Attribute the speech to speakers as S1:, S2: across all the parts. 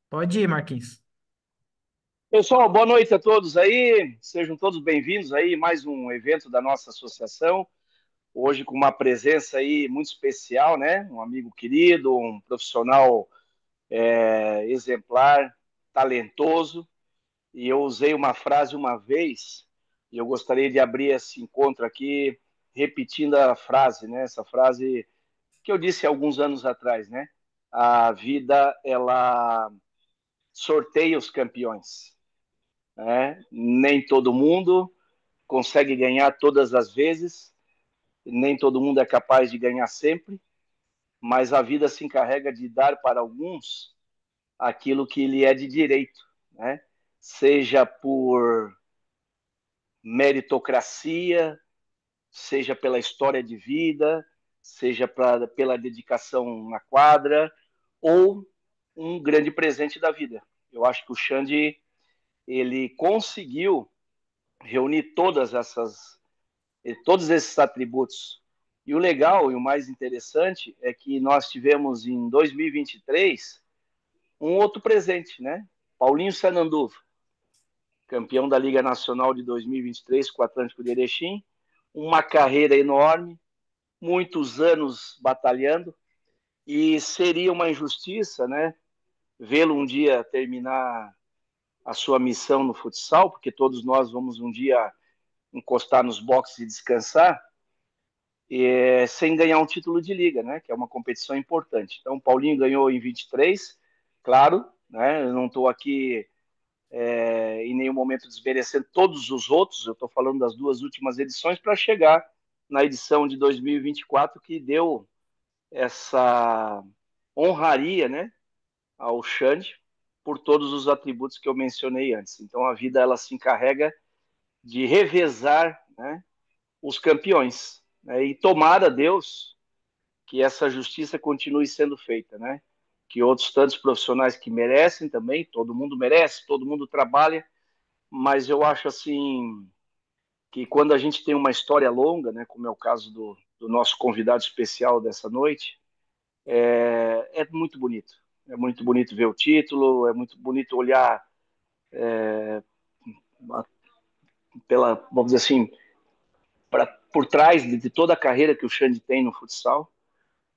S1: Pode ir, Marquinhos.
S2: Pessoal, boa noite a todos aí. Sejam todos bem-vindos aí mais um evento da nossa associação. Hoje com uma presença aí muito especial, né? Um amigo querido, um profissional exemplar, talentoso. E eu usei uma frase uma vez e eu gostaria de abrir esse encontro aqui repetindo a frase, né? Essa frase que eu disse alguns anos atrás, né? A vida ela sorteia os campeões, né? Nem todo mundo consegue ganhar todas as vezes, nem todo mundo é capaz de ganhar sempre, mas a vida se encarrega de dar para alguns aquilo que lhe é de direito, né? Seja por meritocracia, seja pela história de vida, seja pela dedicação na quadra, ou um grande presente da vida. Eu acho que o Xande ele conseguiu reunir todos esses atributos. E o legal e o mais interessante é que nós tivemos em 2023 um outro presente, né? Paulinho Sananduva, campeão da Liga Nacional de 2023 com o Atlântico de Erechim, uma carreira enorme, muitos anos batalhando, e seria uma injustiça, né? Vê-lo um dia terminar a sua missão no futsal, porque todos nós vamos um dia encostar nos boxes e descansar, sem ganhar um título de liga, né? Que é uma competição importante. Então, o Paulinho ganhou em 23, claro, né? Eu não estou aqui em nenhum momento desmerecendo todos os outros, eu estou falando das duas últimas edições para chegar na edição de 2024 que deu essa honraria, né, ao Xande por todos os atributos que eu mencionei antes. Então a vida ela se encarrega de revezar, né, os campeões, né, e tomara Deus que essa justiça continue sendo feita, né? Que outros tantos profissionais que merecem também, todo mundo merece, todo mundo trabalha, mas eu acho assim que quando a gente tem uma história longa, né, como é o caso do nosso convidado especial dessa noite, é muito bonito. É muito bonito ver o título, é muito bonito olhar vamos dizer assim, por trás de toda a carreira que o Xande tem no futsal,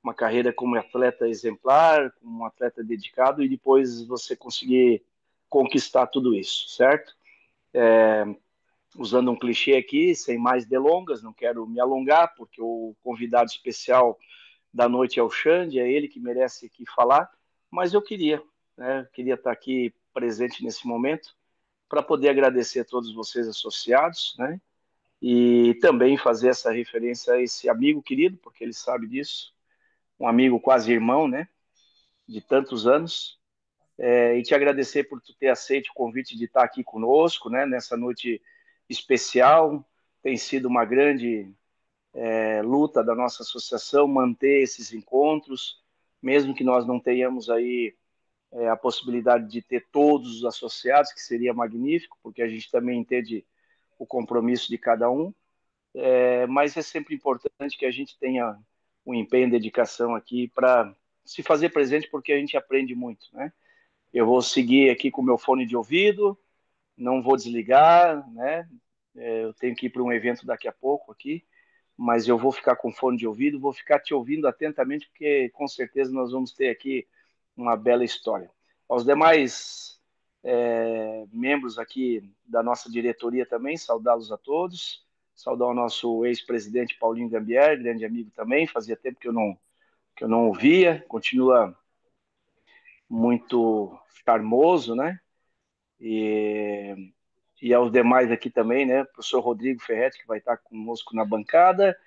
S2: uma carreira como atleta exemplar, como um atleta dedicado, e depois você conseguir conquistar tudo isso, certo? Usando um clichê aqui, sem mais delongas, não quero me alongar, porque o convidado especial da noite é o Xande, é ele que merece aqui falar, mas eu queria, né, queria estar aqui presente nesse momento para poder agradecer a todos vocês associados, né, e também fazer essa referência a esse amigo querido, porque ele sabe disso, um amigo quase irmão, né, de tantos anos, e te agradecer por tu ter aceito o convite de estar aqui conosco, né, nessa noite especial. Tem sido uma grande luta da nossa associação manter esses encontros, mesmo que nós não tenhamos aí a possibilidade de ter todos os associados, que seria magnífico, porque a gente também entende o compromisso de cada um, mas é sempre importante que a gente tenha um empenho e dedicação aqui para se fazer presente, porque a gente aprende muito, né? Eu vou seguir aqui com o meu fone de ouvido, não vou desligar, né? Eu tenho que ir para um evento daqui a pouco aqui, mas eu vou ficar com fone de ouvido, vou ficar te ouvindo atentamente, porque com certeza nós vamos ter aqui uma bela história. Aos demais membros aqui da nossa diretoria também, saudá-los a todos, saudar o nosso ex-presidente Paulinho Gambier, grande amigo também, fazia tempo que eu não ouvia, continua muito charmoso, né? E, e aos demais aqui também, né? Professor Rodrigo Ferretti, que vai estar conosco na bancada.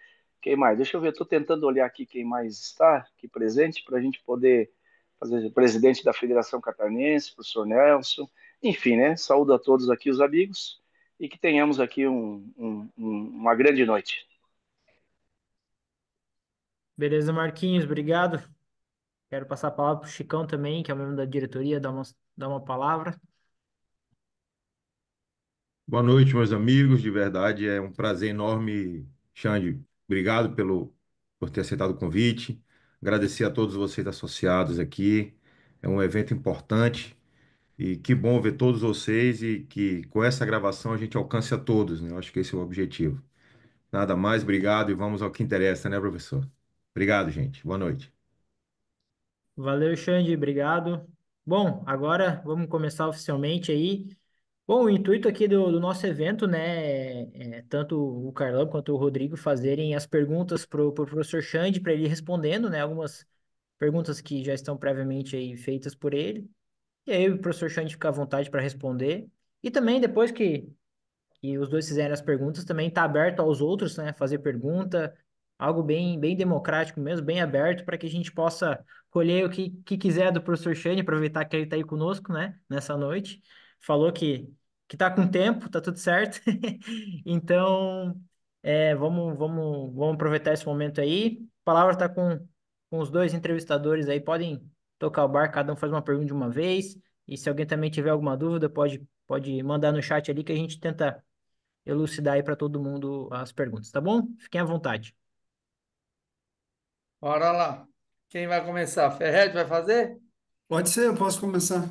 S2: Quem mais? Deixa eu ver, estou tentando olhar aqui quem mais está aqui presente para a gente poder fazer o presidente da Federação Catarinense, professor Nelson. Enfim, né? Saúdo a todos aqui, os amigos, e que tenhamos aqui uma grande noite.
S1: Beleza, Marquinhos, obrigado. Quero passar a palavra para o Chicão também, que é o membro da diretoria, dar uma palavra.
S3: Boa noite, meus amigos. De verdade, é um prazer enorme, Xande. Obrigado por ter aceitado o convite. Agradecer a todos vocês associados aqui. É um evento importante E que bom ver todos vocês e que com essa gravação a gente alcance a todos, né? Eu acho que esse é o objetivo. Nada mais, obrigado e vamos ao que interessa, né, professor? Obrigado, gente. Boa noite.
S1: Valeu, Xande, obrigado. Bom, agora vamos começar oficialmente aí. Bom, o intuito aqui do nosso evento, né, é tanto o Carlão quanto o Rodrigo fazerem as perguntas pro professor Xande para ele ir respondendo, né, algumas perguntas que já estão previamente aí feitas por ele. E aí o professor Xande fica à vontade para responder. E também depois que os dois fizerem as perguntas, também está aberto aos outros, né? Fazer pergunta, algo bem democrático mesmo, bem aberto, para que a gente possa colher o que quiser do professor Shane, aproveitar que ele está aí conosco, né? Nessa noite. Falou que tá com tempo, tá tudo certo. Então, vamos aproveitar esse momento aí. A palavra está com os dois entrevistadores aí, podem tocar o bar, cada um faz uma pergunta de uma vez. E se alguém também tiver alguma dúvida, pode mandar no chat ali que a gente tenta elucidar aí para todo mundo as perguntas, tá bom? Fiquem à vontade.
S4: Bora lá. Quem vai começar? Ferret vai fazer?
S5: Pode ser, eu posso começar.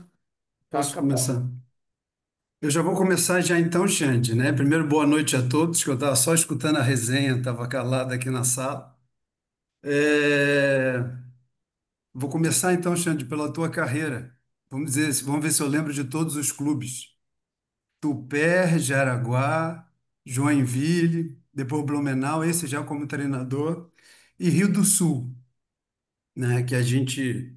S5: Posso
S4: Taca a bola.
S5: começar. Eu já vou começar já então, Xande, né? Primeiro, boa noite a todos, que eu estava só escutando a resenha, estava calado aqui na sala. É, Vou começar então, Xande, pela tua carreira. Vamos ver se eu lembro de todos os clubes. Tupé, Jaraguá, Joinville, depois Blumenau, esse já como treinador, e Rio do Sul, né? Que a gente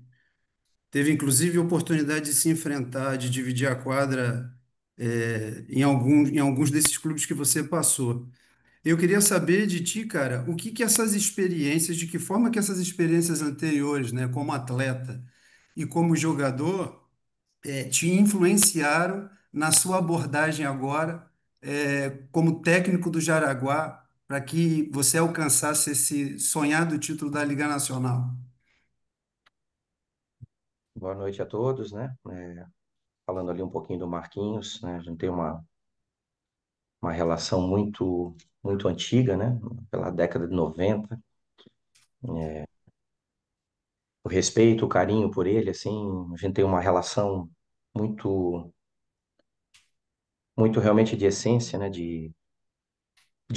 S5: teve inclusive a oportunidade de se enfrentar, de dividir a quadra em alguns desses clubes que você passou. Eu queria saber de ti, cara, o que que essas experiências, de que forma que essas experiências anteriores, né, como atleta e como jogador, te influenciaram na sua abordagem agora, como técnico do Jaraguá, para que você alcançasse esse sonhado título da Liga Nacional.
S6: Boa noite a todos, né? Falando ali um pouquinho do Marquinhos, né? A gente tem uma relação muito antiga, né? Pela década de 90. O respeito, o carinho por ele, assim, a gente tem uma relação muito, muito realmente de essência, né? De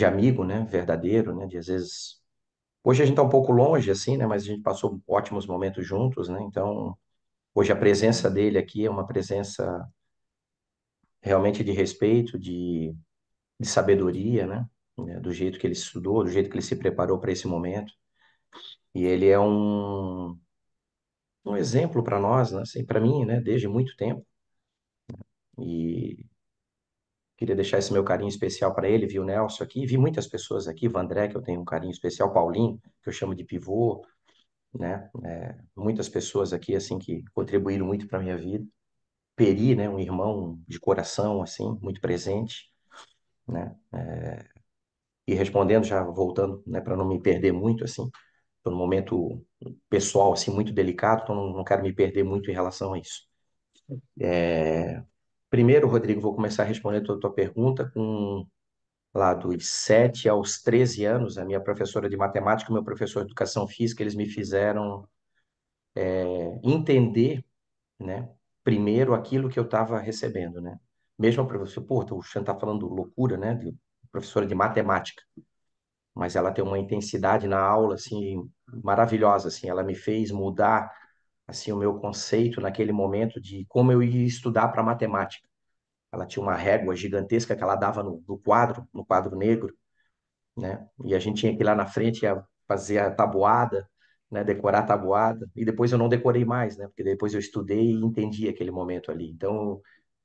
S6: amigo, né? Verdadeiro, né? De às vezes. Hoje a gente tá um pouco longe, assim, né? Mas a gente passou ótimos momentos juntos, né? Então, hoje a presença dele aqui é uma presença realmente de respeito, de sabedoria, né? Do jeito que ele estudou, do jeito que ele se preparou para esse momento. E ele é um exemplo para nós, né? Assim, para mim, né? Desde muito tempo. E queria deixar esse meu carinho especial para ele, vi o Nelson aqui, vi muitas pessoas aqui, o André, que eu tenho um carinho especial, Paulinho, que eu chamo de pivô, né? Muitas pessoas aqui, assim, que contribuíram muito para minha vida. Peri, né? Um irmão de coração, assim, muito presente, né? E respondendo, já voltando, né? Para não me perder muito, assim, estou num momento pessoal, assim, muito delicado, então não quero me perder muito em relação a isso. Primeiro, Rodrigo, vou começar a responder a tua pergunta com lá dos 7 aos 13 anos, a minha professora de matemática e meu professor de educação física, eles me fizeram entender, né, primeiro aquilo que eu estava recebendo, né? Mesmo a professora, pô, o Xan tá falando loucura, né, de professora de matemática, mas ela tem uma intensidade na aula, assim, maravilhosa, assim, ela me fez mudar, assim, o meu conceito naquele momento de como eu ia estudar para matemática. Ela tinha uma régua gigantesca que ela dava no quadro negro, né? E a gente tinha que ir lá na frente fazer a tabuada, né? Decorar a tabuada. E depois eu não decorei mais, né? Porque depois eu estudei e entendi aquele momento ali. Então,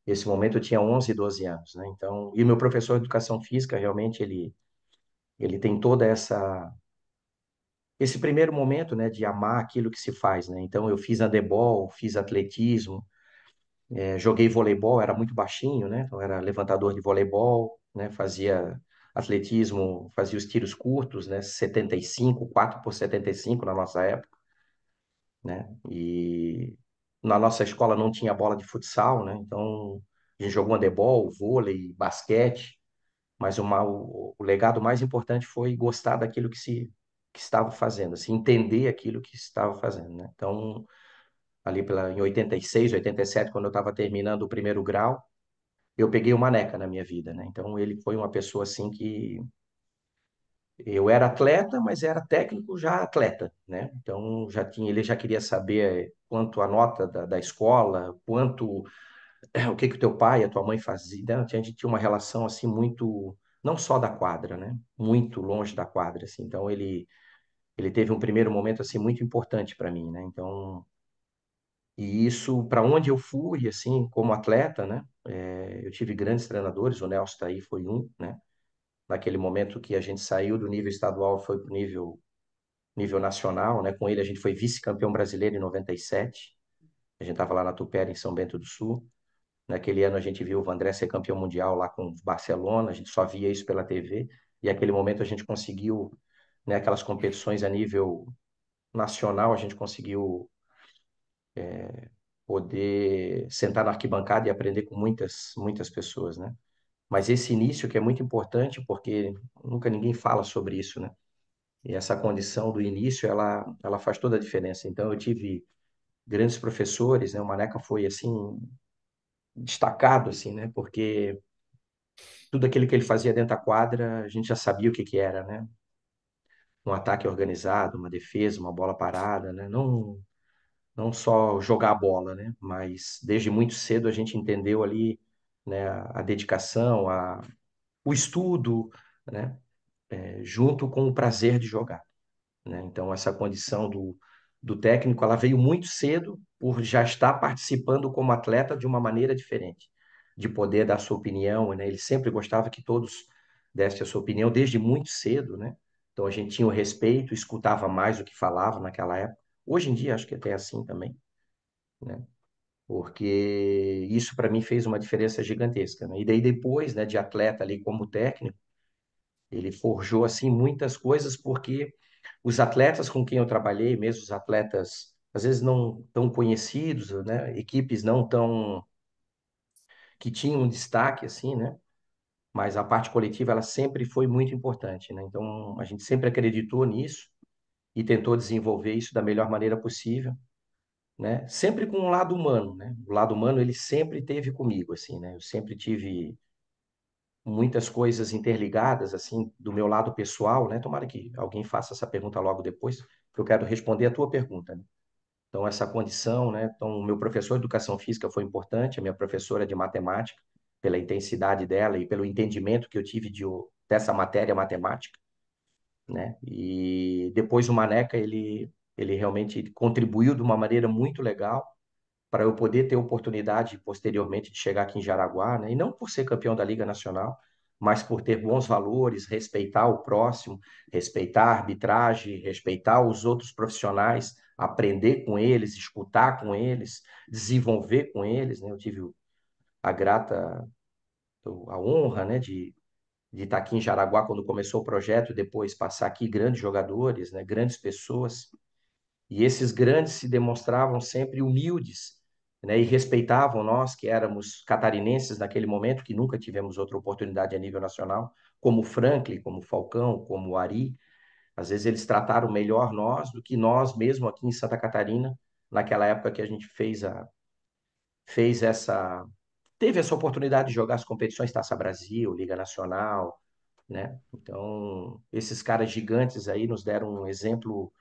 S6: esse momento eu tinha 11, 12 anos, né? Então, e o meu professor de educação física, realmente, ele tem toda esse primeiro momento, né? De amar aquilo que se faz, né? Então, eu fiz handebol, fiz atletismo, joguei voleibol, era muito baixinho, né? Então, era levantador de voleibol, né? Fazia atletismo, fazia os tiros curtos, né? 75, 4 por 75 na nossa época, né? E na nossa escola não tinha bola de futsal, né? Então, a gente jogou handebol, vôlei, basquete, mas o legado mais importante foi gostar daquilo que estava fazendo, assim, entender aquilo que estava fazendo, né? Então, em 86, 87, quando eu estava terminando o primeiro grau, eu peguei uma neca na minha vida, né? Então ele foi uma pessoa assim que eu era atleta, mas era técnico já atleta, né? Então ele já queria saber quanto a nota da escola, quanto o que que o teu pai e a tua mãe faziam, né? A gente tinha uma relação assim muito não só da quadra, né? Muito longe da quadra, assim. Então ele teve um primeiro momento assim muito importante para mim, né? Então e isso para onde eu fui assim como atleta, né? Eu tive grandes treinadores, o Nelson tá aí foi um, né? Naquele momento que a gente saiu do nível estadual foi para o nível nacional, né? Com ele a gente foi vice-campeão brasileiro em 97. A gente estava lá na Tupera, em São Bento do Sul. Naquele ano a gente viu o Vandré ser campeão mundial lá com o Barcelona, a gente só via isso pela TV. E naquele momento a gente conseguiu, né, aquelas competições a nível nacional, a gente conseguiu poder sentar na arquibancada e aprender com muitas pessoas, né? Mas esse início que é muito importante porque nunca ninguém fala sobre isso, né? E essa condição do início, ela faz toda a diferença. Então eu tive grandes professores, né? O Maneca foi assim destacado assim, né? Porque tudo aquilo que ele fazia dentro da quadra, a gente já sabia o que que era, né? Um ataque organizado, uma defesa, uma bola parada, né? Não só jogar a bola, né? Mas desde muito cedo a gente entendeu ali, né? A dedicação, o estudo, né? Junto com o prazer de jogar, né? Então, essa condição do técnico, ela veio muito cedo por já estar participando como atleta de uma maneira diferente, de poder dar sua opinião, né? Ele sempre gostava que todos dessem a sua opinião desde muito cedo, né? Então, a gente tinha o respeito, escutava mais o que falava naquela época. Hoje em dia, acho que até assim também, né? Porque isso para mim fez uma diferença gigantesca, né? E daí depois, né, de atleta ali como técnico, ele forjou assim muitas coisas porque os atletas com quem eu trabalhei, mesmo os atletas às vezes não tão conhecidos, né, equipes não tão que tinham um destaque assim, né, mas a parte coletiva ela sempre foi muito importante, né? Então a gente sempre acreditou nisso e tentou desenvolver isso da melhor maneira possível, né? Sempre com um lado humano, né? O lado humano ele sempre teve comigo assim, né? Eu sempre tive muitas coisas interligadas, assim, do meu lado pessoal, né? Tomara que alguém faça essa pergunta logo depois, porque eu quero responder a tua pergunta, né? Então, essa condição, né? Então, o meu professor de educação física foi importante, a minha professora de matemática, pela intensidade dela e pelo entendimento que eu tive dessa matéria matemática, né? E depois o Maneca, ele realmente contribuiu de uma maneira muito legal para eu poder ter oportunidade posteriormente de chegar aqui em Jaraguá, né? E não por ser campeão da Liga Nacional, mas por ter bons valores, respeitar o próximo, respeitar a arbitragem, respeitar os outros profissionais, aprender com eles, escutar com eles, desenvolver com eles, né? Eu tive a grata a honra, né, de estar aqui em Jaraguá quando começou o projeto, depois passar aqui grandes jogadores, né, grandes pessoas e esses grandes se demonstravam sempre humildes, né, e respeitavam nós, que éramos catarinenses naquele momento, que nunca tivemos outra oportunidade a nível nacional, como o Franklin, como o Falcão, como o Ari. Às vezes eles trataram melhor nós do que nós mesmo aqui em Santa Catarina, naquela época que a gente fez essa teve essa oportunidade de jogar as competições Taça Brasil, Liga Nacional, né? Então, esses caras gigantes aí nos deram um exemplo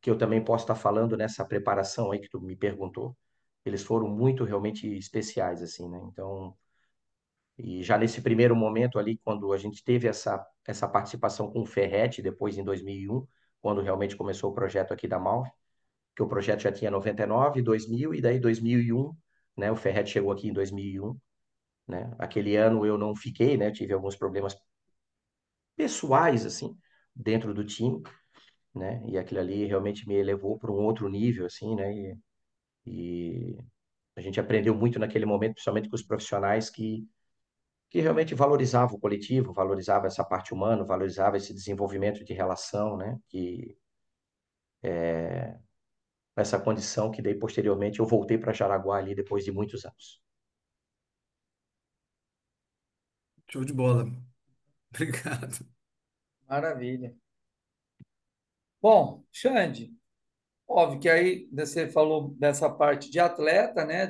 S6: que eu também posso estar falando nessa preparação aí que tu me perguntou. Eles foram muito realmente especiais, assim, né? Então, e já nesse primeiro momento ali, quando a gente teve essa participação com o Ferret, depois em 2001, quando realmente começou o projeto aqui da Malve, que o projeto já tinha 99, 2000 e daí 2001, né? O Ferret chegou aqui em 2001, né? Aquele ano eu não fiquei, né? Tive alguns problemas pessoais, assim, dentro do time, né? E aquilo ali realmente me elevou para um outro nível, assim, né? E a gente aprendeu muito naquele momento, principalmente com os profissionais que realmente valorizavam o coletivo, valorizavam essa parte humana, valorizavam esse desenvolvimento de relação, né? Que essa condição que daí posteriormente eu voltei para Jaraguá ali depois de muitos anos.
S5: Show de bola. Obrigado.
S4: Maravilha. Bom, Xande, Óbvio que aí você falou dessa parte de atleta, né?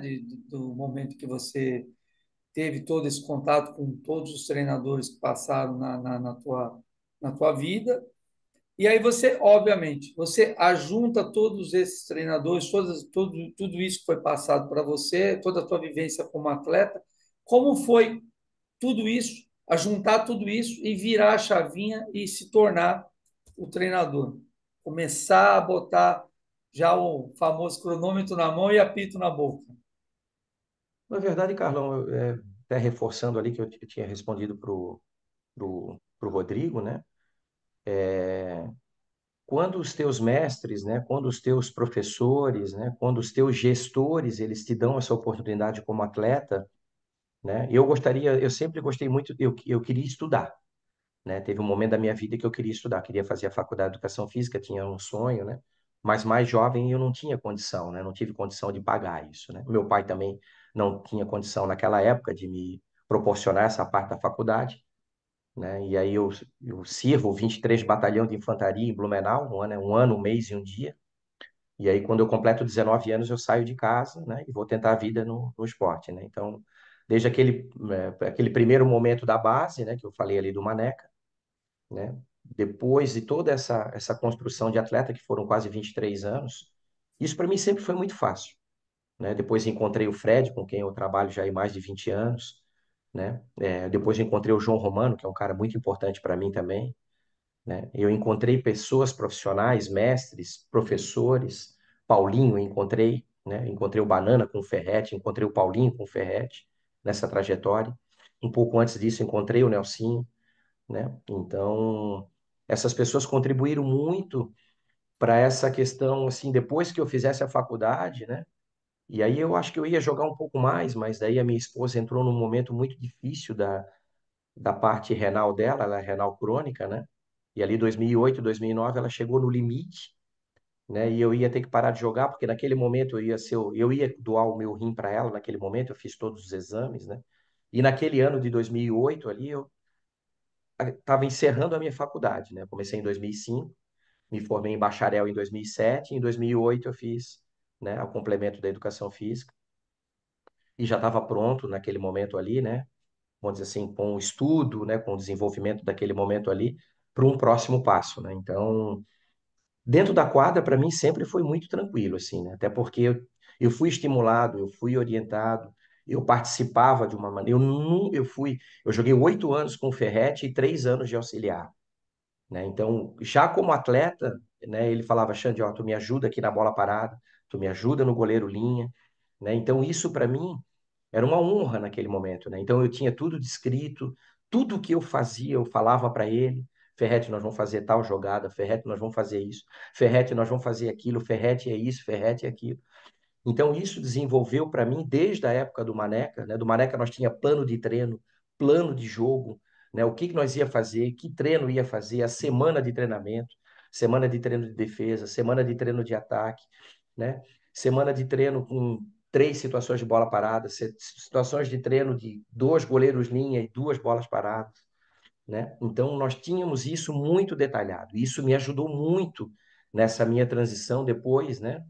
S4: Do momento que você teve todo esse contato com todos os treinadores que passaram na tua vida. E aí você, obviamente, você ajunta todos esses treinadores, tudo isso que foi passado para você, toda a tua vivência como atleta. Como foi tudo isso, ajuntar tudo isso e virar a chavinha e se tornar o treinador? Começar a botar já o famoso cronômetro na mão e apito na boca.
S6: Na verdade, Carlão, até reforçando ali que eu tinha respondido pro Rodrigo, né? Quando os teus mestres, né? Quando os teus professores, né? Quando os teus gestores, eles te dão essa oportunidade como atleta, né? Eu sempre gostei muito, eu queria estudar, né? Teve um momento da minha vida que eu queria estudar, queria fazer a faculdade de educação física, tinha um sonho, né? Mas mais jovem eu não tinha condição, né? Não tive condição de pagar isso, né? Meu pai também não tinha condição naquela época de me proporcionar essa parte da faculdade, né? E aí eu sirvo o 23 Batalhão de Infantaria em Blumenau, um ano, um mês e um dia. E aí quando eu completo 19 anos eu saio de casa, né? E vou tentar a vida no esporte, né? Então, desde aquele primeiro momento da base, né? Que eu falei ali do Maneca, né? Depois de toda essa construção de atleta, que foram quase 23 anos, isso para mim sempre foi muito fácil, né? Depois encontrei o Fred, com quem eu trabalho já há mais de 20 anos, né? Depois encontrei o João Romano, que é um cara muito importante para mim também, né? Eu encontrei pessoas profissionais, mestres, professores, Paulinho eu encontrei, né? Encontrei o Banana com o Ferretti, encontrei o Paulinho com o Ferretti nessa trajetória. Um pouco antes disso encontrei o Nelsinho, né? Então, essas pessoas contribuíram muito para essa questão, assim, depois que eu fizesse a faculdade, né? E aí eu acho que eu ia jogar um pouco mais, mas daí a minha esposa entrou num momento muito difícil da parte renal dela, ela é renal crônica, né? E ali 2008, 2009 ela chegou no limite, né? E eu ia ter que parar de jogar, porque naquele momento eu ia doar o meu rim para ela, naquele momento eu fiz todos os exames, né? E naquele ano de 2008 ali eu estava encerrando a minha faculdade, né? Eu comecei em 2005, me formei em bacharel em 2007, em 2008 eu fiz, né, o complemento da educação física e já estava pronto naquele momento ali, né? Vamos dizer assim, com o estudo, né, com o desenvolvimento daquele momento ali para um próximo passo, né? Então, dentro da quadra para mim sempre foi muito tranquilo assim, né? Até porque eu fui estimulado, eu fui orientado, eu participava de uma maneira, eu joguei 8 anos com o Ferretti e 3 anos de auxiliar, né? Então, já como atleta, né, ele falava, Xande, ó, tu me ajuda aqui na bola parada, tu me ajuda no goleiro linha, né? Então, isso para mim era uma honra naquele momento, né? Então, eu tinha tudo descrito, tudo que eu fazia, eu falava para ele, Ferretti, nós vamos fazer tal jogada, Ferretti, nós vamos fazer isso, Ferretti, nós vamos fazer aquilo, Ferretti é isso, Ferretti é aquilo. Então, isso desenvolveu para mim desde a época do Maneca, né? Do Maneca nós tinha plano de treino, plano de jogo, né? O que que nós ia fazer, que treino ia fazer, a semana de treinamento, semana de treino de defesa, semana de treino de ataque, né? Semana de treino com 3 situações de bola parada, situações de treino de 2 goleiros linha e 2 bolas paradas, né? Então, nós tínhamos isso muito detalhado. Isso me ajudou muito nessa minha transição depois, né?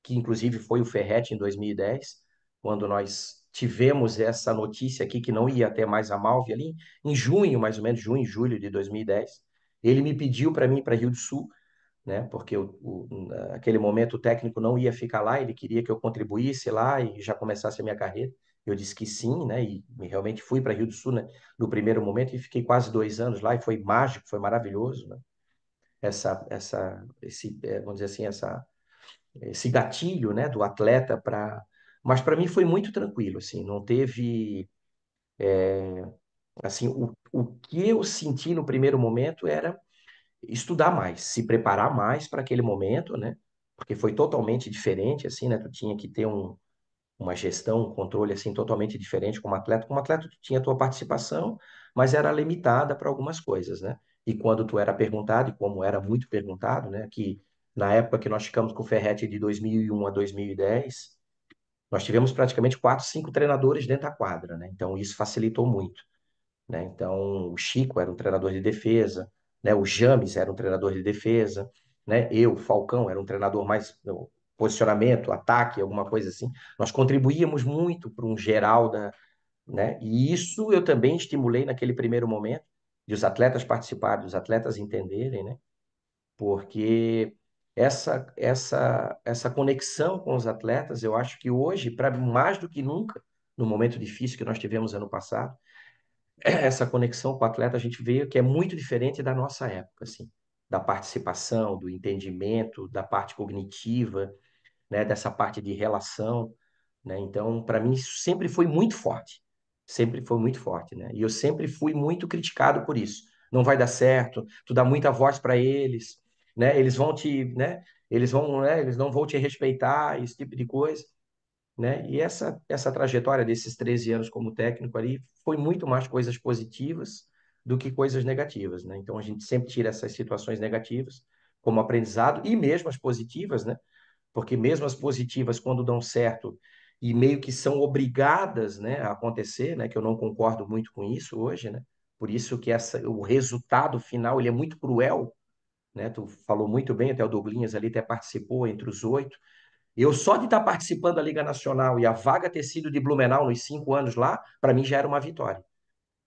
S6: Que inclusive foi o Ferretti em 2010, quando nós tivemos essa notícia aqui que não ia ter mais a Malve ali, em junho, mais ou menos, junho, julho de 2010. Ele me pediu para mim para Rio do Sul, né? Porque naquele momento o técnico não ia ficar lá, ele queria que eu contribuísse lá e já começasse a minha carreira. Eu disse que sim, né? E realmente fui para Rio do Sul, né? No primeiro momento e fiquei quase 2 anos lá e foi mágico, foi maravilhoso, né? Vamos dizer assim, esse gatilho, né? Do atleta para, mas para mim foi muito tranquilo, assim, não teve, assim, o que eu senti no primeiro momento era estudar mais, se preparar mais para aquele momento, né? Porque foi totalmente diferente, assim, né? Tu tinha que ter uma gestão, um controle, assim, totalmente diferente como atleta. Como atleta, tu tinha a tua participação, mas era limitada para algumas coisas, né? E quando tu era perguntado, e como era muito perguntado, né? Que na época que nós ficamos com o Ferretti de 2001 a 2010, nós tivemos praticamente 4, 5 treinadores dentro da quadra, né? Então, isso facilitou muito, né? Então, o Chico era um treinador de defesa, né? O James era um treinador de defesa, né? Eu, Falcão, era um treinador mais posicionamento, ataque, alguma coisa assim. Nós contribuíamos muito para um geral da, né? E isso eu também estimulei naquele primeiro momento, de os atletas participarem, dos atletas entenderem, né? Porque essa conexão com os atletas, eu acho que hoje, para mais do que nunca, no momento difícil que nós tivemos ano passado, essa conexão com o atleta a gente vê que é muito diferente da nossa época, assim, da participação, do entendimento, da parte cognitiva, né, dessa parte de relação, né? Então, para mim, isso sempre foi muito forte, né? E eu sempre fui muito criticado por isso. Não vai dar certo, tu dá muita voz para eles, né? Eles vão te, né? Eles vão, né? Eles não vão te respeitar, esse tipo de coisa, né? E essa trajetória desses 13 anos como técnico ali foi muito mais coisas positivas do que coisas negativas, né? Então a gente sempre tira essas situações negativas como aprendizado e mesmo as positivas, né? Porque mesmo as positivas, quando dão certo e meio que são obrigadas, né, a acontecer, né, que eu não concordo muito com isso hoje, né? Por isso que o resultado final ele é muito cruel, né? Tu falou muito bem, até o Douglinhas ali até participou entre os 8. Eu só de estar participando da Liga Nacional e a vaga ter sido de Blumenau nos 5 anos lá, para mim já era uma vitória.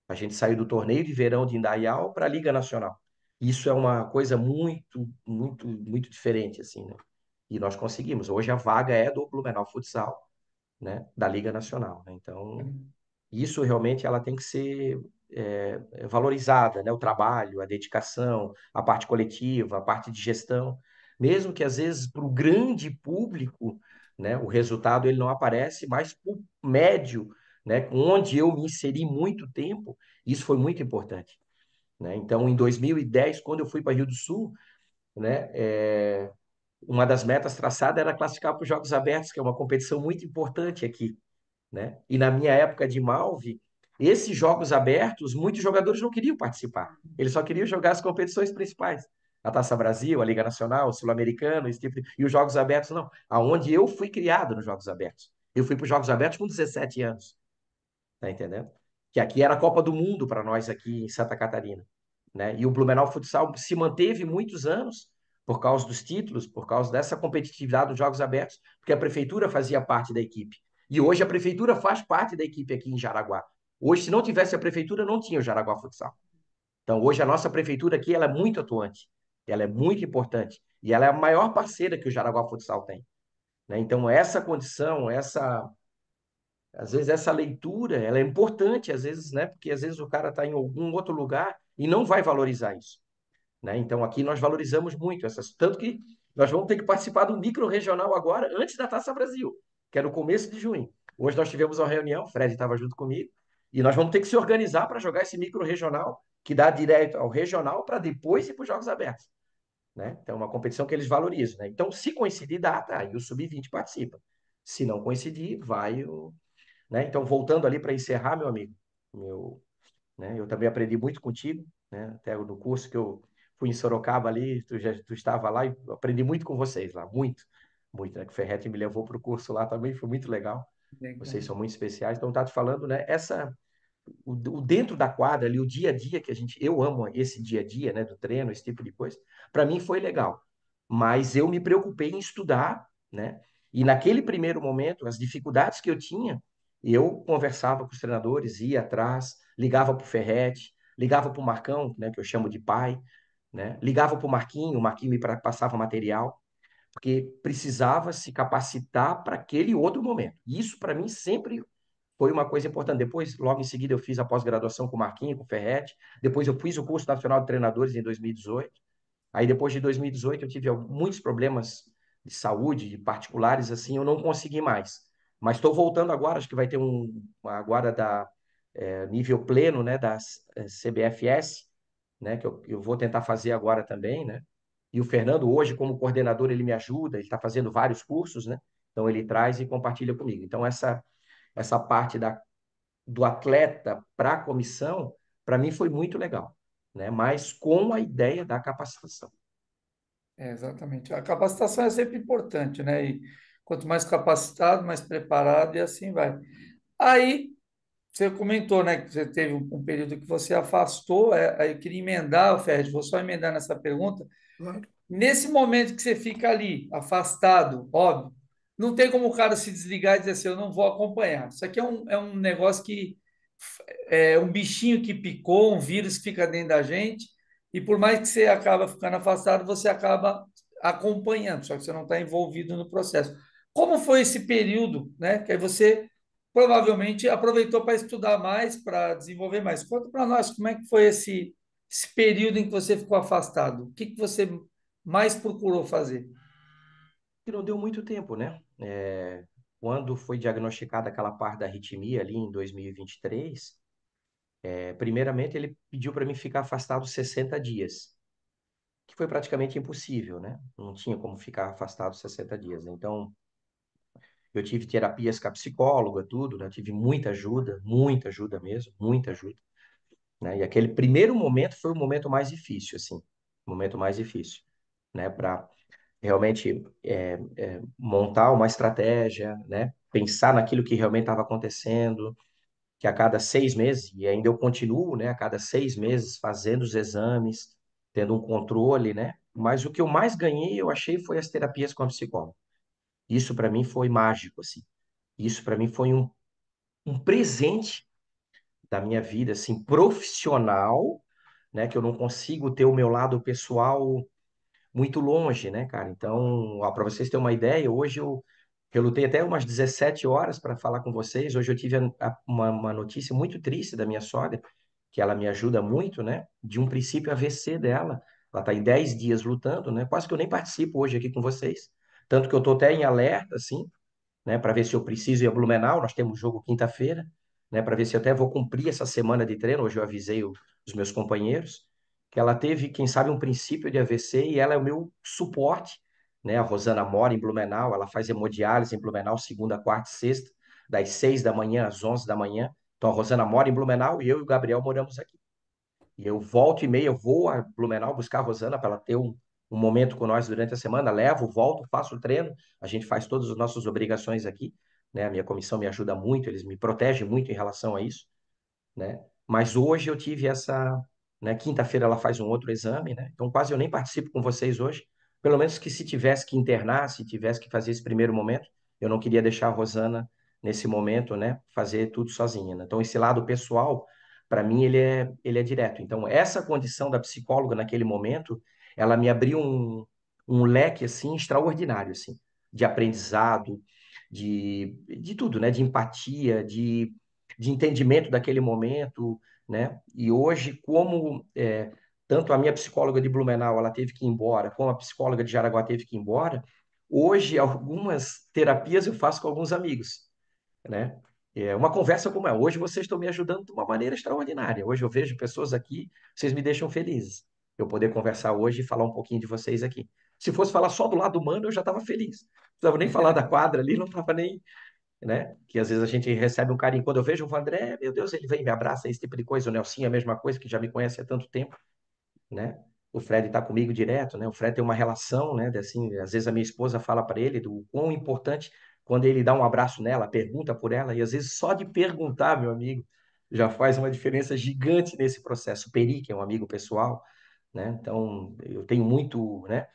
S6: A gente saiu do torneio de verão de Indaial para a Liga Nacional. Isso é uma coisa muito, muito, muito diferente, assim, né? E nós conseguimos. Hoje a vaga é do Blumenau Futsal, né? Da Liga Nacional, né? Então, isso realmente ela tem que ser valorizada, né? O trabalho, a dedicação, a parte coletiva, a parte de gestão, mesmo que às vezes para o grande público, né? O resultado ele não aparece, mas para o médio, né? Onde eu me inseri muito tempo, isso foi muito importante, né? Então, em 2010, quando eu fui para Rio do Sul, né? Uma das metas traçadas era classificar para os Jogos Abertos, que é uma competição muito importante aqui, né? E na minha época de Malve, esses Jogos Abertos, muitos jogadores não queriam participar. Eles só queriam jogar as competições principais. A Taça Brasil, a Liga Nacional, o Sul-Americano, esse tipo e os Jogos Abertos não. Aonde eu fui criado nos Jogos Abertos. Eu fui para os Jogos Abertos com 17 anos, tá entendendo? Que aqui era a Copa do Mundo para nós aqui em Santa Catarina, né? E o Blumenau Futsal se manteve muitos anos por causa dos títulos, por causa dessa competitividade dos Jogos Abertos, porque a prefeitura fazia parte da equipe. E hoje a prefeitura faz parte da equipe aqui em Jaraguá. Hoje, se não tivesse a prefeitura, não tinha o Jaraguá Futsal. Então, hoje a nossa prefeitura aqui ela é muito atuante, ela é muito importante e ela é a maior parceira que o Jaraguá Futsal tem, né? Então, essa condição, às vezes essa leitura, ela é importante, às vezes, né? Porque às vezes o cara está em algum outro lugar e não vai valorizar isso, né? Então aqui nós valorizamos muito essas, tanto que nós vamos ter que participar do micro-regional agora, antes da Taça Brasil, que é no começo de junho. Hoje nós tivemos uma reunião, o Fred estava junto comigo, e nós vamos ter que se organizar para jogar esse micro-regional, que dá direto ao regional para depois ir para os Jogos Abertos, né? Então é uma competição que eles valorizam, né? Então se coincidir data, aí o sub-20 participa. Se não coincidir, vai o, né? Então, voltando ali para encerrar, meu amigo, meu, né? Eu também aprendi muito contigo, né? Até no curso que eu fui em Sorocaba ali, tu estava lá e eu aprendi muito com vocês lá, muito, muito, né? Que o Ferretti me levou para o curso lá também, foi muito legal. Vocês
S4: Legal.
S6: são muito especiais. Então, tá te falando, né? O dentro da quadra ali, o dia a dia que a gente, eu amo esse dia a dia, né, do treino, esse tipo de coisa. Para mim foi legal, mas eu me preocupei em estudar, né? E naquele primeiro momento, as dificuldades que eu tinha, eu conversava com os treinadores, ia atrás, ligava para o Ferretti, ligava para o Marcão, né, que eu chamo de pai, né? Ligava para o Marquinho me passava material, porque precisava se capacitar para aquele outro momento. Isso para mim sempre foi uma coisa importante. Depois, logo em seguida, eu fiz a pós-graduação com o Marquinhos, com o Ferretti. Depois, eu fiz o curso nacional de treinadores em 2018. Aí, depois de 2018, eu tive muitos problemas de saúde, de particulares, assim, eu não consegui mais. Mas estou voltando agora, acho que vai ter agora da nível pleno, né, da CBFS, né, que eu vou tentar fazer agora também, né? E o Fernando, hoje, como coordenador, ele me ajuda, ele está fazendo vários cursos, né? Então, ele traz e compartilha comigo. Então, essa parte do atleta para a comissão, para mim foi muito legal, né? Mas com a ideia da capacitação.
S4: Exatamente. A capacitação é sempre importante, né? E quanto mais capacitado, mais preparado, e assim vai. Aí, você comentou, né, que você teve um período que você afastou, aí eu queria emendar, Ferdi, vou só emendar nessa pergunta.
S5: Claro.
S4: Nesse momento que você fica ali, afastado, óbvio, não tem como o cara se desligar e dizer assim, eu não vou acompanhar. Isso aqui é um negócio que é um bichinho que picou, um vírus que fica dentro da gente, e por mais que você acaba ficando afastado, você acaba acompanhando, só que você não está envolvido no processo. Como foi esse período, né? Que aí você provavelmente aproveitou para estudar mais, para desenvolver mais. Conta para nós como é que foi esse período em que você ficou afastado. O que que você mais procurou fazer?
S6: E não deu muito tempo, né? Quando foi diagnosticada aquela parte da arritmia ali em 2023, primeiramente ele pediu para mim ficar afastado 60 dias, que foi praticamente impossível, né? Não tinha como ficar afastado 60 dias. Então, eu tive terapias com a psicóloga, tudo, né? Tive muita ajuda mesmo, muita ajuda, né? E aquele primeiro momento foi o momento mais difícil, assim, o momento mais difícil, né? Para realmente montar uma estratégia, né? Pensar naquilo que realmente estava acontecendo, que a cada 6 meses, e ainda eu continuo, né? A cada 6 meses fazendo os exames, tendo um controle, né? Mas o que eu mais ganhei, eu achei, foi as terapias com a psicóloga. Isso para mim foi mágico, assim. Isso para mim foi um presente da minha vida, assim, profissional, né? Que eu não consigo ter o meu lado pessoal muito longe, né, cara? Então, para vocês terem uma ideia, hoje eu lutei até umas 17 horas para falar com vocês. Hoje eu tive uma notícia muito triste da minha sogra, que ela me ajuda muito, né? De um princípio AVC dela. Ela está em 10 dias lutando, né? Quase que eu nem participo hoje aqui com vocês. Tanto que eu estou até em alerta, assim, né, para ver se eu preciso ir a Blumenau. Nós temos jogo quinta-feira, né, para ver se eu até vou cumprir essa semana de treino. Hoje eu avisei os meus companheiros que ela teve, quem sabe, um princípio de AVC e ela é o meu suporte, né? A Rosana mora em Blumenau, ela faz hemodiálise em Blumenau segunda, quarta e sexta, das 6 da manhã às 11 da manhã. Então a Rosana mora em Blumenau e eu e o Gabriel moramos aqui. E eu volto e meia, eu vou a Blumenau buscar a Rosana para ela ter um momento com nós durante a semana, levo, volto, faço o treino, a gente faz todas as nossas obrigações aqui, né? A minha comissão me ajuda muito, eles me protegem muito em relação a isso, né? Mas hoje eu tive essa, né? Quinta-feira ela faz um outro exame, né? Então quase eu nem participo com vocês hoje. Pelo menos que se tivesse que internar, se tivesse que fazer esse primeiro momento, eu não queria deixar a Rosana nesse momento, né? Fazer tudo sozinha, né? Então esse lado pessoal, para mim, ele é direto. Então essa condição da psicóloga naquele momento, ela me abriu um leque assim extraordinário, assim, de aprendizado, de tudo, né? De empatia, de entendimento daquele momento, né? E hoje, como tanto a minha psicóloga de Blumenau ela teve que ir embora, como a psicóloga de Jaraguá teve que ir embora, hoje algumas terapias eu faço com alguns amigos, né? É uma conversa como é. Hoje vocês estão me ajudando de uma maneira extraordinária. Hoje eu vejo pessoas aqui, vocês me deixam felizes. Eu poder conversar hoje e falar um pouquinho de vocês aqui. Se fosse falar só do lado humano, eu já estava feliz. Não precisava nem falar da quadra ali, não estava nem, né? Que às vezes a gente recebe um carinho. Quando eu vejo o Vandré, meu Deus, ele vem e me abraça, esse tipo de coisa. O Nelsinho é a mesma coisa, que já me conhece há tanto tempo, né? O Fred está comigo direto, né? O Fred tem uma relação, né? Assim, às vezes a minha esposa fala para ele do quão importante quando ele dá um abraço nela, pergunta por ela, e às vezes só de perguntar, meu amigo, já faz uma diferença gigante nesse processo. O Peri, que é um amigo pessoal, né? Então, eu tenho muito, né?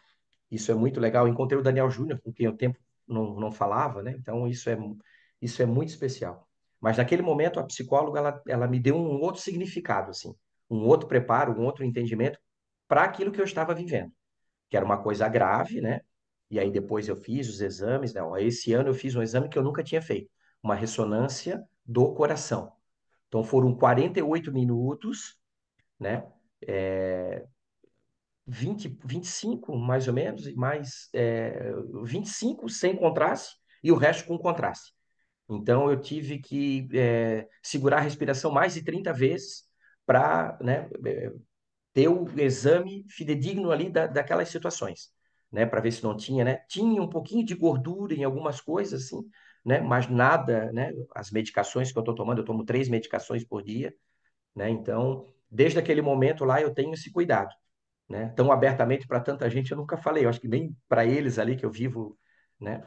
S6: Isso é muito legal. Encontrei o Daniel Júnior, com quem eu tempo não falava, né? Então, isso é muito especial. Mas naquele momento, a psicóloga, ela me deu um outro significado, assim, um outro preparo, um outro entendimento para aquilo que eu estava vivendo, que era uma coisa grave, né? E aí depois eu fiz os exames, né? Ó, esse ano eu fiz um exame que eu nunca tinha feito, uma ressonância do coração. Então foram 48 minutos, né? É, 25 mais ou menos, e mais 25 sem contraste e o resto com contraste. Então eu tive que segurar a respiração mais de 30 vezes para, né, ter o exame fidedigno ali daquelas situações, né, para ver se não tinha, né? Tinha um pouquinho de gordura em algumas coisas, assim, né, mas nada, né? As medicações que eu estou tomando, eu tomo 3 medicações por dia, né? Então, desde aquele momento lá eu tenho esse cuidado, né? Tão abertamente para tanta gente eu nunca falei. Eu acho que nem para eles ali que eu vivo, né?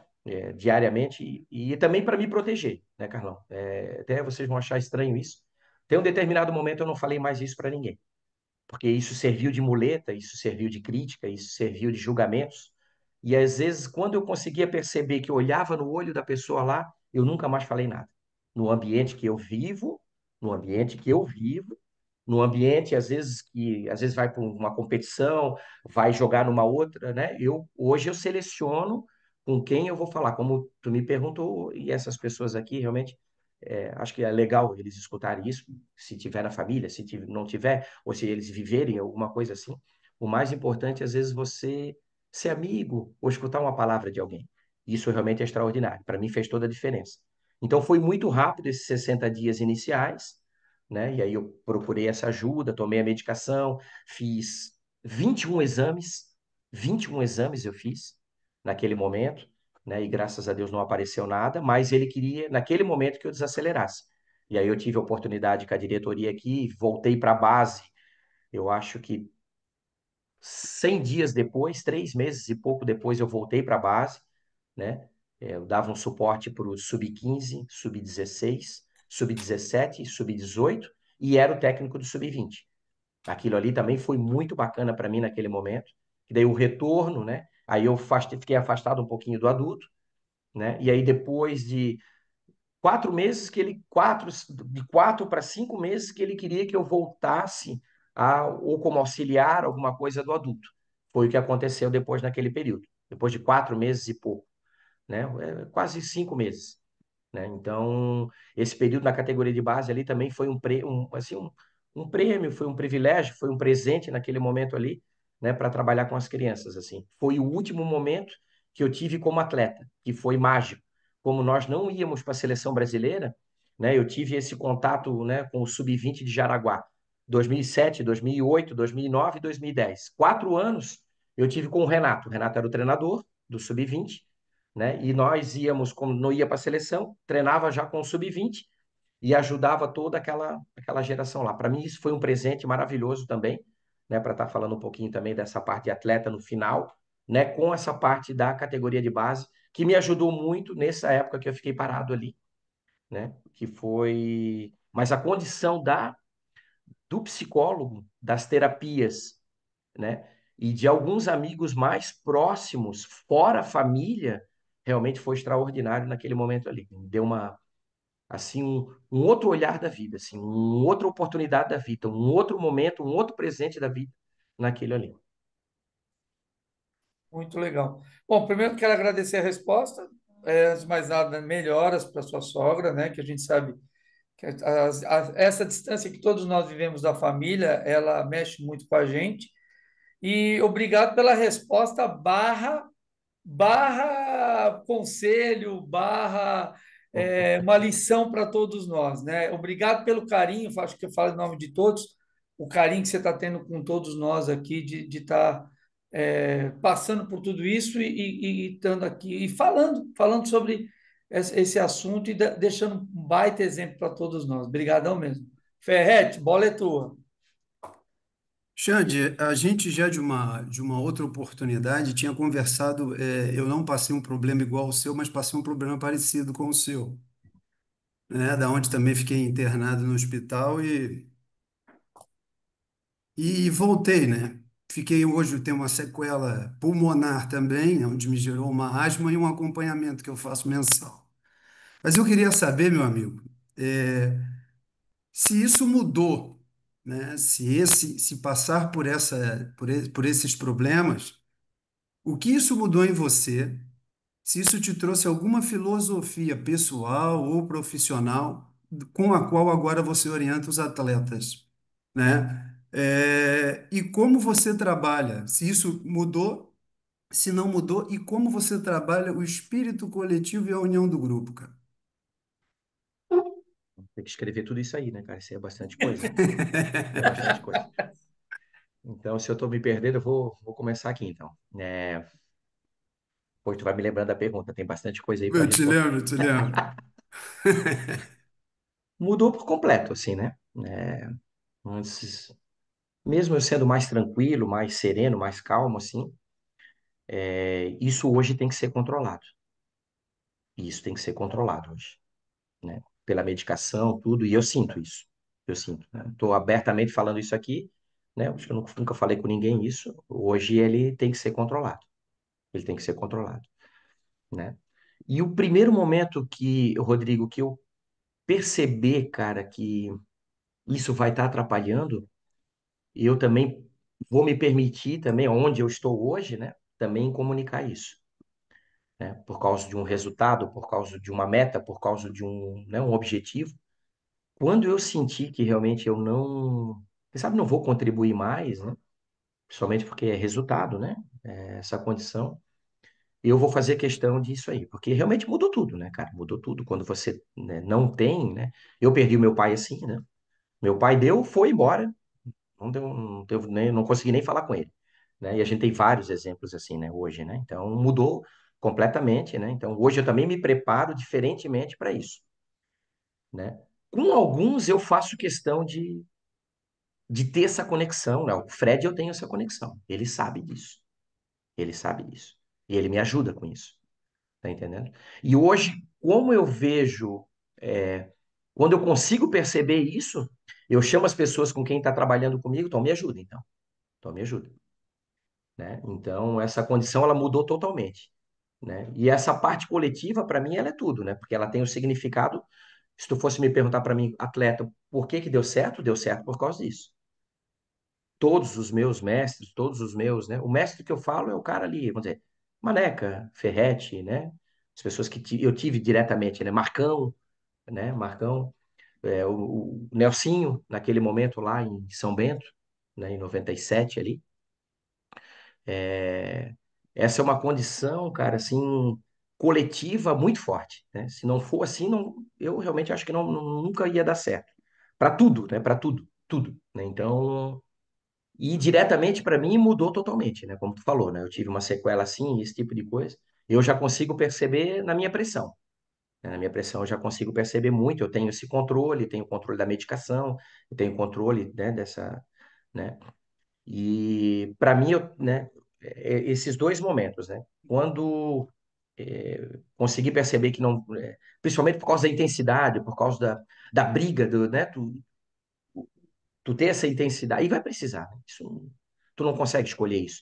S6: Diariamente e também para me proteger, né, Carlão? Até vocês vão achar estranho isso. Tem um determinado momento eu não falei mais isso para ninguém, porque isso serviu de muleta, isso serviu de crítica, isso serviu de julgamentos. E às vezes, quando eu conseguia perceber que eu olhava no olho da pessoa lá, eu nunca mais falei nada. No ambiente que eu vivo, no ambiente que eu vivo, no ambiente às vezes vai para uma competição, vai jogar numa outra, né? Eu hoje eu seleciono com quem eu vou falar, como tu me perguntou, e essas pessoas aqui realmente acho que é legal eles escutarem isso, se tiver na família, se não tiver, ou se eles viverem alguma coisa assim. O mais importante, às vezes, você ser amigo ou escutar uma palavra de alguém. Isso realmente é extraordinário. Para mim fez toda a diferença. Então foi muito rápido esses 60 dias iniciais, né? E aí eu procurei essa ajuda, tomei a medicação, fiz 21 exames, 21 exames eu fiz naquele momento, né? E graças a Deus não apareceu nada, mas ele queria, naquele momento, que eu desacelerasse. E aí eu tive a oportunidade com a diretoria aqui, voltei para a base, eu acho que 100 dias depois, 3 meses e pouco depois, eu voltei para a base, né? Eu dava um suporte para o sub-15, sub-16, sub-17, sub-18 e era o técnico do sub-20. Aquilo ali também foi muito bacana para mim naquele momento. E daí o retorno, né? Aí eu fiquei afastado um pouquinho do adulto, né? E aí depois de 4 meses de 4 para 5 meses que ele queria que eu voltasse ou como auxiliar alguma coisa do adulto. Foi o que aconteceu depois naquele período. Depois de 4 meses e pouco, né? Quase 5 meses, né? Então, esse período na categoria de base ali também foi um prêmio, foi um privilégio, foi um presente naquele momento ali, né, para trabalhar com as crianças, assim. Foi o último momento que eu tive como atleta, que foi mágico. Como nós não íamos para a seleção brasileira, né, eu tive esse contato, né, com o sub-20 de Jaraguá, 2007, 2008, 2009 e 2010. 4 anos eu tive com o Renato. O Renato era o treinador do sub-20, né? E nós íamos, como não ia para a seleção, treinava já com o sub-20 e ajudava toda aquela geração lá. Para mim, isso foi um presente maravilhoso também, né? Para estar falando um pouquinho também dessa parte de atleta no final, né? Com essa parte da categoria de base, que me ajudou muito nessa época que eu fiquei parado ali, né? Que foi. Mas a condição do psicólogo, das terapias, né? E de alguns amigos mais próximos, fora a família, realmente foi extraordinário naquele momento ali. Deu assim, um outro olhar da vida, assim, uma outra oportunidade da vida, um outro momento, um outro presente da vida naquele ali.
S4: Muito legal. Bom, primeiro quero agradecer a resposta. Antes de mais nada, melhoras para sua sogra, né? Que a gente sabe que essa distância que todos nós vivemos da família, ela mexe muito com a gente. E obrigado pela resposta barra conselho, barra uma lição para todos nós, né? Obrigado pelo carinho, acho que eu falo em nome de todos, o carinho que você está tendo com todos nós aqui, de estar passando por tudo isso e estando aqui e falando sobre esse assunto e deixando um baita exemplo para todos nós. Obrigadão mesmo. Ferrete, bola é tua.
S5: Xande, a gente já de uma outra oportunidade tinha conversado, eu não passei um problema igual ao seu, mas passei um problema parecido com o seu, né? Da onde também fiquei internado no hospital e voltei, né? Fiquei hoje, tenho uma sequela pulmonar também, onde me gerou uma asma e um acompanhamento que eu faço mensal. Mas eu queria saber, meu amigo, se isso mudou, né? Se passar por esses problemas, o que isso mudou em você? Se isso te trouxe alguma filosofia pessoal ou profissional com a qual agora você orienta os atletas, né? E como você trabalha? Se isso mudou, se não mudou, e como você trabalha o espírito coletivo e a união do grupo, cara?
S6: Tem que escrever tudo isso aí, né, cara? Isso aí é bastante coisa, né? É bastante coisa. Então, se eu estou me perdendo, eu vou começar aqui, então. Pois tu vai me lembrando da pergunta, tem bastante coisa aí para
S5: Eu te
S6: responder.
S5: lembro, te lembro.
S6: Mudou por completo, assim, né? Antes, mesmo eu sendo mais tranquilo, mais sereno, mais calmo, assim, isso hoje tem que ser controlado. Isso tem que ser controlado hoje, né? Pela medicação, tudo, e eu sinto isso. Eu sinto, né? Estou abertamente falando isso aqui, né? Acho que eu nunca falei com ninguém isso. Hoje ele tem que ser controlado. Ele tem que ser controlado, né? E o primeiro momento que, Rodrigo, que eu perceber, cara, que isso vai estar atrapalhando, e eu também vou me permitir também, onde eu estou hoje, né? Também comunicar isso, né? Por causa de um resultado, por causa de uma meta, por causa de um, né, um objetivo. Quando eu sentir que realmente eu não, quem sabe não vou contribuir mais, né? Principalmente porque é resultado, né? Essa condição. Eu vou fazer questão disso aí, porque realmente mudou tudo, né, cara? Mudou tudo. Quando você, né, não tem, né? Eu perdi o meu pai assim, né? Meu pai deu, foi embora, não consegui nem falar com ele, né? E a gente tem vários exemplos assim, né, hoje, né? Então mudou completamente, né? Então hoje eu também me preparo diferentemente para isso, né? Com alguns eu faço questão de ter essa conexão, né? O Fred eu tenho essa conexão, ele sabe disso, ele sabe disso. E ele me ajuda com isso. Tá entendendo? E hoje, como eu vejo, é, quando eu consigo perceber isso, eu chamo as pessoas com quem está trabalhando comigo, então me ajuda, então me ajuda, né? Então essa condição ela mudou totalmente, né? E essa parte coletiva para mim ela é tudo, né? Porque ela tem o significado. Se tu fosse me perguntar para mim, atleta, por que que deu certo? Deu certo por causa disso. Todos os meus mestres, todos os meus, né? O mestre que eu falo é o cara ali, vamos dizer, Maneca, Ferretti, né? As pessoas que eu tive diretamente, né? Marcão, né? Marcão, o Nelsinho, naquele momento lá em São Bento, né? Em 97 ali. É, essa é uma condição, cara, assim, coletiva muito forte, né? Se não for assim, não, eu realmente acho que nunca ia dar certo. Para tudo, né? Para tudo, tudo, né? Então, e diretamente para mim mudou totalmente, né? Como tu falou, né? Eu tive uma sequela assim, esse tipo de coisa. Eu já consigo perceber na minha pressão, né? Na minha pressão eu já consigo perceber muito. Eu tenho esse controle, tenho controle da medicação, eu tenho controle, né, dessa, né? E para mim, né, esses dois momentos, né? Quando consegui perceber que não, principalmente por causa da intensidade, por causa da briga, né? Tu ter essa intensidade, e vai precisar, né? Isso, tu não consegue escolher isso,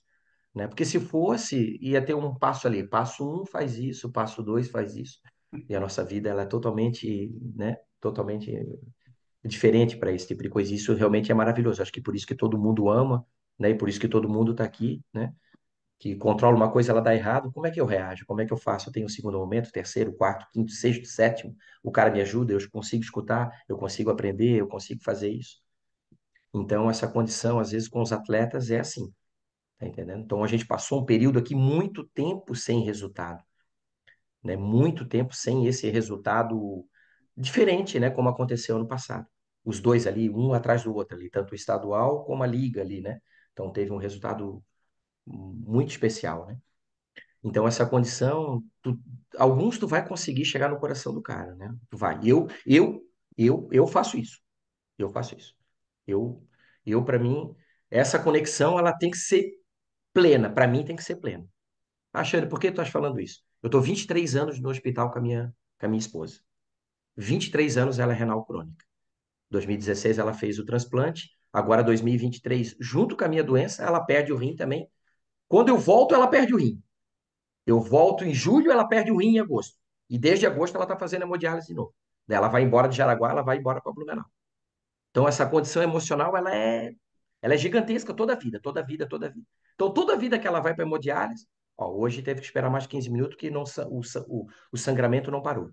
S6: né? Porque se fosse, ia ter um passo ali, passo um faz isso, passo dois faz isso, e a nossa vida ela é totalmente, né? Totalmente diferente para esse tipo de coisa. Isso realmente é maravilhoso. Acho que por isso que todo mundo ama, né? E por isso que todo mundo está aqui, né? Que controla uma coisa, ela dá errado. Como é que eu reajo? Como é que eu faço? Eu tenho um segundo momento, terceiro, quarto, quinto, sexto, sétimo. O cara me ajuda, eu consigo escutar, eu consigo aprender, eu consigo fazer isso. Então, essa condição, às vezes, com os atletas é assim, tá entendendo? Então, a gente passou um período aqui muito tempo sem resultado, né? Muito tempo sem esse resultado diferente, né? Como aconteceu ano passado. Os dois ali, um atrás do outro ali, tanto o estadual como a liga ali, né? Então, teve um resultado muito especial, né? Então, essa condição, alguns tu vai conseguir chegar no coração do cara, né? Tu vai. Eu faço isso. Eu faço isso. Eu, para mim, essa conexão ela tem que ser plena. Para mim, tem que ser plena. Ah, Xande, por que tu estás falando isso? Eu estou 23 anos no hospital com a minha esposa. 23 anos ela é renal crônica. 2016 ela fez o transplante. Agora, 2023, junto com a minha doença, ela perde o rim também. Quando eu volto, ela perde o rim. Eu volto em julho, ela perde o rim em agosto. E desde agosto ela está fazendo hemodiálise de novo. Daí ela vai embora de Jaraguá, ela vai embora para Blumenau. Então, essa condição emocional, ela é gigantesca toda a vida, toda a vida, toda a vida. Então, toda a vida que ela vai para hemodiálise, ó, hoje teve que esperar mais 15 minutos que não, o sangramento não parou.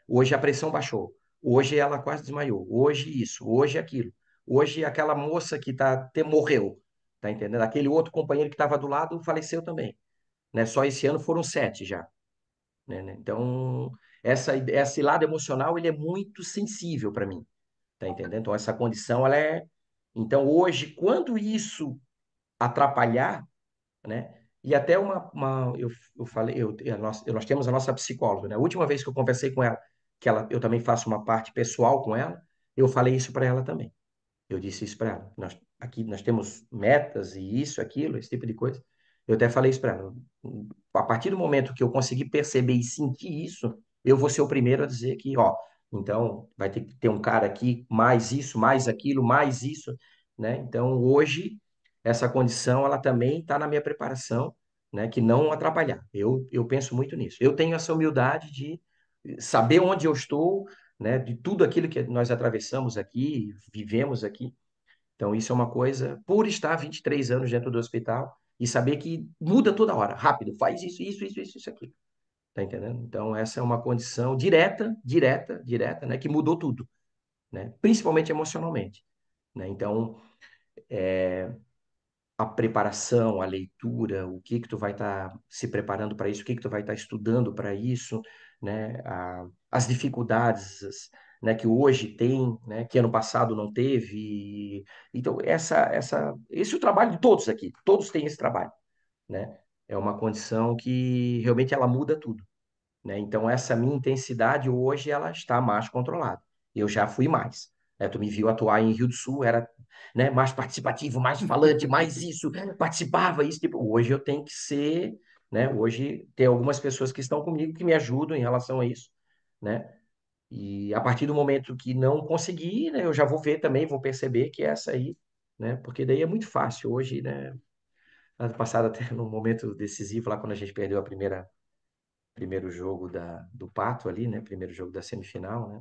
S6: Hoje a pressão baixou. Hoje ela quase desmaiou. Hoje isso, hoje aquilo. Hoje aquela moça que até morreu, tá entendendo? Aquele outro companheiro que estava do lado faleceu também, né? Só esse ano foram 7 já, né? Então, esse lado emocional, ele é muito sensível para mim. Tá entendendo? Então, essa condição, ela é. Então, hoje, quando isso atrapalhar, né? E até eu falei, nós temos a nossa psicóloga, né? A última vez que eu conversei com ela, eu também faço uma parte pessoal com ela, eu falei isso para ela também. Eu disse isso para ela. Aqui nós temos metas e isso, aquilo, esse tipo de coisa. Eu até falei isso para ela. A partir do momento que eu conseguir perceber e sentir isso, eu vou ser o primeiro a dizer que, ó, então vai ter que ter um cara aqui, mais isso, mais aquilo, mais isso. né? Então, hoje, essa condição, ela também está na minha preparação, né? Que não atrapalhar. Eu penso muito nisso. Eu tenho essa humildade de saber onde eu estou, né? De tudo aquilo que nós atravessamos aqui, vivemos aqui. Então, isso é uma coisa, por estar 23 anos dentro do hospital e saber que muda toda hora, rápido, faz isso aqui. Tá entendendo? Então, essa é uma condição direta, né? Que mudou tudo, né? Principalmente emocionalmente, né? Então, a preparação, a leitura, o que que tu vai estar se preparando para isso, o que que tu vai estar estudando para isso, né? As dificuldades, né, que hoje tem, né, que ano passado não teve. Então, esse é o trabalho de todos aqui, todos têm esse trabalho, né? É uma condição que realmente ela muda tudo, né? Então, essa minha intensidade hoje ela está mais controlada. Eu já fui mais. Né? Tu me viu atuar em Rio do Sul, era, né, mais participativo, mais falante, mais isso, participava, isso. Tipo, hoje eu tenho que ser, né? Hoje tem algumas pessoas que estão comigo que me ajudam em relação a isso, né? E a partir do momento que não conseguir, né, eu já vou ver também, vou perceber que é essa aí, né? Porque daí é muito fácil. Hoje, né? Ano passado, até no momento decisivo, lá quando a gente perdeu a primeiro jogo do Pato ali, né? Primeiro jogo da semifinal, né?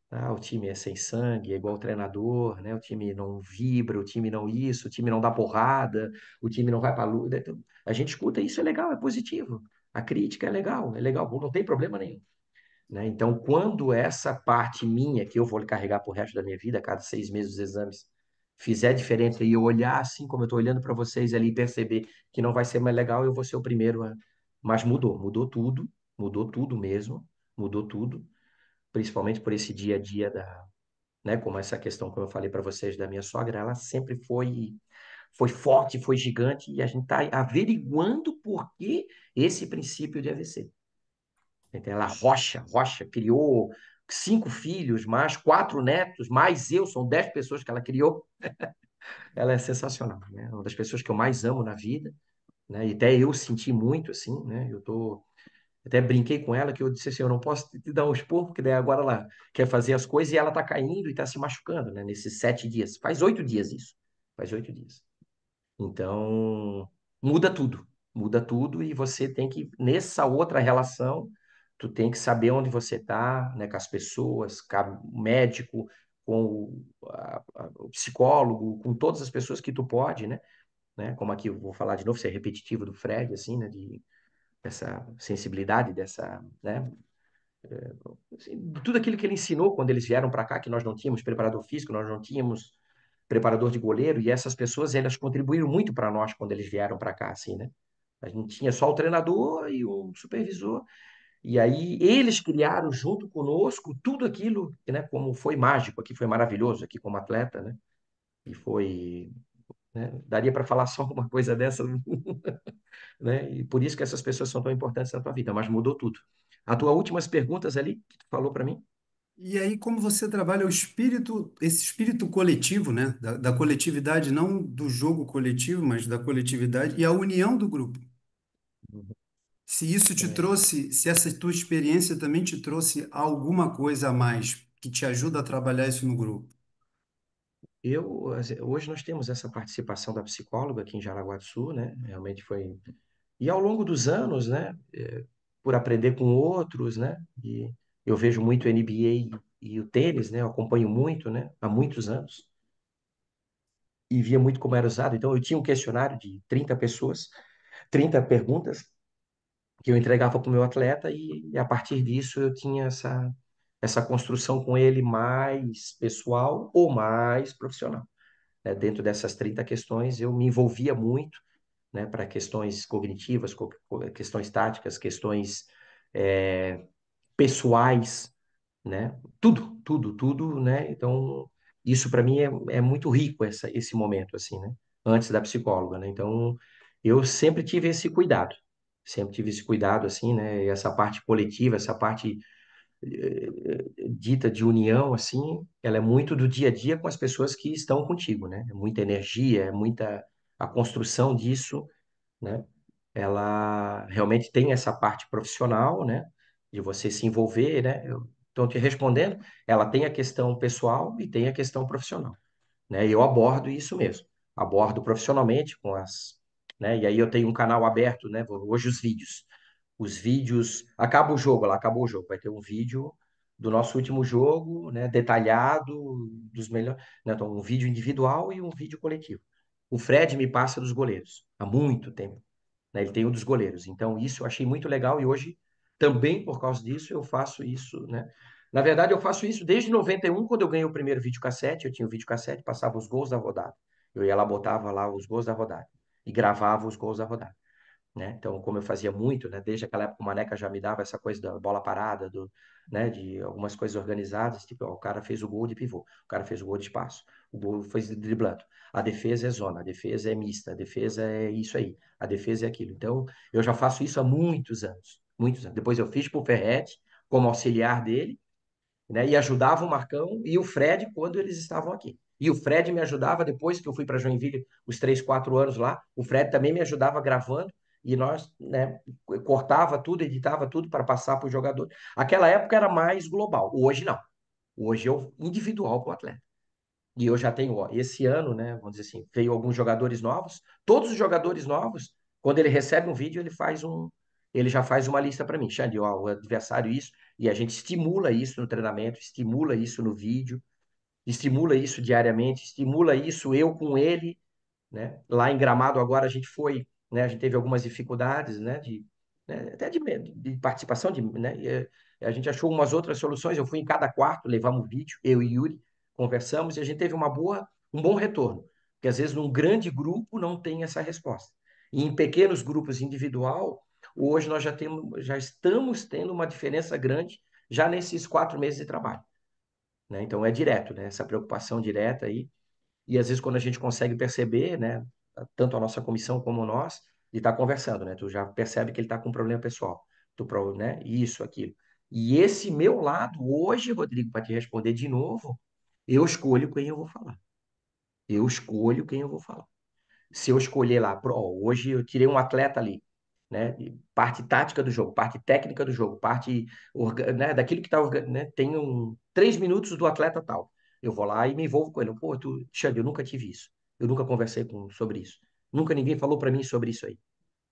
S6: Ah, o time é sem sangue, é igual o treinador, né? O time não vibra, o time não isso, o time não dá porrada, o time não vai para luta. Então, a gente escuta isso, é legal, é positivo. A crítica é legal, não tem problema nenhum, né? Então, quando essa parte minha, que eu vou carregar pro resto da minha vida, a cada 6 meses os exames, fizer diferença e eu olhar assim como eu estou olhando para vocês ali e perceber que não vai ser mais legal, eu vou ser o primeiro a... Mas mudou tudo mesmo, mudou tudo, principalmente por esse dia a dia da, né, como essa questão, como eu falei para vocês, da minha sogra, ela sempre foi forte, foi gigante, e a gente está averiguando por que esse princípio de AVC. Então, ela rocha, criou 5 filhos, mais 4 netos, mais eu, são 10 pessoas que ela criou. Ela é sensacional, né? É uma das pessoas que eu mais amo na vida, né? E até eu senti muito, assim, né? Até brinquei com ela que eu disse assim, eu não posso te dar um esporro, porque daí agora ela quer fazer as coisas e ela tá caindo e tá se machucando, né? Nesses 7 dias. Faz 8 dias isso. Faz 8 dias. Então, muda tudo e você tem que, nessa outra relação, tu tem que saber onde você tá, né, com as pessoas, com o médico, com o psicólogo, com todas as pessoas que tu pode, né, como aqui eu vou falar de novo, ser repetitivo do Fred, assim, né, dessa sensibilidade, dessa, né, assim, tudo aquilo que ele ensinou quando eles vieram para cá, que nós não tínhamos preparador físico, nós não tínhamos preparador de goleiro, e essas pessoas, elas contribuíram muito para nós quando eles vieram para cá, assim, né? A gente tinha só o treinador e o supervisor, e aí eles criaram junto conosco tudo aquilo, né, como foi mágico aqui, foi maravilhoso aqui como atleta, né? E foi, né, daria para falar só uma coisa dessa, né? E por isso que essas pessoas são tão importantes na tua vida, mas mudou tudo. As tuas últimas perguntas ali que tu falou para mim?
S5: E aí, como você trabalha o espírito, esse espírito coletivo, né? Da coletividade, não do jogo coletivo, mas da coletividade e a união do grupo. Se isso te
S6: É,
S5: trouxe, se essa tua experiência também te trouxe alguma coisa a mais que te ajuda a trabalhar isso no grupo.
S6: hoje nós temos essa participação da psicóloga aqui em Jaraguá do Sul, né? Realmente foi. E ao longo dos anos, né? Por aprender com outros, né? E eu vejo muito o NBA e o tênis, né? Eu acompanho muito, né? Há muitos anos. E via muito como era usado. Então, eu tinha um questionário de 30 pessoas, 30 perguntas, que eu entregava para o meu atleta, e a partir disso eu tinha essa construção com ele mais pessoal ou mais profissional, né? Dentro dessas 30 questões, eu me envolvia muito, né, para questões cognitivas, questões táticas, questões pessoais, né? Tudo, né? Então, isso para mim é muito rico esse momento, assim, né? Antes da psicóloga, né? Então, eu sempre tive esse cuidado, assim, né? E essa parte coletiva, essa parte dita de união, assim, ela é muito do dia a dia com as pessoas que estão contigo, né? É muita energia, é muita a construção disso, né? Ela realmente tem essa parte profissional, né? De você se envolver, né? Então, te respondendo, ela tem a questão pessoal e tem a questão profissional. né? E eu abordo isso mesmo, abordo profissionalmente com as, né? E aí eu tenho um canal aberto, né? Hoje os vídeos, acaba o jogo, lá acabou o jogo, vai ter um vídeo do nosso último jogo, né? Detalhado dos melhores, né? Então, um vídeo individual e um vídeo coletivo. O Fred me passa dos goleiros há muito tempo, né? Ele tem um dos goleiros. Então, isso eu achei muito legal e hoje, também por causa disso, eu faço isso, né? Na verdade, eu faço isso desde 91, quando eu ganhei o primeiro videocassete. Eu tinha o videocassete, passava os gols da rodada. Eu ia lá, botava lá os gols da rodada e gravava os gols da rodada, né? Então, como eu fazia muito, né? Desde aquela época o Maneca já me dava essa coisa da bola parada, né? De algumas coisas organizadas, tipo, ó, o cara fez o gol de pivô, o cara fez o gol de espaço, o gol foi driblando. A defesa é zona, a defesa é mista, a defesa é isso aí, a defesa é aquilo. Então, eu já faço isso há muitos anos, muitos anos. Depois eu fiz para o Ferretti, como auxiliar dele, né? E ajudava o Marcão e o Fred quando eles estavam aqui. E o Fred me ajudava depois que eu fui para Joinville, os 3, 4 anos lá. O Fred também me ajudava gravando e nós, né, cortava tudo, editava tudo para passar para o jogador. Aquela época era mais global. Hoje não. Hoje é individual para o atleta. E eu já tenho, ó, esse ano, né, vamos dizer assim, veio alguns jogadores novos. Todos os jogadores novos, quando ele recebe um vídeo, ele já faz uma lista para mim. Xande, ó, o adversário isso, e a gente estimula isso no treinamento, estimula isso no vídeo, estimula isso diariamente, estimula isso eu com ele, né? Lá em Gramado agora a gente foi, né? A gente teve algumas dificuldades, né? Até de participação, né? A gente achou umas outras soluções. Eu fui em cada quarto, levamos vídeo, eu e Yuri, conversamos e a gente teve um bom retorno. Porque às vezes num grande grupo não tem essa resposta. E em pequenos grupos individual, hoje nós já estamos tendo uma diferença grande já nesses 4 meses de trabalho, né? Então é direto, né? Essa preocupação direta aí e às vezes quando a gente consegue perceber, né, tanto a nossa comissão como nós, e tá conversando, né, tu já percebe que ele tá com um problema pessoal, né, isso, aquilo. E esse meu lado, hoje, Rodrigo, para te responder de novo, eu escolho quem eu vou falar. Eu escolho quem eu vou falar. Se eu escolher lá, hoje eu tirei um atleta ali, né? Parte tática do jogo, parte técnica do jogo, parte né, daquilo que está, né? Tem 3 minutos do atleta tal. Eu vou lá e me envolvo com ele. Pô, Xande, eu nunca tive isso. Eu nunca conversei sobre isso. Nunca ninguém falou para mim sobre isso aí.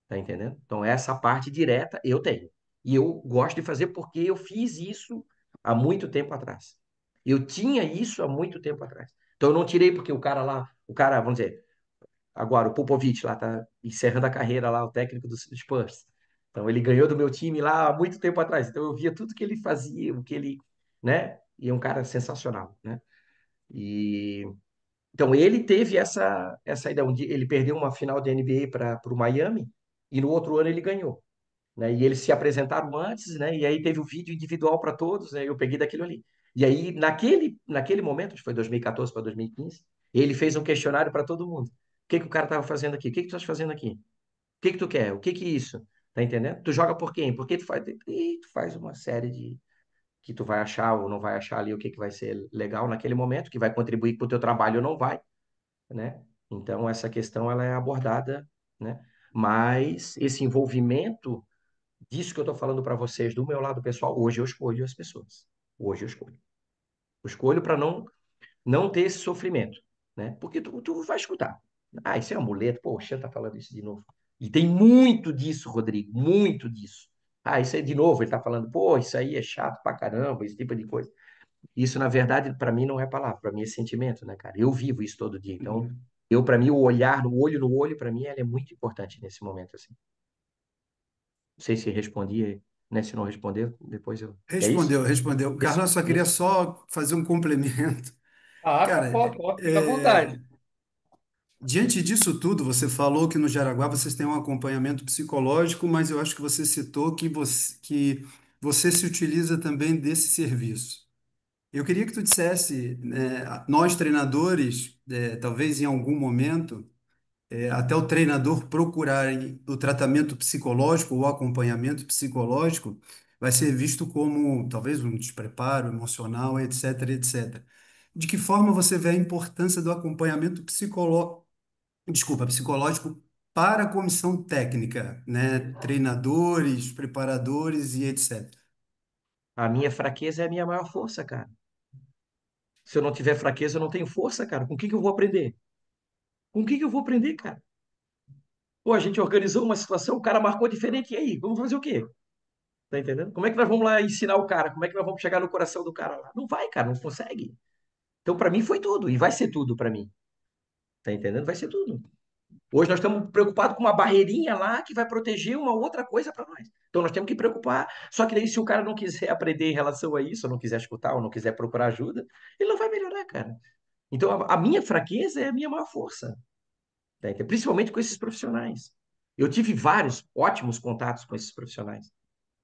S6: Tá entendendo? Então, essa parte direta eu tenho. E eu gosto de fazer porque eu fiz isso há muito tempo atrás. Eu tinha isso há muito tempo atrás. Então, eu não tirei porque o cara, vamos dizer, agora, o Popovich lá tá encerrando a carreira lá, o técnico do Spurs. Então, ele ganhou do meu time lá há muito tempo atrás. Então, eu via tudo que ele fazia, o que ele, né? E é um cara sensacional, né? E então ele teve essa ideia. Ele perdeu uma final de NBA para o Miami e no outro ano ele ganhou, né? E eles se apresentaram antes, né? E aí teve o vídeo individual para todos, né? Eu peguei daquilo ali. E aí naquele momento, acho que foi 2014 para 2015, ele fez um questionário para todo mundo. O que que o cara estava fazendo aqui? O que que tu estás fazendo aqui? O que que tu quer? O que que é isso? Tá entendendo? Tu joga por quem? Por que tu faz? E tu faz uma série de que tu vai achar ou não vai achar ali o que que vai ser legal naquele momento, que vai contribuir para o teu trabalho ou não vai, né? Então essa questão ela é abordada, né? Mas esse envolvimento disso que eu estou falando para vocês, do meu lado pessoal, hoje eu escolho as pessoas. Hoje eu escolho. Eu escolho para não ter esse sofrimento, né? Porque tu vai escutar. Ah, isso é um amuleto. Pô, o Xan tá falando isso de novo. E tem muito disso, Rodrigo, muito disso. Ah, isso aí de novo, ele tá falando, pô, isso aí é chato pra caramba, esse tipo de coisa. Isso, na verdade, para mim não é palavra, para mim é sentimento, né, cara? Eu vivo isso todo dia. Então,
S5: Uhum.
S6: para mim, no olho, para mim, ela é muito importante nesse momento, assim. Não sei se respondi, né? Se não respondeu, depois eu. É isso?
S5: Respondeu, respondeu.
S6: Isso,
S5: Carlão, só queria
S6: isso.
S5: só fazer um complemento.
S4: Ah, tá,
S5: Cara,
S4: pode, fica à vontade.
S5: diante disso tudo, você falou que no Jaraguá vocês têm um acompanhamento psicológico, mas eu acho que você citou que você se utiliza também desse serviço. Eu queria que tu dissesse, né, nós treinadores, talvez em algum momento, até o treinador procurarem o tratamento psicológico ou acompanhamento psicológico, vai ser visto como talvez um despreparo emocional, etc, etc. De que forma você vê a importância do acompanhamento psicológico para a comissão técnica, né? Treinadores, preparadores e etc.
S6: A minha fraqueza é a minha maior força, cara. Se eu não tiver fraqueza, eu não tenho força, cara. Com o que que eu vou aprender? Com o que que eu vou aprender, cara? Pô, a gente organizou uma situação, o cara marcou diferente, e aí? Vamos fazer o quê? Tá entendendo? Como é que nós vamos lá ensinar o cara? Como é que nós vamos chegar no coração do cara lá? Não vai, cara, não consegue. Então, para mim, foi tudo, e vai ser tudo para mim. Tá entendendo? Vai ser tudo. Hoje nós estamos preocupados com uma barreirinha lá que vai proteger uma outra coisa para nós. Então nós temos que preocupar. Só que daí, se o cara não quiser aprender em relação a isso, ou não quiser escutar, ou não quiser procurar ajuda, ele não vai melhorar, cara. Então a minha fraqueza é a minha maior força. Tá entendendo? Principalmente com esses profissionais. Eu tive vários ótimos contatos com esses profissionais.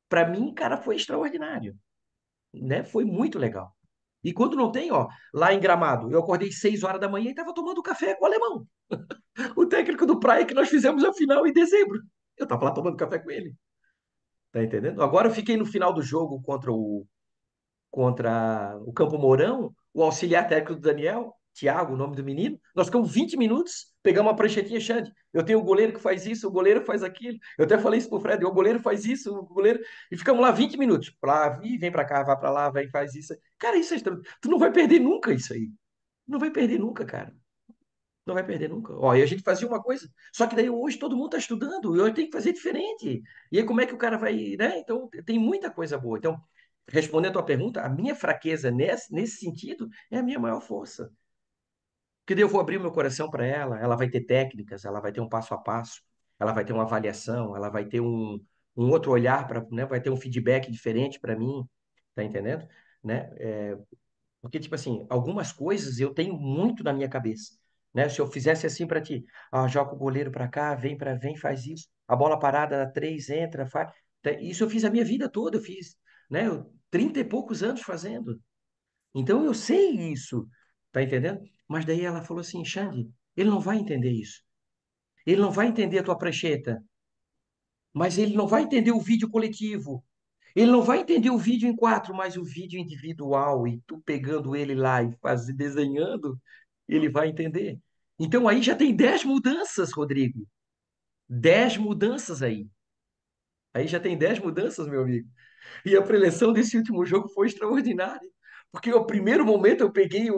S6: Para mim, cara, foi extraordinário, né? Foi muito legal. E quando não tem, ó, lá em Gramado, eu acordei 6 horas da manhã e estava tomando café com o alemão, o técnico do Praia que nós fizemos a final em dezembro. Eu estava lá tomando café com ele, tá entendendo? Agora eu fiquei no final do jogo contra o Campo Mourão, o auxiliar técnico do Daniel, Thiago, o nome do menino. Nós ficamos 20 minutos, pegamos uma pranchetinha, Xande. Eu tenho o goleiro que faz isso, o goleiro faz aquilo. Eu até falei isso pro Fred, o goleiro faz isso, o goleiro. E ficamos lá 20 minutos. Pra lá, vem pra cá, vai pra lá, vem, faz isso. Cara, isso é estranho. Tu não vai perder nunca isso aí. Não vai perder nunca, cara. Não vai perder nunca. Ó, e a gente fazia uma coisa, só que daí hoje todo mundo está estudando, e eu tenho que fazer diferente. E aí como é que o cara vai, né? Então tem muita coisa boa. Então, respondendo a tua pergunta, a minha fraqueza nesse sentido é a minha maior força. Porque daí eu vou abrir o meu coração para ela, ela vai ter técnicas, ela vai ter um passo a passo, ela vai ter uma avaliação, ela vai ter um outro olhar para, né? Vai ter um feedback diferente para mim, tá entendendo? Né? Porque, tipo assim, algumas coisas eu tenho muito na minha cabeça, né? Se eu fizesse assim para ti, joga o goleiro para cá, vem, faz isso, a bola parada, dá três, entra, faz. Isso eu fiz a minha vida toda, eu fiz, né? 30 e poucos anos fazendo. Então eu sei isso, tá entendendo? Mas daí ela falou assim, Xande, ele não vai entender isso. Ele não vai entender a tua prancheta, mas ele não vai entender o vídeo coletivo. Ele não vai entender o vídeo em quatro, mas o vídeo individual, e tu pegando ele lá e desenhando, ele vai entender. Então aí já tem 10 mudanças, Rodrigo. 10 mudanças aí. Aí já tem 10 mudanças, meu amigo. E a preleção desse último jogo foi extraordinária. Porque o primeiro momento eu peguei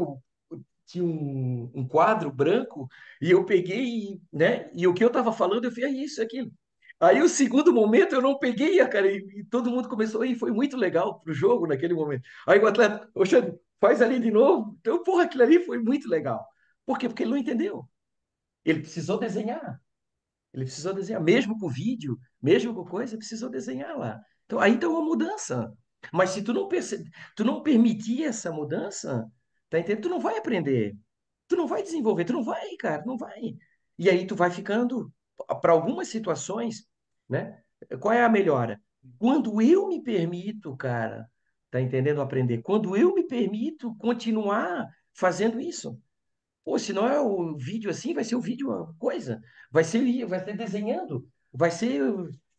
S6: tinha um quadro branco e eu peguei, né? E o que eu estava falando, eu fiz isso, aquilo. Aí o segundo momento eu não peguei, cara, e todo mundo começou, e foi muito legal pro jogo naquele momento. Aí o atleta, ô Xande, faz ali de novo. Então, porra, aquilo ali foi muito legal. Por quê? Porque ele não entendeu. Ele precisou desenhar. Ele precisou desenhar, mesmo com vídeo, mesmo com coisa, ele precisou desenhar lá. Então, aí tem uma mudança. Mas se tu não permitir essa mudança, tá entendendo? Tu não vai aprender. Tu não vai desenvolver, tu não vai, cara, não vai. E aí tu vai ficando, para algumas situações, né? Qual é a melhora? Quando eu me permito, cara, tá entendendo? Aprender. Quando eu me permito continuar fazendo isso. Pô, se não é o vídeo assim, vai ser o vídeo coisa. Vai ser desenhando, vai ser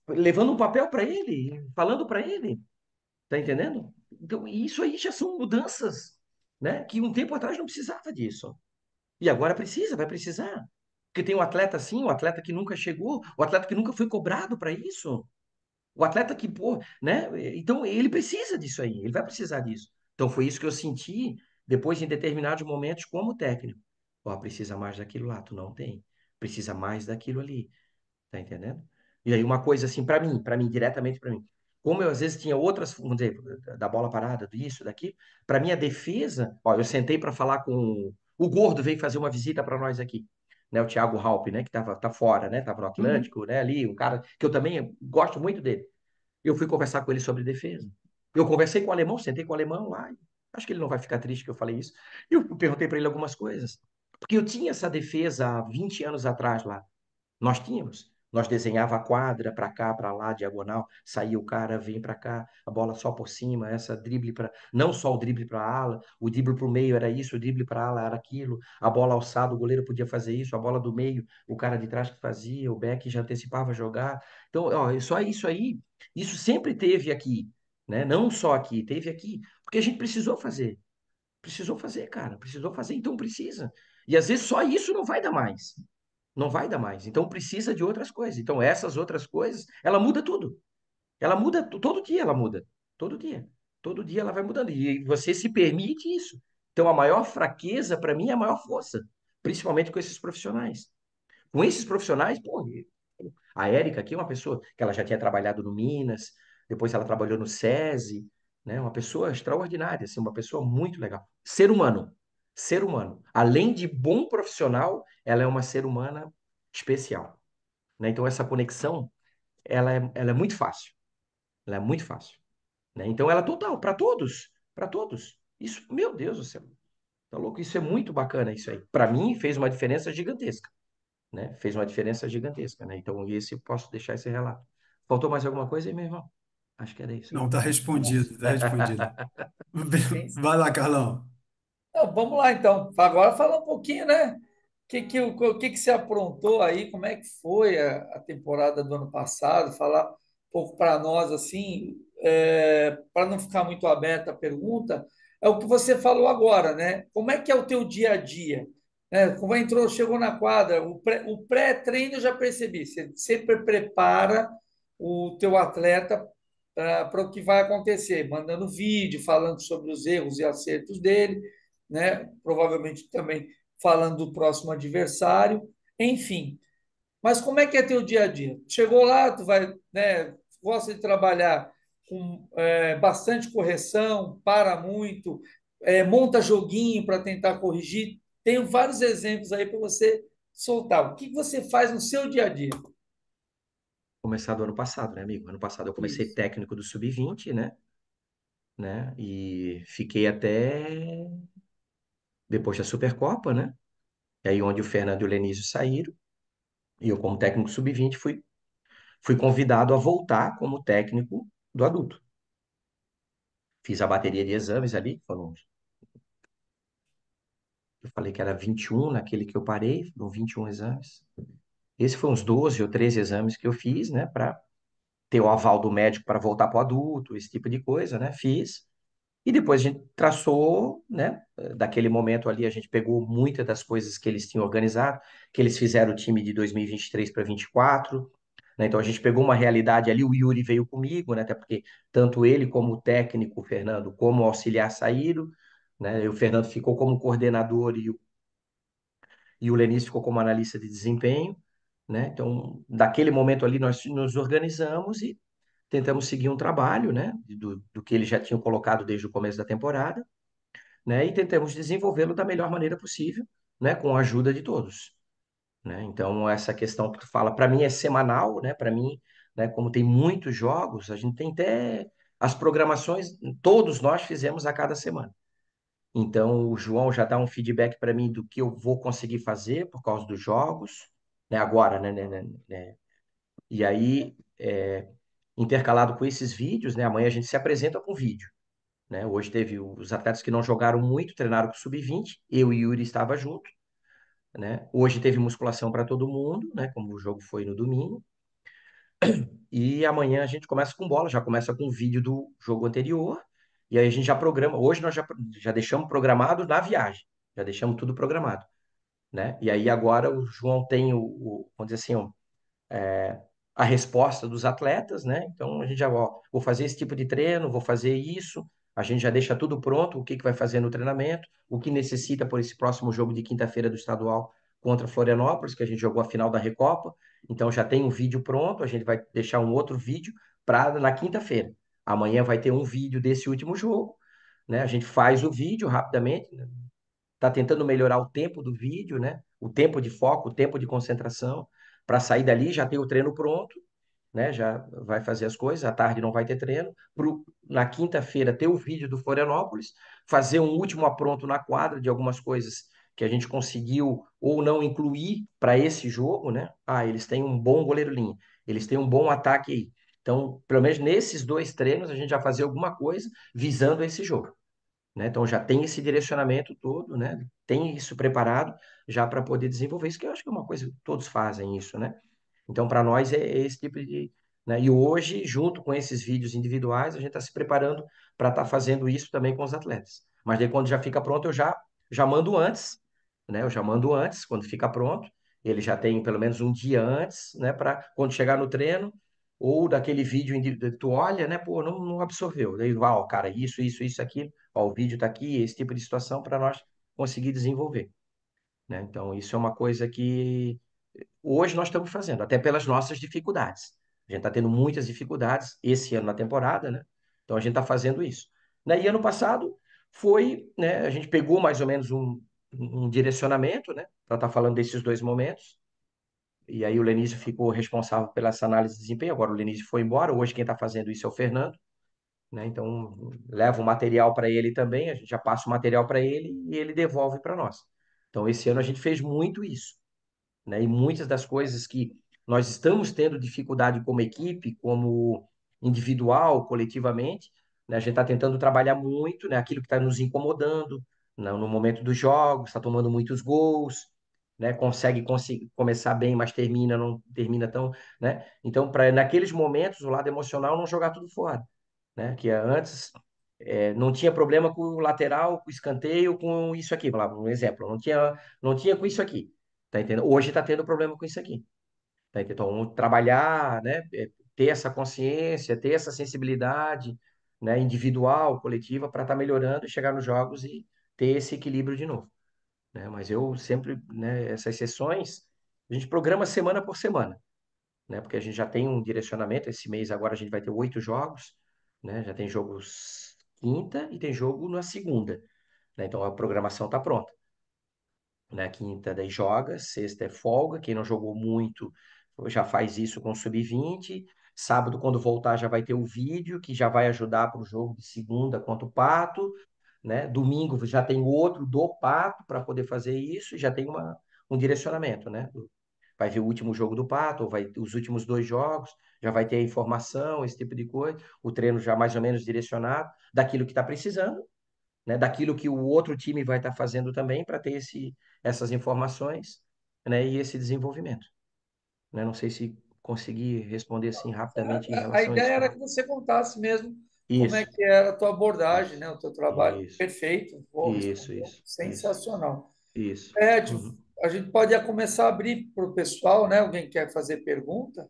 S6: levando um papel para ele, falando para ele. Tá entendendo? Então, isso aí já são mudanças, né? Que um tempo atrás não precisava disso. E agora precisa, vai precisar. Porque tem um atleta assim, um atleta que nunca chegou, o atleta que nunca foi cobrado para isso. O atleta que, pô, né? Então ele precisa disso aí, ele vai precisar disso. Então foi isso que eu senti depois em determinados momentos como técnico. Ó, precisa mais daquilo lá, tu não tem. Precisa mais daquilo ali. Tá entendendo? E aí uma coisa assim, para mim, diretamente para mim. Como eu às vezes tinha outras, vamos dizer, da bola parada, disso, daqui, para mim a defesa, ó, eu sentei para falar com o Gordo veio fazer uma visita para nós aqui, né, o Thiago Halpe, né, que tá fora, né, tava no
S5: Uhum.
S6: Atlântico, né, ali, um cara que eu também gosto muito dele. Eu fui conversar com ele sobre defesa. Eu conversei com o alemão, sentei com o alemão lá, acho que ele não vai ficar triste que eu falei isso. Eu perguntei para ele algumas coisas, porque eu tinha essa defesa há 20 anos atrás lá. Nós tínhamos. Nós desenhava a quadra para cá, para lá, diagonal, saía o cara, vem para cá, a bola só por cima, essa drible para, não só o drible para a ala, o drible para o meio era isso, o drible para a ala era aquilo, a bola alçada, o goleiro podia fazer isso, a bola do meio, o cara de trás que fazia, o back já antecipava jogar. Então, ó, só isso aí, isso sempre teve aqui, né? Não só aqui, teve aqui, porque a gente precisou fazer. Precisou fazer, cara, precisou fazer, então precisa. E às vezes só isso não vai dar mais. Não vai dar mais. Então precisa de outras coisas. Então essas outras coisas, ela muda tudo. Ela muda todo dia, ela muda. Todo dia. Todo dia ela vai mudando. E você se permite isso. Então, a maior fraqueza, para mim, é a maior força, principalmente com esses profissionais. Com esses profissionais, pô, a Érica aqui é uma pessoa que ela já tinha trabalhado no Minas, depois ela trabalhou no SESI, né? Uma pessoa extraordinária, assim, uma pessoa muito legal. Ser humano, ser humano. Além de bom profissional, ela é uma ser humana especial, né? Então essa conexão, ela é muito fácil, ela é muito fácil, né? Então ela é total para todos, para todos. Isso, meu Deus do céu, tá louco? Isso é muito bacana isso aí. Para mim fez uma diferença gigantesca, né? Fez uma diferença gigantesca, né? Então, esse eu posso deixar esse relato. Faltou mais alguma coisa aí, meu irmão? Acho que era isso,
S5: Não,
S6: né?
S5: está respondido, está respondido.
S4: Sim, sim.
S5: Vai lá, Carlão.
S4: Então, vamos lá, então. Agora fala um pouquinho, né? O que você aprontou aí? Como é que foi a temporada do ano passado? Falar um pouco para nós, assim, para não ficar muito aberta a pergunta, é o que você falou agora, né? Como é que é o teu dia a dia? Né? Como entrou, chegou na quadra, o pré-treino eu já percebi. Você sempre prepara o teu atleta para o que vai acontecer, mandando vídeo, falando sobre os erros e acertos dele, né? Provavelmente também falando do próximo adversário, enfim. Mas como é que é teu dia a dia? Chegou lá, tu vai, né, gosta de trabalhar com bastante correção, para muito, monta joguinho para tentar corrigir. Tenho vários exemplos aí para você soltar. O que você faz no seu dia a dia?
S6: Começar do ano passado, né, amigo? Ano passado eu comecei
S4: Isso.
S6: técnico do Sub-20, né? E fiquei até depois da Supercopa, né? E aí onde o Fernando e o Lenísio saíram, e eu como técnico Sub-20 fui convidado a voltar como técnico do adulto. Fiz a bateria de exames ali, eu falei que era 21 naquele que eu parei, foram 21 exames. Esse foi uns 12 ou 13 exames que eu fiz, né, para ter o aval do médico para voltar para o adulto, esse tipo de coisa, né? Fiz. E depois a gente traçou, né? Daquele momento ali, a gente pegou muitas das coisas que eles tinham organizado, que eles fizeram o time de 2023 para 24, né? Então a gente pegou uma realidade ali, o Yuri veio comigo, né? Até porque tanto ele como o técnico, o Fernando, como o auxiliar saíram, né? E o Fernando ficou como coordenador e o Lenis ficou como analista de desempenho, né? Então, daquele momento ali, nós nos organizamos e tentamos seguir um trabalho, né? Do que eles já tinham colocado desde o começo da temporada, né? E tentamos desenvolvê-lo da melhor maneira possível, né? Com a ajuda de todos, né? Então, essa questão que tu fala, para mim é semanal, né? Para mim, né? Como tem muitos jogos, a gente tem até as programações, todos nós fizemos a cada semana. Então, o João já dá um feedback para mim do que eu vou conseguir fazer por causa dos jogos, né? Agora, né? E aí, intercalado com esses vídeos, né? Amanhã a gente se apresenta com vídeo, né? Hoje teve os atletas que não jogaram muito, treinaram com o sub-20, eu e Yuri estava junto, né? Hoje teve musculação para todo mundo, né? Como o jogo foi no domingo. E amanhã a gente começa com bola, já começa com o vídeo do jogo anterior. E aí a gente já programa. Hoje nós já deixamos programado na viagem, já deixamos tudo programado, né? E aí agora o João tem vamos dizer assim, a resposta dos atletas, né? Então a gente já, ó, vou fazer esse tipo de treino, vou fazer isso, a gente já deixa tudo pronto, o que que vai fazer no treinamento, o que necessita por esse próximo jogo de quinta-feira do estadual contra Florianópolis, que a gente jogou a final da Recopa. Então já tem um vídeo pronto, a gente vai deixar um outro vídeo para na quinta-feira. Amanhã vai ter um vídeo desse último jogo, né? A gente faz o vídeo rapidamente, né? Tá tentando melhorar o tempo do vídeo, né? O tempo de foco, o tempo de concentração, para sair dali já ter o treino pronto, né? Já vai fazer as coisas, à tarde não vai ter treino. Na quinta-feira ter o vídeo do Florianópolis, fazer um último apronto na quadra de algumas coisas que a gente conseguiu ou não incluir para esse jogo, né? Ah, eles têm um bom goleiro linha, eles têm um bom ataque aí. Então, pelo menos nesses dois treinos, a gente já fazer alguma coisa visando esse jogo, né? Então já tem esse direcionamento todo, né? Tem isso preparado já para poder desenvolver isso, que eu acho que é uma coisa que todos fazem isso, né? Então, para nós é esse tipo de, né? E hoje, junto com esses vídeos individuais, a gente está se preparando para estar fazendo isso também com os atletas. Mas daí quando já fica pronto, eu já mando antes, né? Eu já mando antes, quando fica pronto, ele já tem pelo menos um dia antes, né? Para quando chegar no treino ou daquele vídeo tu olha, né? Pô, não absorveu. Daí, ó, cara, isso, aquilo. ó, o vídeo está aqui, esse tipo de situação para nós conseguir desenvolver, né? Então, isso é uma coisa que hoje nós estamos fazendo, até pelas nossas dificuldades. A gente está tendo muitas dificuldades esse ano na temporada, né? Então, a gente está fazendo isso. Né? E ano passado foi, né? A gente pegou mais ou menos um direcionamento, né? Para estar falando desses dois momentos. E aí o Lenísio ficou responsável pela essa análise de desempenho. Agora o Lenísio foi embora. Hoje quem está fazendo isso é o Fernando, né? Então leva o material para ele também. A gente já passa o material para ele e ele devolve para nós. Então esse ano a gente fez muito isso, né? E muitas das coisas que nós estamos tendo dificuldade como equipe, como individual, coletivamente, né? A gente está tentando trabalhar muito, né? Aquilo que está nos incomodando, no momento dos jogos, está tomando muitos gols, né? Consegue começar bem, mas termina, não termina tão, né? Então, para naqueles momentos, o lado emocional não jogar tudo fora, né? Que antes não tinha problema com o lateral, com o escanteio, com isso aqui, vou lá, um exemplo, não tinha com isso aqui. Tá entendendo? Hoje está tendo problema com isso aqui. Tá entendendo? Então, trabalhar, né? Ter essa consciência, ter essa sensibilidade, né? Individual, coletiva, para estar melhorando e chegar nos jogos e ter esse equilíbrio de novo. Né? Mas eu sempre, né? Essas sessões, a gente programa semana por semana, né? Porque a gente já tem um direcionamento. Esse mês agora a gente vai ter 8 jogos, né? Já tem jogos quinta e tem jogo na segunda, né? Então a programação está pronta. Na quinta daí joga, sexta é folga, quem não jogou muito já faz isso com o sub-20. Sábado, quando voltar, já vai ter o vídeo que já vai ajudar para o jogo de segunda contra o Pato, né? Domingo já tem outro do Pato para poder fazer isso, e já tem um direcionamento, né? Vai ver o último jogo do Pato, ou vai os últimos 2 jogos, já vai ter a informação, esse tipo de coisa, o treino já mais ou menos direcionado daquilo que está precisando, né, daquilo que o outro time vai estar fazendo também para ter essas informações, né, e esse desenvolvimento. Né? Não sei se consegui responder assim rapidamente em
S4: A
S6: relação a isso,
S4: ideia era
S6: cara.
S4: que você contasse mesmo como é
S6: Isso,
S4: que era a tua abordagem,
S6: isso,
S4: né? O teu trabalho.
S6: isso,
S4: Perfeito, pô,
S6: isso,
S4: respondeu.
S6: isso, isso,
S4: Sensacional.
S6: isso.
S4: Ed,
S6: Uhum.
S4: a gente pode já começar a abrir para o pessoal, né? Alguém quer fazer pergunta?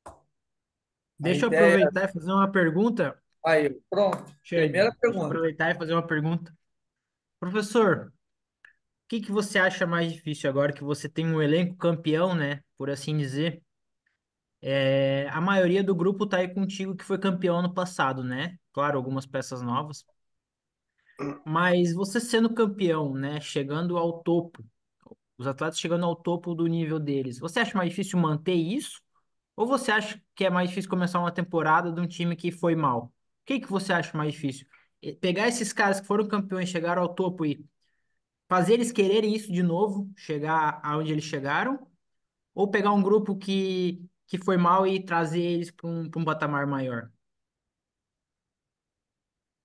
S4: A
S1: Deixa eu
S4: ideia.
S1: aproveitar e fazer uma pergunta,
S4: Aí, pronto.
S1: Xande.
S4: Primeira
S1: Deixa eu
S4: pergunta.
S1: aproveitar e fazer uma pergunta. Professor, o que que você acha mais difícil agora que você tem um elenco campeão, né? Por assim dizer. A maioria do grupo tá aí contigo que foi campeão ano passado, né? Claro, algumas peças novas. Mas você sendo campeão, né? Chegando ao topo, os atletas chegando ao topo do nível deles, você acha mais difícil manter isso? Ou você acha que é mais difícil começar uma temporada de um time que foi mal? O que que você acha mais difícil? Pegar esses caras que foram campeões, chegaram ao topo e fazer eles quererem isso de novo, chegar aonde eles chegaram? Ou pegar um grupo que foi mal e trazer eles para um patamar maior?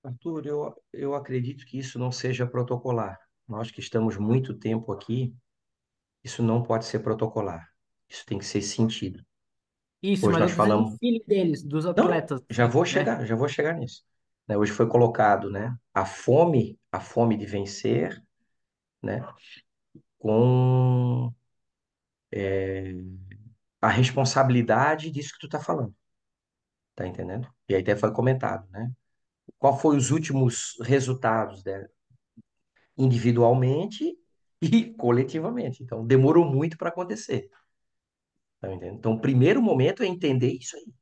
S6: Arthur, eu acredito que isso não seja protocolar. Nós que estamos muito tempo aqui, isso não pode ser protocolar. Isso tem que ser sentido.
S1: Isso,
S6: Hoje
S1: mas
S6: nós
S1: eu tô dizendo o
S6: falamos.
S1: feeling deles, dos
S6: Não,
S1: atletas,
S6: já
S1: assim,
S6: vou
S1: né?
S6: chegar, já vou chegar nisso. Né, hoje foi colocado, né, a fome de vencer, né, com a responsabilidade disso que tu tá falando, tá entendendo? E aí até foi comentado, né? Qual foi os últimos resultados, né, individualmente e coletivamente. Então, demorou muito para acontecer, tá entendendo? Então, o primeiro momento é entender isso aí.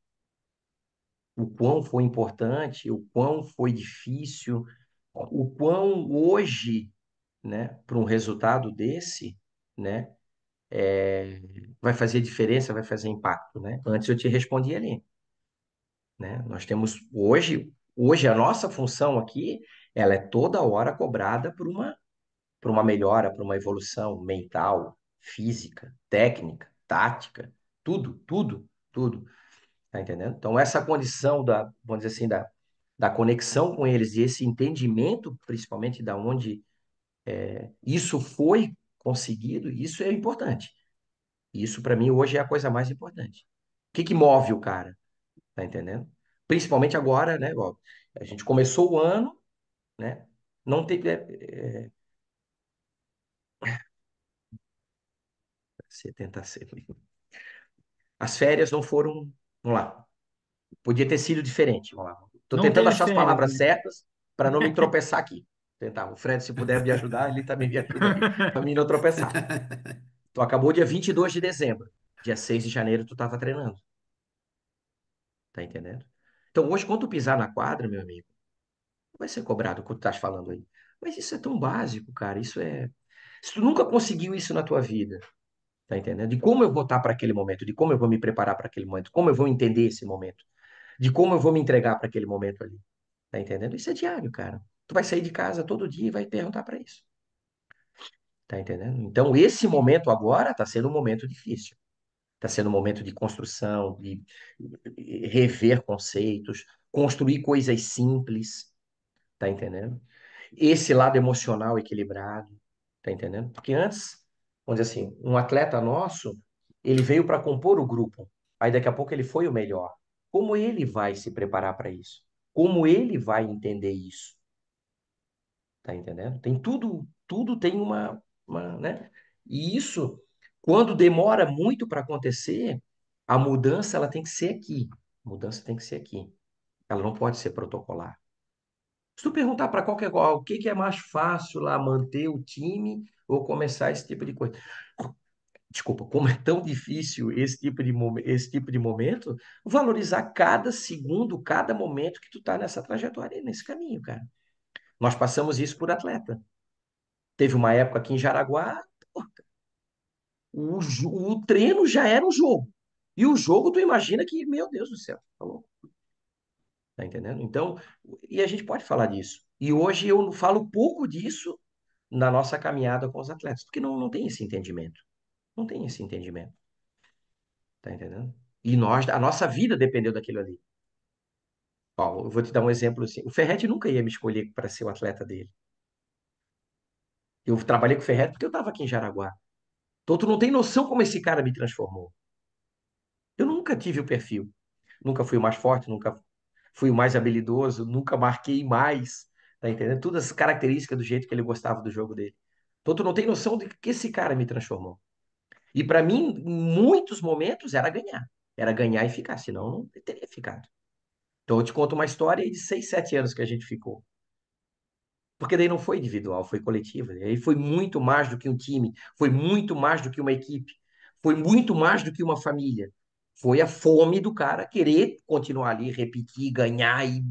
S6: O quão foi importante, o quão foi difícil, o quão hoje, né, para um resultado desse, né, vai fazer diferença, vai fazer impacto, né? Antes eu te respondi ali, né? Nós temos hoje a nossa função aqui, ela é toda hora cobrada por uma melhora, por uma evolução mental, física, técnica, tática, tudo, tudo, tudo, tá entendendo? Então essa condição vamos dizer assim, da conexão com eles e esse entendimento, principalmente da onde isso foi conseguido, isso é importante. Isso para mim hoje é a coisa mais importante. O que que move o cara, tá entendendo? Principalmente agora, né? Ó, a gente começou o ano, né? Não teve você tenta ser. As férias não foram, vamos lá. Podia ter sido diferente, vamos lá. Estou
S1: Não
S6: tentando
S1: teve
S6: achar as
S1: férias,
S6: palavras
S1: né?
S6: certas. para não me tropeçar aqui. Tentar. O Fred, se puder me ajudar, ele também me ajuda aí, para mim não tropeçar. Tu acabou dia 22 de dezembro. Dia 6 de janeiro tu estava treinando. Tá entendendo? Então hoje, quando tu pisar na quadra, meu amigo, vai ser cobrado o que tu estás falando aí. Mas isso é tão básico, cara. Isso é. Se tu nunca conseguiu isso na tua vida, tá entendendo? De como eu vou estar para aquele momento, de como eu vou me preparar para aquele momento, como eu vou entender esse momento, de como eu vou me entregar para aquele momento ali. Tá entendendo? Isso é diário, cara. Tu vai sair de casa todo dia e vai perguntar para isso. Tá entendendo? Então, esse momento agora tá sendo um momento difícil. Tá sendo um momento de construção, de rever conceitos, construir coisas simples. Tá entendendo? Esse lado emocional equilibrado. Tá entendendo? Porque antes, vamos dizer assim, um atleta nosso, ele veio para compor o grupo. Aí daqui a pouco ele foi o melhor. Como ele vai se preparar para isso? Como ele vai entender isso? Tá entendendo? Tem tudo tem né? E isso, quando demora muito para acontecer, a mudança ela tem que ser aqui. A mudança tem que ser aqui. Ela não pode ser protocolar. Se tu perguntar para qualquer qual, o que que é mais fácil lá, manter o time ou começar esse tipo de coisa? Desculpa, como é tão difícil esse tipo de momento, valorizar cada segundo, cada momento que tu tá nessa trajetória, nesse caminho, cara. Nós passamos isso por atleta. Teve uma época aqui em Jaraguá, pô, o treino já era um jogo. E o jogo, tu imagina que, meu Deus do céu, tá louco? Tá entendendo? Então, e a gente pode falar disso. E hoje eu falo pouco disso na nossa caminhada com os atletas, porque não tem esse entendimento. Não tem esse entendimento. Tá entendendo? E nós, a nossa vida dependeu daquilo ali. Ó, eu vou te dar um exemplo assim. O Ferretti nunca ia me escolher para ser o atleta dele. Eu trabalhei com o Ferretti porque eu estava aqui em Jaraguá. Então, tu não tem noção como esse cara me transformou. Eu nunca tive o perfil. Nunca fui o mais forte, nunca fui o mais habilidoso, nunca marquei mais. Tá entendendo? Todas as características do jeito que ele gostava do jogo dele. Então, tu não tem noção de que esse cara me transformou. E para mim, em muitos momentos, era ganhar. Era ganhar e ficar, senão eu não teria ficado. Então, eu te conto uma história aí de 6, 7 anos que a gente ficou. Porque daí não foi individual, foi coletivo. E aí foi muito mais do que um time, foi muito mais do que uma equipe, foi muito mais do que uma família. Foi a fome do cara querer continuar ali, repetir, ganhar e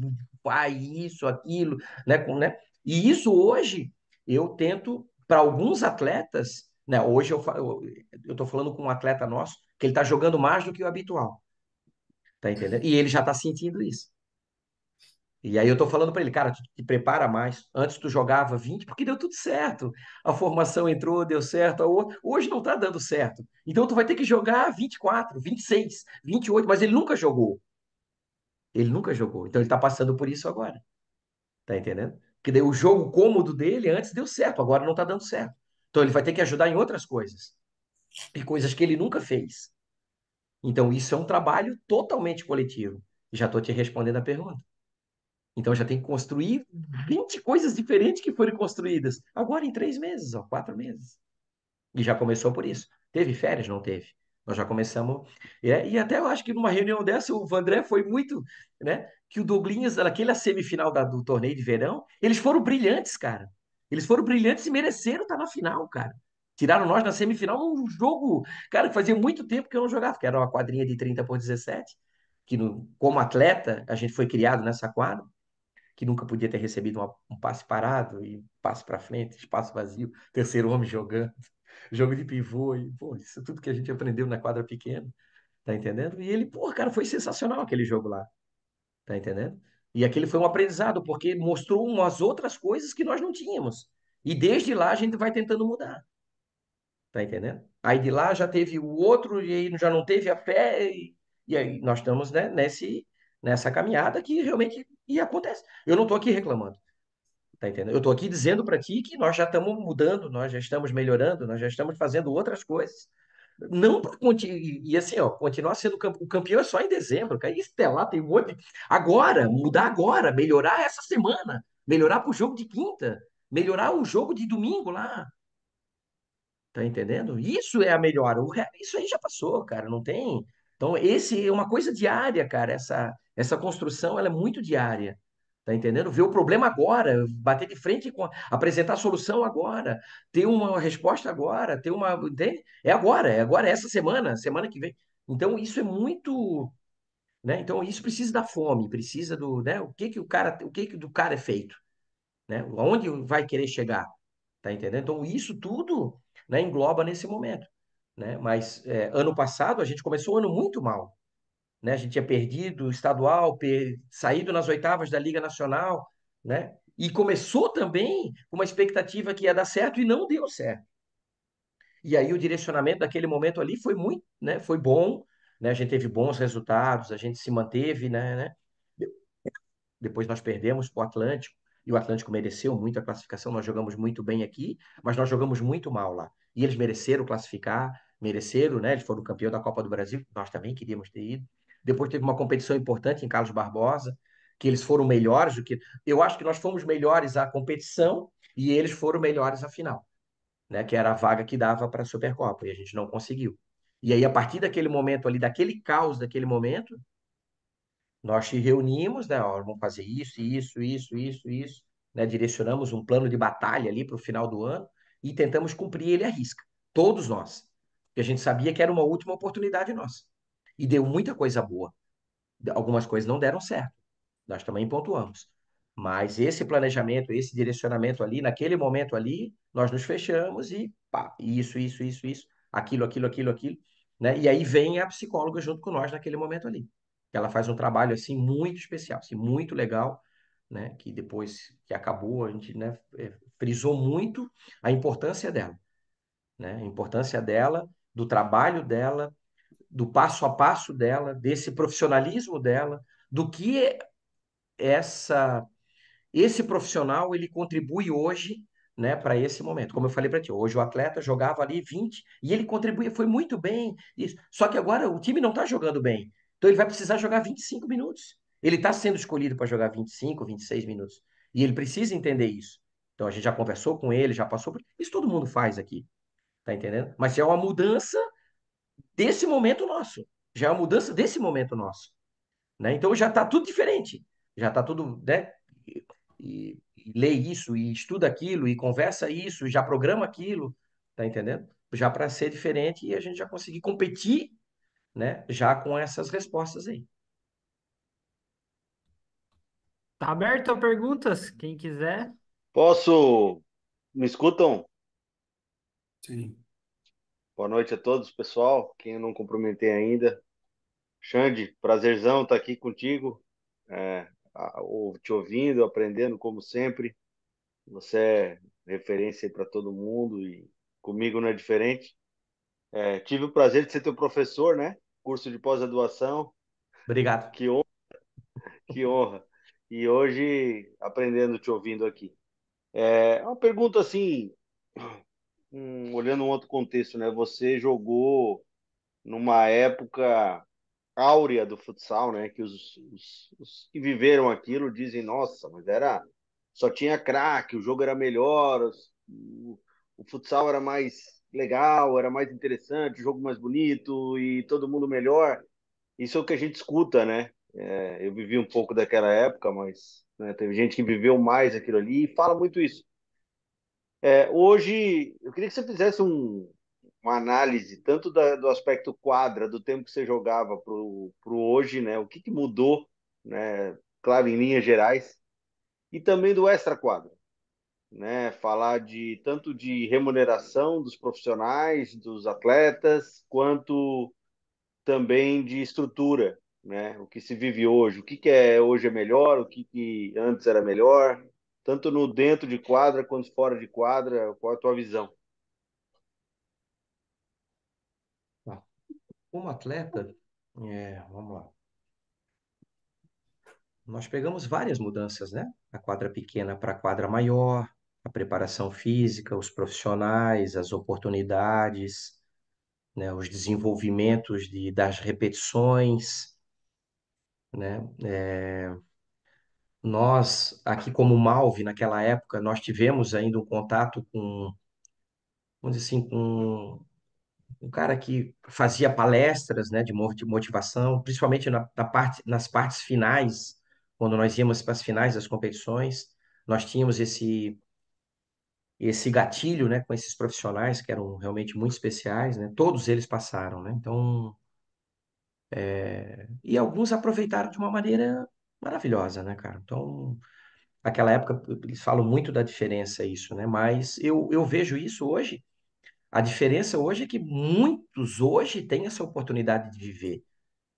S6: vai isso, aquilo, né, né? E isso hoje eu tento para alguns atletas, né? Hoje eu tô falando com um atleta nosso que ele tá jogando mais do que o habitual, tá entendendo? E ele já tá sentindo isso. E aí eu tô falando para ele, cara, tu te prepara mais. Antes tu jogava 20 porque deu tudo certo. A formação entrou, deu certo. Hoje não tá dando certo. Então tu vai ter que jogar 24, 26, 28, mas ele nunca jogou. Ele nunca jogou. Então ele tá passando por isso agora. Tá entendendo? Porque daí o jogo cômodo dele antes deu certo, agora não tá dando certo. Então ele vai ter que ajudar em outras coisas. E coisas que ele nunca fez. Então isso é um trabalho totalmente coletivo. Já tô te respondendo a pergunta. Então já tem que construir 20 coisas diferentes que foram construídas. Agora em 3 meses, ó, 4 meses. E já começou por isso. Teve férias? Não teve. Nós já começamos. E até eu acho que numa reunião dessa, o Vandré foi muito, né? Que o Douglinhas, naquela semifinal do torneio de verão, eles foram brilhantes, cara. Eles foram brilhantes e mereceram estar na final, cara. Tiraram nós na semifinal num jogo, cara, que fazia muito tempo que eu não jogava, que era uma quadrinha de 30 por 17, que como atleta, a gente foi criado nessa quadra que nunca podia ter recebido um passe parado e passe para frente, espaço vazio, terceiro homem jogando, jogo de pivô, e, pô, isso é tudo que a gente aprendeu na quadra pequena, tá entendendo? E ele, pô, cara, foi sensacional aquele jogo lá, tá entendendo? E aquele foi um aprendizado, porque mostrou umas outras coisas que nós não tínhamos. E desde lá a gente vai tentando mudar, tá entendendo? Aí de lá já teve o outro, e aí já não teve a fé, e aí nós estamos, né, nessa caminhada que realmente e acontece. Eu não estou aqui reclamando. Tá entendendo? Eu estou aqui dizendo para ti que nós já estamos mudando, nós já estamos melhorando, nós já estamos fazendo outras coisas. Não para e assim, ó, continuar sendo o campeão é só em dezembro, cara. Isso até lá tem um monte. Agora, mudar agora, melhorar essa semana, melhorar para o jogo de quinta, melhorar o jogo de domingo lá. Tá entendendo? Isso é a melhora. Isso aí já passou, cara, não tem. Então, esse é uma coisa diária, cara. Essa construção ela é muito diária. Tá entendendo? Ver o problema agora, bater de frente com, apresentar a solução agora, ter uma resposta agora, ter uma, entende? É agora, é essa semana, semana que vem. Então isso é muito, né? Então isso precisa da fome, precisa do, né? O que que do cara é feito, né? Aonde vai querer chegar, tá entendendo? Então isso tudo, né, engloba nesse momento, né? Mas ano passado a gente começou o ano muito mal, né? A gente tinha perdido o estadual, saído nas oitavas da Liga Nacional, né? E começou também com uma expectativa que ia dar certo e não deu certo. E aí o direcionamento daquele momento ali foi muito, né? Foi bom, né? A gente teve bons resultados, a gente se manteve, né? Depois nós perdemos para o Atlântico, e o Atlântico mereceu muito a classificação. Nós jogamos muito bem aqui, mas nós jogamos muito mal lá. E eles mereceram classificar, mereceram, né? Eles foram campeão da Copa do Brasil, nós também queríamos ter ido. Depois teve uma competição importante em Carlos Barbosa, que eles foram melhores do que. Eu acho que nós fomos melhores à competição e eles foram melhores à final, né? Que era a vaga que dava para a Supercopa, e a gente não conseguiu. E aí, a partir daquele momento ali, daquele caos daquele momento, nós te reunimos, né? Ó, vamos fazer isso, né? Direcionamos um plano de batalha ali para o final do ano e tentamos cumprir ele à risca, todos nós, porque a gente sabia que era uma última oportunidade nossa. E deu muita coisa boa. Algumas coisas não deram certo, nós também pontuamos. Mas esse planejamento, esse direcionamento ali, naquele momento ali, nós nos fechamos e pá, isso, aquilo, né? E aí vem a psicóloga junto com nós naquele momento ali. Ela faz um trabalho assim muito especial, assim, muito legal, né? Que depois que acabou, a gente, né, frisou muito a importância dela, né? A importância dela, do trabalho dela, do passo a passo dela, desse profissionalismo dela, do que essa esse profissional ele contribui hoje, né, para esse momento. Como eu falei para ti, hoje o atleta jogava ali 20 e ele contribuía, foi muito bem. Isso. Só que agora o time não está jogando bem. Então ele vai precisar jogar 25 minutos. Ele está sendo escolhido para jogar 25, 26 minutos. E ele precisa entender isso. Então a gente já conversou com ele, já passou por... Isso todo mundo faz aqui, tá entendendo? Mas é uma mudança desse momento nosso. Já é uma mudança desse momento nosso, né? Então já está tudo diferente, já está tudo, né? E lê isso, e estuda aquilo, e conversa isso, e já programa aquilo, tá entendendo? Já para ser diferente e a gente já conseguir competir, né? Já com essas respostas aí.
S1: Tá aberto a perguntas, quem quiser.
S2: Posso? Me escutam?
S5: Sim.
S2: Boa noite a todos, pessoal. Quem eu não cumprimentei ainda. Xande, prazerzão estar aqui contigo, te ouvindo, aprendendo como sempre. Você é referência para todo mundo e comigo não é diferente. Tive o prazer de ser teu professor, né? Curso de pós-graduação.
S6: Obrigado.
S2: Que honra, que honra. E hoje aprendendo, te ouvindo aqui. É uma pergunta assim, olhando um outro contexto, né? Você jogou numa época áurea do futsal, né? Que os que viveram aquilo dizem, nossa, mas era só tinha craque, o jogo era melhor, o futsal era mais legal, era mais interessante, o jogo mais bonito e todo mundo melhor. Isso é o que a gente escuta, né? Eu vivi um pouco daquela época, mas né, teve gente que viveu mais aquilo ali e fala muito isso. Hoje, eu queria que você fizesse uma análise tanto do aspecto quadra, do tempo que você jogava pro hoje, né? O que que mudou, né? Claro, em linhas gerais, e também do extra-quadra, né? Falar de tanto de remuneração dos profissionais, dos atletas, quanto também de estrutura, né? O que se vive hoje, o que que hoje é melhor, o que que antes era melhor, tanto no dentro de quadra quanto fora de quadra, qual a tua visão?
S6: Tá. Como atleta, vamos lá. Nós pegamos várias mudanças, né? A quadra pequena para a quadra maior, a preparação física, os profissionais, as oportunidades, né? Os desenvolvimentos das repetições, né? Nós, aqui como Malve, naquela época, nós tivemos ainda um contato com, vamos dizer assim, com um cara que fazia palestras, né, de motivação, principalmente nas partes finais, quando nós íamos para as finais das competições, nós tínhamos esse gatilho, né, com esses profissionais que eram realmente muito especiais, né? Todos eles passaram, né? Então, e alguns aproveitaram de uma maneira maravilhosa, né, cara? Então, aquela época eles falam muito da diferença isso, né? Mas eu vejo isso hoje. A diferença hoje é que muitos hoje têm essa oportunidade de viver.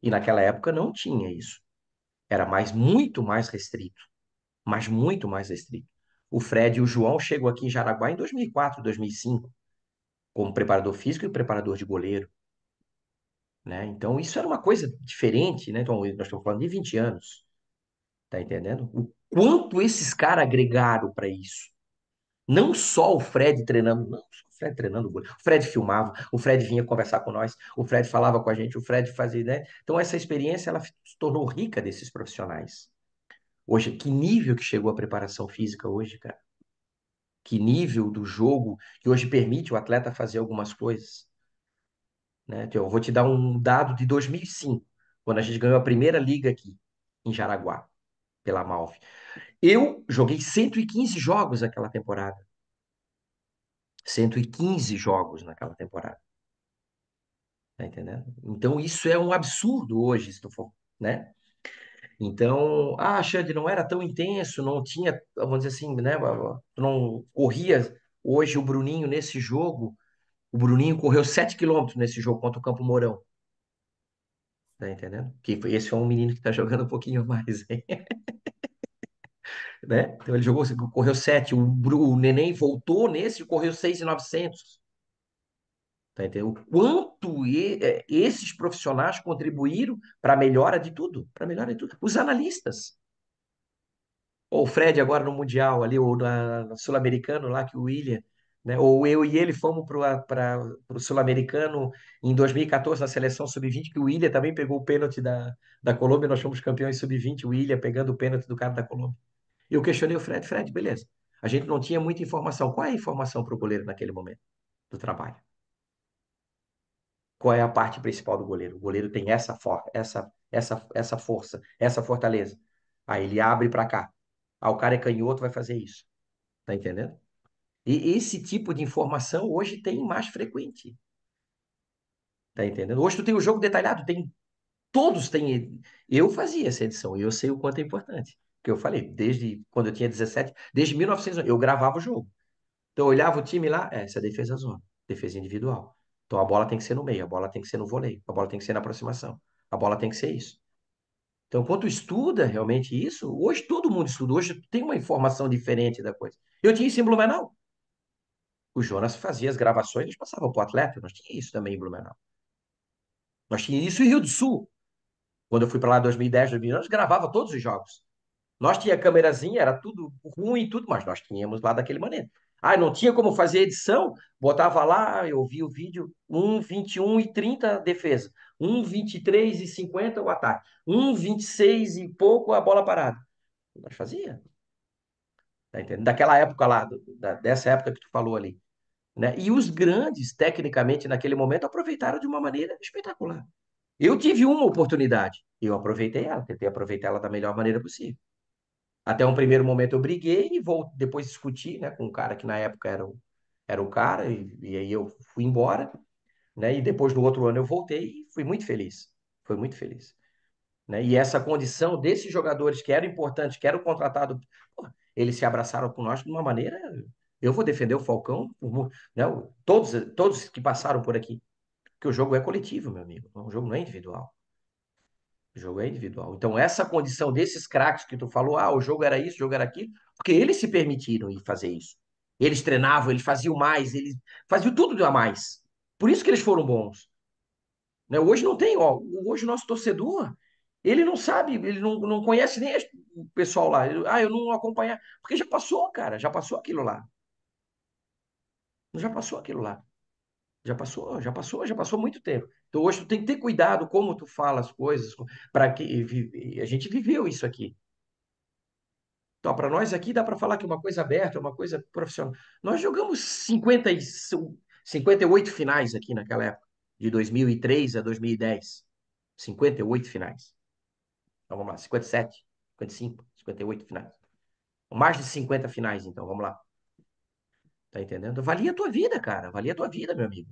S6: E naquela época não tinha isso. Era muito mais restrito, mas muito mais restrito. O Fred e o João chegam aqui em Jaraguá em 2004, 2005, como preparador físico e preparador de goleiro, né? Então isso era uma coisa diferente, né? Então nós estamos falando de 20 anos, tá entendendo? O quanto esses caras agregaram para isso. Não só o Fred treinando, não, só o Fred treinando, o Fred filmava, o Fred vinha conversar com nós, o Fred falava com a gente, o Fred fazia, né? Então essa experiência ela se tornou rica desses profissionais. Hoje, que nível que chegou a preparação física hoje, cara? Que nível do jogo que hoje permite o atleta fazer algumas coisas, né? Então, eu vou te dar um dado de 2005, quando a gente ganhou a primeira liga aqui em Jaraguá, pela Malve. Eu joguei 115 jogos naquela temporada. 115 jogos naquela temporada. Tá entendendo? Então, isso é um absurdo hoje, se tu for, né? Então, Xande, não era tão intenso, não tinha, vamos dizer assim, né? Tu não corria. Hoje, o Bruninho, nesse jogo, o Bruninho correu 7 quilômetros nesse jogo contra o Campo Mourão. Tá entendendo? Esse foi um menino que tá jogando um pouquinho mais, hein? Né? Então, ele jogou, correu 7. O Neném voltou nesse e correu 6.900. Tá entendendo? O quanto esses profissionais contribuíram para a melhora de tudo, para melhora de tudo. Os analistas. Ou o Fred agora no Mundial, ali, ou no Sul-Americano lá, que o William, né? Ou eu e ele fomos para o Sul-Americano em 2014 na seleção sub-20, que o William também pegou o pênalti da Colômbia, nós fomos campeões sub-20, o William pegando o pênalti do cara da Colômbia. E eu questionei o Fred, Fred, beleza. A gente não tinha muita informação. Qual é a informação para o goleiro naquele momento do trabalho? Qual é a parte principal do goleiro? O goleiro tem essa força, essa fortaleza. Aí ele abre para cá. Ah, o cara é canhoto, vai fazer isso. Tá entendendo? E esse tipo de informação hoje tem mais frequente. Tá entendendo? Hoje tu tem o jogo detalhado, todos têm. Eu fazia essa edição e eu sei o quanto é importante. Porque eu falei, desde quando eu tinha 17, desde 1900, eu gravava o jogo. Então eu olhava o time lá, essa é a defesa zona, defesa individual. Então a bola tem que ser no meio, a bola tem que ser no voleio, a bola tem que ser na aproximação, a bola tem que ser isso. Então, quando tu estuda realmente isso, hoje todo mundo estuda, hoje tem uma informação diferente da coisa. Eu tinha isso em Blumenau. O Jonas fazia as gravações, eles passavam para o atleta, nós tínhamos isso também em Blumenau. Nós tínhamos isso em Rio do Sul. Quando eu fui para lá em 2010, 2011, nós gravava todos os jogos. Nós tinha câmerazinha, era tudo ruim, tudo, mas nós tínhamos lá daquele maneira. Ah, não tinha como fazer edição? Botava lá, eu vi o vídeo, 1:21:30 a defesa, 1:23:50 o ataque, 1:26 e pouco a bola parada. Nós fazia, tá entendendo? Daquela época lá, dessa época que tu falou ali, né? E os grandes, tecnicamente, naquele momento, aproveitaram de uma maneira espetacular. Eu tive uma oportunidade, eu aproveitei ela, tentei aproveitar ela da melhor maneira possível. Até um primeiro momento eu briguei e vou depois discutir, né, com um cara que na época era o cara, e aí eu fui embora, né? E depois no outro ano eu voltei e fui muito feliz. Foi muito feliz, né? E essa condição desses jogadores que eram importantes, que eram contratados, pô, eles se abraçaram com nós de uma maneira. Eu vou defender o Falcão, né? Todos que passaram por aqui, porque o jogo é coletivo, meu amigo. O jogo não é individual. O jogo é individual. Então, essa condição desses craques que tu falou, o jogo era isso, o jogo era aquilo, porque eles se permitiram ir fazer isso. Eles treinavam, eles faziam mais, eles faziam tudo a mais. Por isso que eles foram bons. Né? Hoje não tem, ó. Hoje o nosso torcedor, ele não sabe, ele não conhece nem o pessoal lá. Eu não acompanhar. Porque já passou, cara, já passou aquilo lá. Já passou aquilo lá. Já passou muito tempo. Então hoje tu tem que ter cuidado como tu fala as coisas, para que a gente viveu isso aqui. Então, para nós aqui dá para falar que é uma coisa aberta, é uma coisa profissional. Nós jogamos 58 finais aqui naquela época, de 2003 a 2010. 58 finais. Então vamos lá, 57. 55, 58 finais. Mais de 50 finais, então, vamos lá. Tá entendendo? Valia a tua vida, cara. Valia a tua vida, meu amigo.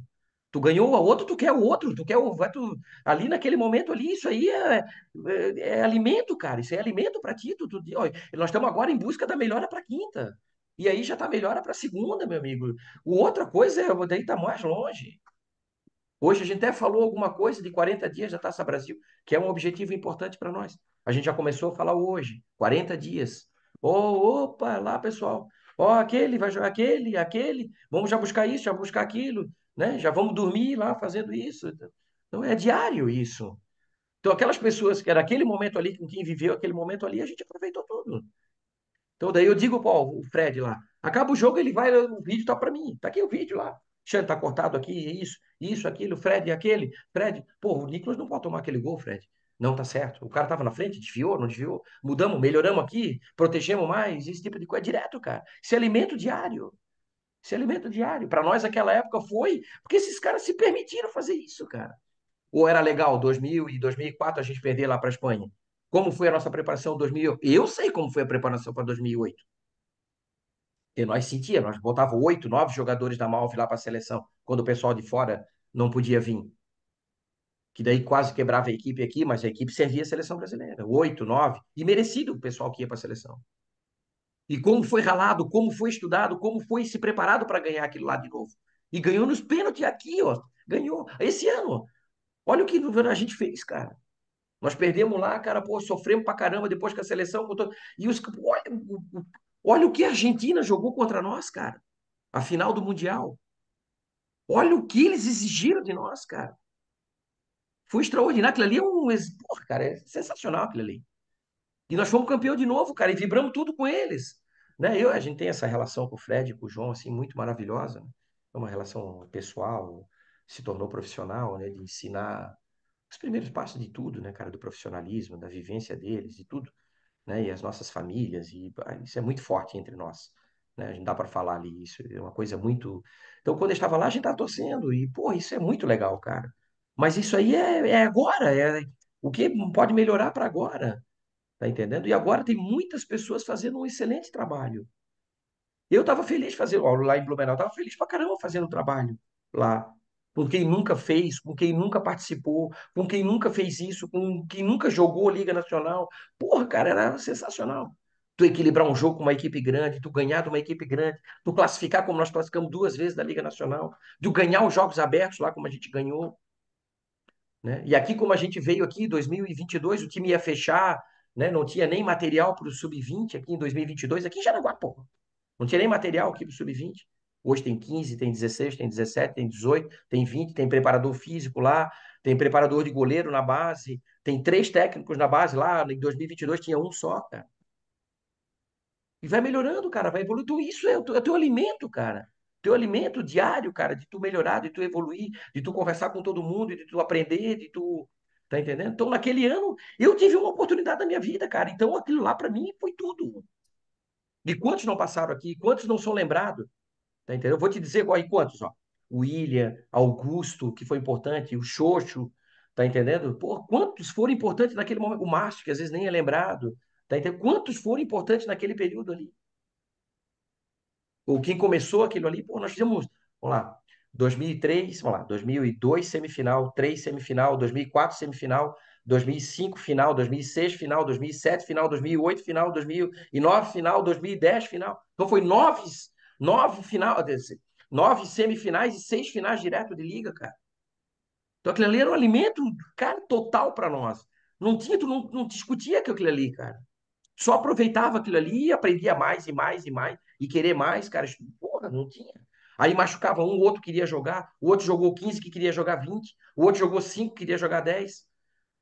S6: Tu ganhou a outro, tu quer o outro, tu quer o. Ali naquele momento ali, isso aí é alimento, cara. Isso é alimento para ti. Ó, nós estamos agora em busca da melhora para quinta. E aí já tá melhora para segunda, meu amigo. O outra coisa é, daí tá mais longe. Hoje a gente até falou alguma coisa de 40 dias da Taça Brasil, que é um objetivo importante para nós. A gente já começou a falar hoje, 40 dias. Opa, lá, pessoal. Ó, aquele vai jogar aquele. Vamos já buscar isso, já buscar aquilo, né? Já vamos dormir lá fazendo isso. Então é diário isso. Então aquelas pessoas que era aquele momento ali, com quem viveu aquele momento ali, a gente aproveitou tudo. Então, daí eu digo para o Fred lá, acaba o jogo, ele vai, o vídeo tá para mim, tá aqui o vídeo lá. Xande, tá cortado aqui, isso, aquilo, Fred, aquele, Fred. Pô, o Nicolas não pode tomar aquele gol, Fred. Não tá certo. O cara tava na frente, desviou, não desviou. Mudamos, melhoramos aqui, protegemos mais, esse tipo de coisa. É direto, cara. Isso é alimento diário. Isso é alimento diário. Para nós, aquela época foi, porque esses caras se permitiram fazer isso, cara. Ou era legal 2000 e 2004 a gente perder lá para a Espanha? Como foi a nossa preparação em 2008? Eu sei como foi a preparação para 2008. E nós sentíamos, nós botava 8, 9 jogadores da Malve lá para a seleção, quando o pessoal de fora não podia vir. Que daí quase quebrava a equipe aqui, mas a equipe servia a seleção brasileira. 8, 9, e merecido o pessoal que ia para a seleção. E como foi ralado, como foi estudado, como foi se preparado para ganhar aquilo lá de novo. E ganhou nos pênaltis aqui, ó. Ganhou. Esse ano. Olha o que a gente fez, cara. Nós perdemos lá, cara, pô, sofremos pra caramba depois que a seleção botou. E os. Olha o que a Argentina jogou contra nós, cara. A final do Mundial. Olha o que eles exigiram de nós, cara. Foi extraordinário. Aquilo ali é um. Porra, cara, é sensacional aquilo ali. E nós fomos campeão de novo, cara, e vibramos tudo com eles. Né? A gente tem essa relação com o Fred e com o João, assim, muito maravilhosa. Né? É uma relação pessoal, se tornou profissional, né? De ensinar os primeiros passos de tudo, né, cara? Do profissionalismo, da vivência deles, de tudo. Né? E as nossas famílias, e isso é muito forte entre nós. Né? A gente dá para falar ali, isso é uma coisa muito. Então, quando eu estava lá, a gente estava torcendo, e, pô, isso é muito legal, cara. Mas isso aí é agora, é o que pode melhorar para agora, tá entendendo? E agora tem muitas pessoas fazendo um excelente trabalho. Eu estava feliz fazendo, ó, lá em Blumenau, estava feliz pra caramba fazendo o trabalho lá. Com quem nunca fez, com quem nunca participou, com quem nunca fez isso, com quem nunca jogou Liga Nacional. Porra, cara, era sensacional. Tu equilibrar um jogo com uma equipe grande, tu ganhar de uma equipe grande, tu classificar como nós classificamos 2 vezes da Liga Nacional, tu ganhar os jogos abertos lá como a gente ganhou, né? E aqui, como a gente veio aqui em 2022, o time ia fechar, né? Não tinha nem material para o sub-20 aqui em 2022, aqui em Jaraguá, porra. Não tinha nem material aqui para o sub-20. Hoje tem 15, tem 16, tem 17, tem 18, tem 20, tem preparador físico lá, tem preparador de goleiro na base, tem 3 técnicos na base lá. Em 2022 tinha um só, cara. E vai melhorando, cara, vai evoluindo. Então, isso é o teu alimento, cara. Teu alimento diário, cara, de tu melhorar, de tu evoluir, de tu conversar com todo mundo, de tu aprender, de tu. Tá entendendo? Então, naquele ano, eu tive uma oportunidade na minha vida, cara. Então, aquilo lá, para mim, foi tudo. E quantos não passaram aqui? Quantos não são lembrados? Tá entendendo? Eu vou te dizer aí quantos, ó. O William, Augusto, que foi importante, o Xoxo, tá entendendo? Pô, quantos foram importantes naquele momento? O Márcio, que às vezes nem é lembrado, tá entendendo? Quantos foram importantes naquele período ali? Ou quem começou aquilo ali, pô, nós fizemos, vamos lá, 2003, vamos lá, 2002 semifinal, 3 semifinal, 2004 semifinal, 2005 final, 2006 final, 2007 final, 2008 final, 2009 final, 2010 final. Então foi 9 semifinais e 6 finais direto de liga, cara. Então aquilo ali era um alimento, cara, total para nós. Não tinha, tu não discutia com aquilo ali, cara. Só aproveitava aquilo ali e aprendia mais e mais e mais e querer mais, cara. Porra, não tinha. Aí machucava um, o outro queria jogar, o outro jogou 15 que queria jogar 20, o outro jogou 5 que queria jogar 10.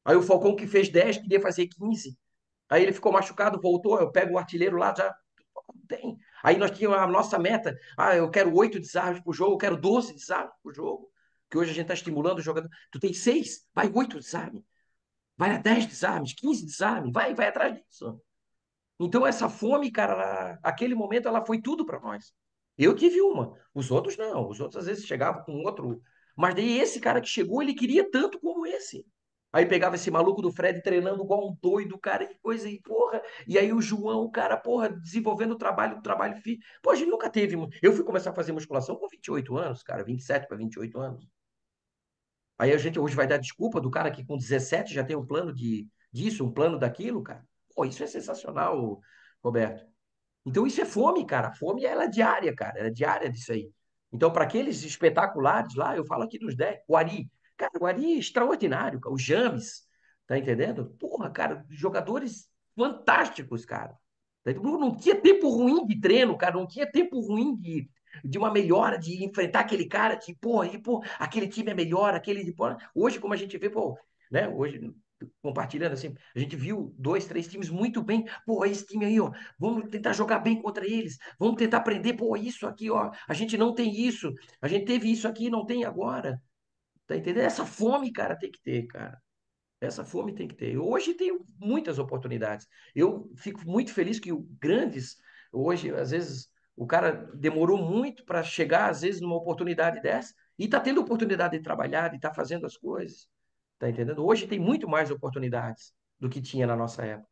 S6: Aí o Falcão que fez 10 queria fazer 15. Aí ele ficou machucado, voltou, eu pego o artilheiro lá, já não tem. Aí nós tínhamos a nossa meta, eu quero 8 desarmes por jogo, eu quero 12 desarmes por jogo. Que hoje a gente está estimulando o jogador. Tu tem 6, vai 8 desarmes. Vai a 10 desarmes, 15 desarmes, vai atrás disso. Então, essa fome, cara, aquele momento, ela foi tudo para nós. Eu tive uma, os outros não. Os outros, às vezes, chegavam com outro. Mas daí, esse cara que chegou, ele queria tanto como esse. Aí pegava esse maluco do Fred treinando igual um doido, cara, e coisa, e porra. E aí o João, cara, porra, desenvolvendo o trabalho físico. Pô, a gente nunca teve. Eu fui começar a fazer musculação com 28 anos, cara, 27 para 28 anos. Aí a gente hoje vai dar desculpa do cara que com 17 já tem um plano disso, um plano daquilo, cara. Pô, isso é sensacional, Roberto. Então isso é fome, cara. A fome ela é diária, cara. Ela é diária disso aí. Então, para aqueles espetaculares lá, eu falo aqui dos 10, o Ari. Cara, o Ari é extraordinário, cara. O James, tá entendendo? Porra, cara, jogadores fantásticos, cara. Não tinha tempo ruim de treino, cara. Não tinha tempo ruim de uma melhora, de enfrentar aquele cara, de, pô, aí, pô, aquele time é melhor, aquele. Pô. Hoje, como a gente vê, pô, né? Hoje, compartilhando assim, a gente viu dois, três times muito bem. Pô, esse time aí, ó, vamos tentar jogar bem contra eles, vamos tentar aprender, pô, isso aqui, ó, a gente não tem isso, a gente teve isso aqui e não tem agora. Tá entendendo? Essa fome, cara, tem que ter, cara. Essa fome tem que ter. Hoje tem muitas oportunidades. Eu fico muito feliz que o grandes, hoje, às vezes, o cara demorou muito para chegar, às vezes, numa oportunidade dessa, e está tendo oportunidade de trabalhar, de estar fazendo as coisas. Tá entendendo? Hoje tem muito mais oportunidades do que tinha na nossa época.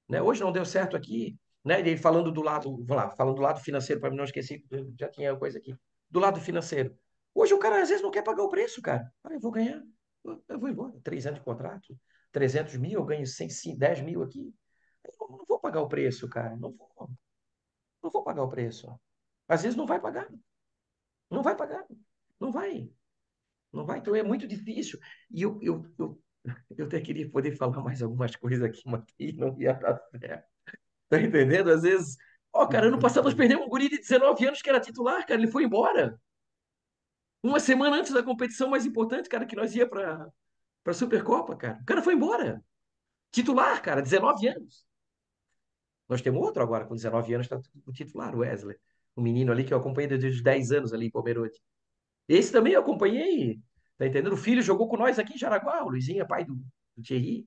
S6: Né? Hoje não deu certo aqui, né? E falando do lado, vamos lá, falando do lado financeiro, para mim não esquecer, já tinha coisa aqui. Do lado financeiro. Hoje o cara às vezes não quer pagar o preço, cara. Ah, eu vou ganhar, eu vou embora. 3 anos de contrato, 300 mil, eu ganho 100, 10 mil aqui. Eu não vou pagar o preço, cara. Não vou pagar o preço. Às vezes não vai pagar. Não vai pagar. Não vai. Não vai. Então é muito difícil. E eu até queria poder falar mais algumas coisas aqui, mas aí não ia dar certo. Tá entendendo? Às vezes, ó, cara, ano passado nós perdemos um guri de 19 anos que era titular, cara, ele foi embora. Uma semana antes da competição mais importante, cara, que nós ia para Supercopa, cara. O cara foi embora. Titular, cara, 19 anos. Nós temos outro agora com 19 anos, tá o titular, o Wesley. O menino ali que eu acompanhei desde os 10 anos ali em Pomerode. Esse também eu acompanhei, tá entendendo? O filho jogou com nós aqui em Jaraguá, o Luizinho é pai do Thierry,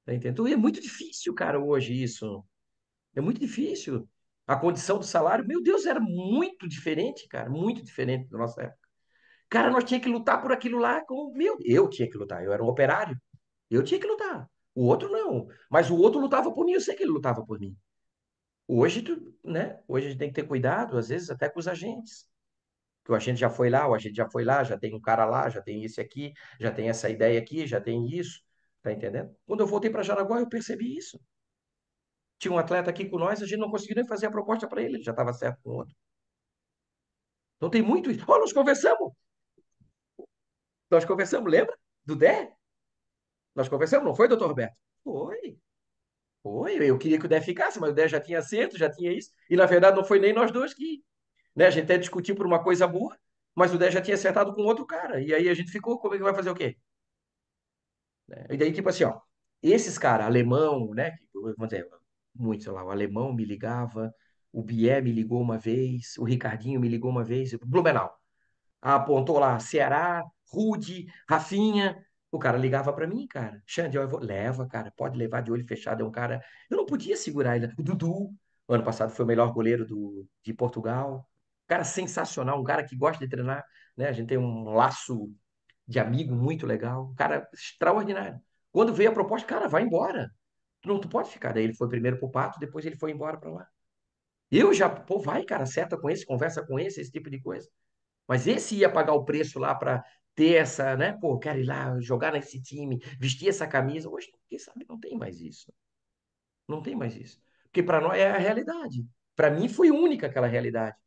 S6: tá entendendo? E é muito difícil, cara, hoje isso. É muito difícil. A condição do salário, meu Deus, era muito diferente, cara, muito diferente da nossa época. Cara, nós tínhamos que lutar por aquilo lá com, meu, eu tinha que lutar, eu era um operário, eu tinha que lutar. O outro não, mas o outro lutava por mim, eu sei que ele lutava por mim. Hoje, né? Hoje a gente tem que ter cuidado, às vezes até com os agentes. Que o agente já foi lá, o agente já foi lá, já tem um cara lá, já tem esse aqui, já tem essa ideia aqui, já tem isso, tá entendendo? Quando eu voltei para Jaraguá, eu percebi isso. Tinha um atleta aqui com nós, a gente não conseguiu nem fazer a proposta para ele, ele já estava certo com o outro. Então tem muito isso. Olha, nós conversamos, lembra? Do Dé? Nós conversamos, não foi, doutor Roberto? Foi, foi. Eu queria que o Dé ficasse, mas o Dé já tinha acerto, já tinha isso. E na verdade não foi nem nós dois que, né? A gente até discutiu por uma coisa boa, mas o Dé já tinha acertado com outro cara. E aí a gente ficou, como é que vai fazer o quê? Né? E daí, tipo assim, ó, esses caras, alemão, né? Vamos dizer, muito, sei lá, o alemão me ligava, o Bié me ligou uma vez, o Ricardinho me ligou uma vez, Blumenau. Apontou lá Ceará, Rude, Rafinha. O cara ligava para mim, cara. Xande, eu vou. Leva, cara, pode levar de olho fechado. É um cara. Eu não podia segurar ele. O Dudu, ano passado, foi o melhor goleiro de Portugal. Cara sensacional, um cara que gosta de treinar, né? A gente tem um laço de amigo muito legal. Um cara extraordinário. Quando veio a proposta, cara, vai embora. Tu pode ficar. Daí ele foi primeiro pro Pato, depois ele foi embora para lá. Eu já, pô, vai, cara, acerta com esse, conversa com esse tipo de coisa. Mas esse ia pagar o preço lá para ter essa, né? Pô, quero ir lá jogar nesse time, vestir essa camisa. Hoje, quem sabe, não tem mais isso. Não tem mais isso. Porque para nós é a realidade. Para mim foi única aquela realidade.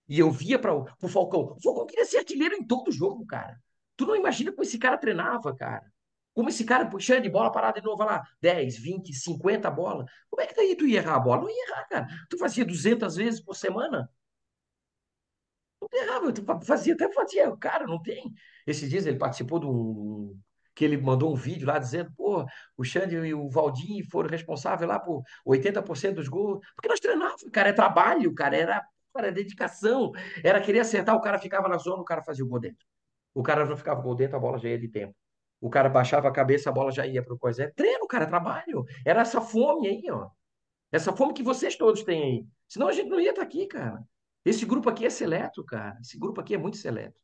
S6: E eu via para o Falcão. O Falcão queria ser artilheiro em todo jogo, cara. Tu não imagina como esse cara treinava, cara. Como esse cara puxando de bola parada de novo, vai lá, 10, 20, 50 bola. Como é que daí tu ia errar a bola? Não ia errar, cara. Tu fazia 200 vezes por semana. Não errava, até fazia, cara, não tem. Esses dias ele participou de que ele mandou um vídeo lá dizendo, pô, o Xande e o Valdir foram responsáveis lá por 80% dos gols. Porque nós treinávamos, cara, é trabalho, cara, era dedicação, era querer acertar, o cara ficava na zona, o cara fazia o gol dentro. O cara não ficava gol dentro, a bola já ia de tempo. O cara baixava a cabeça, a bola já ia para o coisa. É treino, cara, é trabalho. Era essa fome aí, ó. Essa fome que vocês todos têm aí. Senão a gente não ia estar aqui, cara. Esse grupo aqui é seleto, cara. Esse grupo aqui é muito seleto.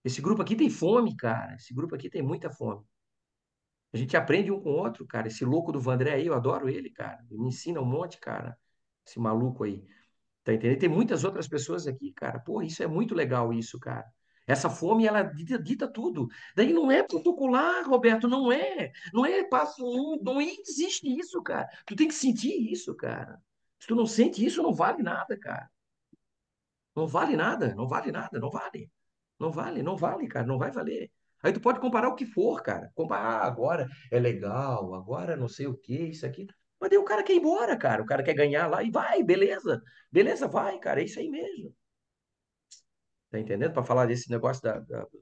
S6: Esse grupo aqui tem fome, cara. Esse grupo aqui tem muita fome. A gente aprende um com o outro, cara. Esse louco do Vandré aí, eu adoro ele, cara. Ele me ensina um monte, cara. Esse maluco aí. Tá entendendo? Tem muitas outras pessoas aqui, cara. Pô, isso é muito legal, isso, cara. Essa fome, ela dita tudo. Daí não é protocolar, Roberto, não é. Não é passo um, não existe isso, cara. Tu tem que sentir isso, cara. Se tu não sente isso, não vale nada, cara. Não vale nada, não vale nada, não vale. Não vale, não vale, cara, não vai valer. Aí tu pode comparar o que for, cara. Comparar, agora é legal, agora não sei o que, isso aqui. Mas daí o cara quer ir embora, cara. O cara quer ganhar lá e vai, beleza. Beleza, vai, cara, é isso aí mesmo. Tá entendendo? Para falar desse negócio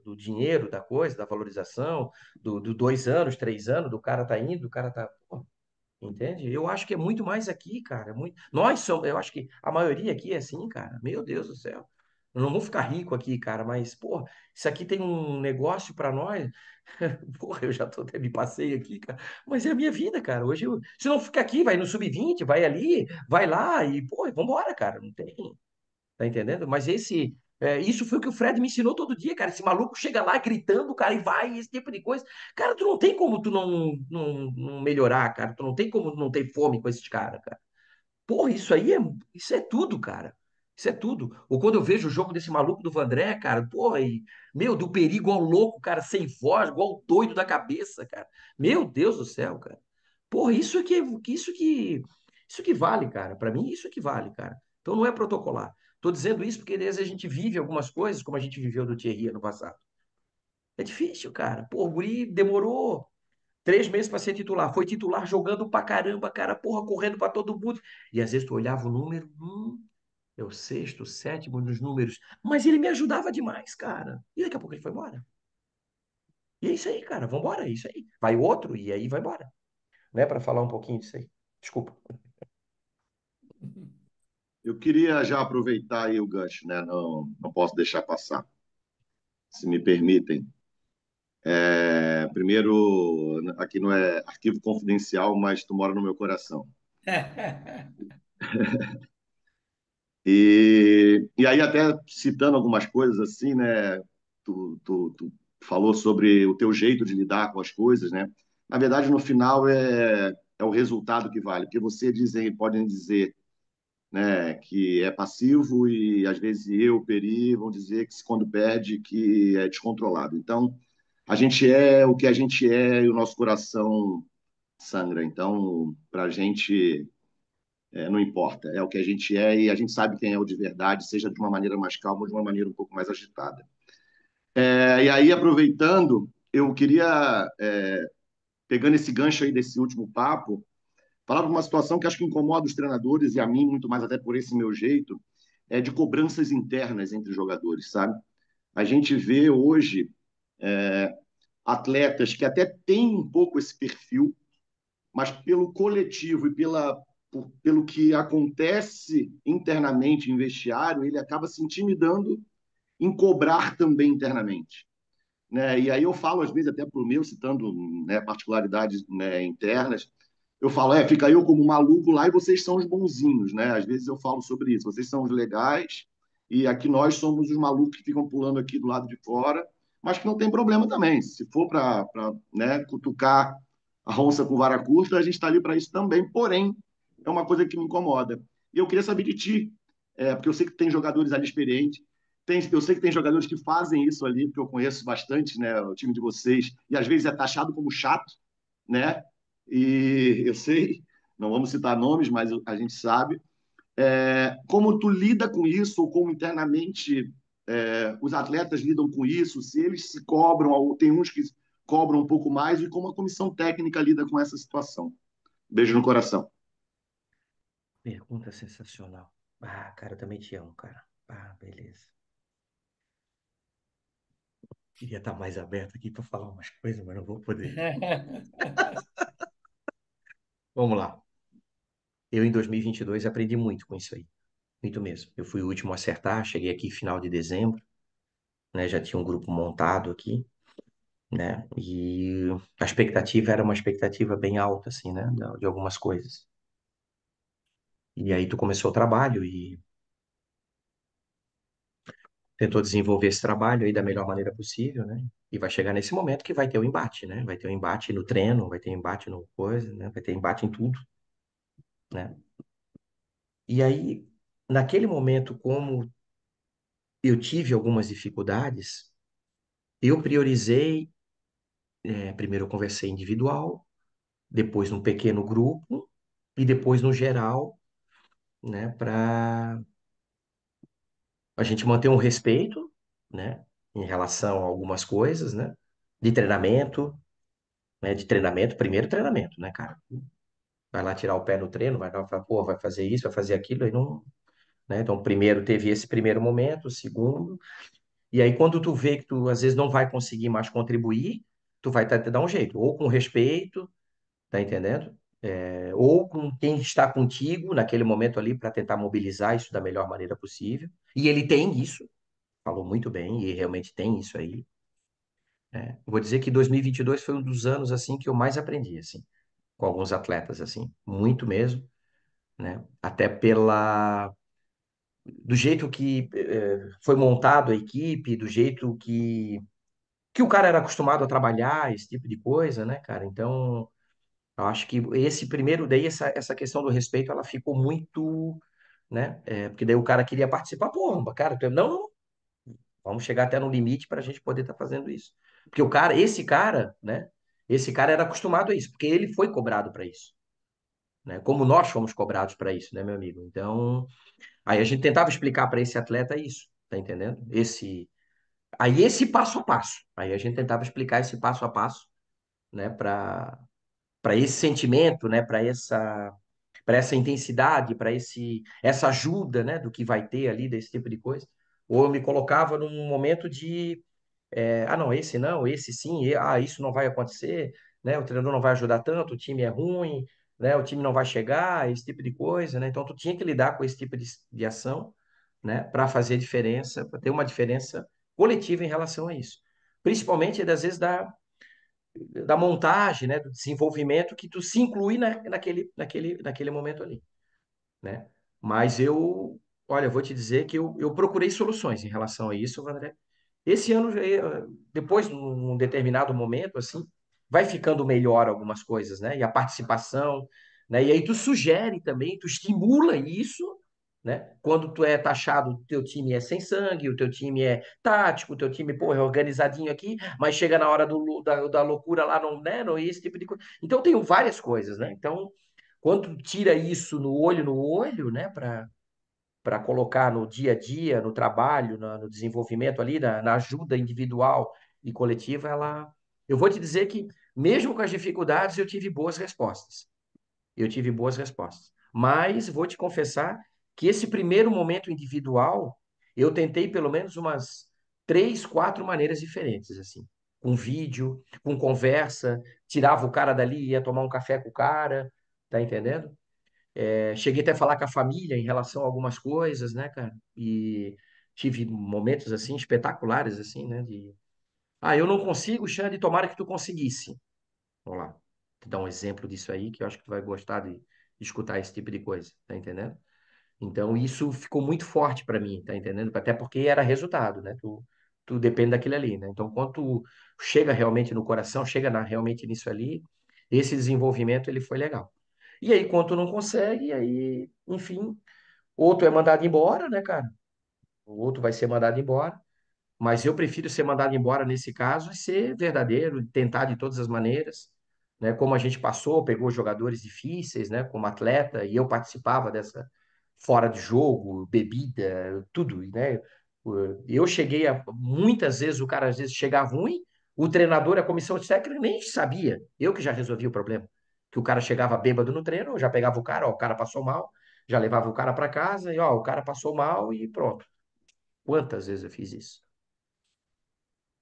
S6: do dinheiro, da coisa, da valorização, do 2 anos, 3 anos, do cara tá indo, do cara tá. Pô, entende? Eu acho que é muito mais aqui, cara. Muito... Nós somos, eu acho que a maioria aqui é assim, cara. Meu Deus do céu. Eu não vou ficar rico aqui, cara, mas, pô, isso aqui tem um negócio para nós. Porra, eu já tô até me passei aqui, cara. Mas é a minha vida, cara. Hoje, se não ficar aqui, vai no sub-20, vai ali, vai lá e, pô, vambora, cara. Não tem. Tá entendendo? Mas isso foi o que o Fred me ensinou todo dia, cara. Esse maluco chega lá gritando, cara, e vai, esse tipo de coisa. Cara, tu não tem como tu não melhorar, cara. Tu não tem como não ter fome com esses caras, cara. Porra, isso é tudo, cara. Isso é tudo. Ou quando eu vejo o jogo desse maluco do Vandré, cara, porra, meu, do perigo ao louco, cara, sem voz, igual doido da cabeça, cara. Meu Deus do céu, cara. Porra, isso que vale, cara. Pra mim, isso que vale, cara. Então não é protocolar. Tô dizendo isso porque às vezes a gente vive algumas coisas como a gente viveu do Thierry no passado. É difícil, cara. Pô, o guri demorou 3 meses para ser titular. Foi titular jogando pra caramba, cara, porra, correndo pra todo mundo. E às vezes tu olhava o número, é o sexto, o sétimo nos números. Mas ele me ajudava demais, cara. E daqui a pouco ele foi embora. E é isso aí, cara. Vambora, é isso aí. Vai outro e aí vai embora. Né? Para falar um pouquinho disso aí. Desculpa.
S7: Eu queria já aproveitar aí o gancho, né? Não posso deixar passar, se me permitem. Primeiro, aqui não é arquivo confidencial, mas tu mora no meu coração. E aí, até citando algumas coisas assim, né? Tu falou sobre o teu jeito de lidar com as coisas, né? Na verdade, no final é o resultado que vale, porque você dizem, podem dizer, né, que é passivo e às vezes eu, Peri, vão dizer que quando perde que é descontrolado. Então, a gente é o que a gente é e o nosso coração sangra. Então, para a gente não importa, é o que a gente é e a gente sabe quem é o de verdade, seja de uma maneira mais calma ou de uma maneira um pouco mais agitada. E aí, aproveitando, eu queria, pegando esse gancho aí desse último papo, falar de uma situação que acho que incomoda os treinadores e a mim muito mais até por esse meu jeito, é de cobranças internas entre os jogadores, sabe? A gente vê hoje atletas que até têm um pouco esse perfil, mas pelo coletivo e pelo que acontece internamente em vestiário, ele acaba se intimidando em cobrar também internamente. Né? E aí eu falo, às vezes, até para o meu, citando, né, particularidades, né, internas, eu falo, fica eu como maluco lá e vocês são os bonzinhos, né? Às vezes eu falo sobre isso, vocês são os legais e aqui nós somos os malucos que ficam pulando aqui do lado de fora, mas que não tem problema também. Se for para, né, cutucar a onça com vara curta, a gente está ali para isso também, porém, é uma coisa que me incomoda. E eu queria saber de ti, porque eu sei que tem jogadores ali experientes, eu sei que tem jogadores que fazem isso ali, porque eu conheço bastante, né, o time de vocês, e às vezes é taxado como chato, né? E eu sei, não vamos citar nomes, mas a gente sabe. Como tu lida com isso, ou como internamente os atletas lidam com isso, se eles se cobram, ou tem uns que cobram um pouco mais, e como a comissão técnica lida com essa situação. Beijo no coração.
S6: Pergunta sensacional. Ah, cara, eu também te amo, cara. Ah, beleza. Queria estar mais aberto aqui para falar umas coisas, mas não vou poder. Vamos lá. Eu, em 2022, aprendi muito com isso aí. Muito mesmo. Eu fui o último a acertar, cheguei aqui final de dezembro, né? Já tinha um grupo montado aqui, né? E a expectativa era uma expectativa bem alta, assim, né? De algumas coisas. E aí tu começou o trabalho e tentou desenvolver esse trabalho aí da melhor maneira possível, né? E vai chegar nesse momento que vai ter o embate, né? Vai ter o embate no treino, vai ter embate no coisa, né? Vai ter embate em tudo, né? E aí, naquele momento, como eu tive algumas dificuldades, eu priorizei, primeiro eu conversei individual, depois num pequeno grupo e depois no geral, né? Para a gente manter um respeito, né? Em relação a algumas coisas, né? De treinamento, né? De treinamento, primeiro treinamento, né, cara? Vai lá tirar o pé no treino, vai lá, pô, vai fazer isso, vai fazer aquilo, aí não, né? Então, primeiro teve esse primeiro momento, o segundo, e aí quando tu vê que tu às vezes não vai conseguir mais contribuir, tu vai te dar um jeito, ou com respeito, tá entendendo? Ou com quem está contigo naquele momento ali para tentar mobilizar isso da melhor maneira possível. E ele tem isso, falou muito bem, e realmente tem isso aí. Né? Vou dizer que 2022 foi um dos anos assim que eu mais aprendi, assim, com alguns atletas, assim, muito mesmo, né? Até pela do jeito que foi montado a equipe, do jeito que o cara era acostumado a trabalhar, esse tipo de coisa, né, cara? Então, eu acho que esse primeiro, daí essa questão do respeito, ela ficou muito, né? Porque daí o cara queria participar, pô, cara, não, vamos chegar até no limite para a gente poder estar fazendo isso. Porque o cara, esse cara, né? Esse cara era acostumado a isso, porque ele foi cobrado para isso, né? Como nós fomos cobrados para isso, né, meu amigo? Então, aí a gente tentava explicar para esse atleta isso, tá entendendo? Esse passo a passo. Aí a gente tentava explicar esse passo a passo, né, para esse sentimento, né, para essa intensidade, para essa ajuda, né, do que vai ter ali desse tipo de coisa. Ou eu me colocava num momento de não, esse não, esse sim, isso não vai acontecer, né? O treinador não vai ajudar tanto, o time é ruim, né? O time não vai chegar, esse tipo de coisa, né? Então tu tinha que lidar com esse tipo de ação, né? Para fazer diferença, para ter uma diferença coletiva em relação a isso. Principalmente, às vezes, da montagem, né? Do desenvolvimento que tu se inclui naquele momento ali, né? Mas olha, eu vou te dizer que eu procurei soluções em relação a isso, André. Esse ano, depois, num determinado momento, assim, vai ficando melhor algumas coisas, né? E a participação, né? E aí tu sugere também, tu estimula isso, né? Quando tu é taxado, o teu time é sem sangue, o teu time é tático, o teu time, pô, é organizadinho aqui, mas chega na hora da loucura lá, não, né? Não, esse tipo de coisa. Então, tem várias coisas, né? Então, quando tu tira isso no olho, né? Para colocar no dia a dia, no trabalho, no desenvolvimento ali, na ajuda individual e coletiva, eu vou te dizer que, mesmo com as dificuldades, eu tive boas respostas. Eu tive boas respostas. Mas vou te confessar que esse primeiro momento individual, eu tentei pelo menos umas 3, 4 maneiras diferentes, assim. Com vídeo, com conversa, tirava o cara dali, ia tomar um café com o cara, tá entendendo? Cheguei até a falar com a família em relação a algumas coisas, né, cara? E tive momentos, assim, espetaculares, assim, né? Eu não consigo, Xande, tomara que tu conseguisse. Vamos lá. Vou te dar um exemplo disso aí, que eu acho que tu vai gostar de escutar esse tipo de coisa, tá entendendo? Então, isso ficou muito forte para mim, tá entendendo? Até porque era resultado, né? Tu depende daquilo ali, né? Então, quando tu chega realmente no coração, chega realmente nisso ali, esse desenvolvimento, ele foi legal. E aí, quando tu não consegue, aí, enfim, outro é mandado embora, né, cara? O outro vai ser mandado embora. Mas eu prefiro ser mandado embora nesse caso e ser verdadeiro, tentar de todas as maneiras, né? Como a gente passou, pegou jogadores difíceis, né? Como atleta, e eu participava dessa fora de jogo, bebida, tudo, né? Eu cheguei a muitas vezes o cara às vezes chegar ruim, o treinador, a comissão técnica nem sabia. Eu que já resolvi o problema. Que o cara chegava bêbado no treino, eu já pegava o cara, ó, o cara passou mal, já levava o cara para casa e ó, o cara passou mal e pronto. Quantas vezes eu fiz isso?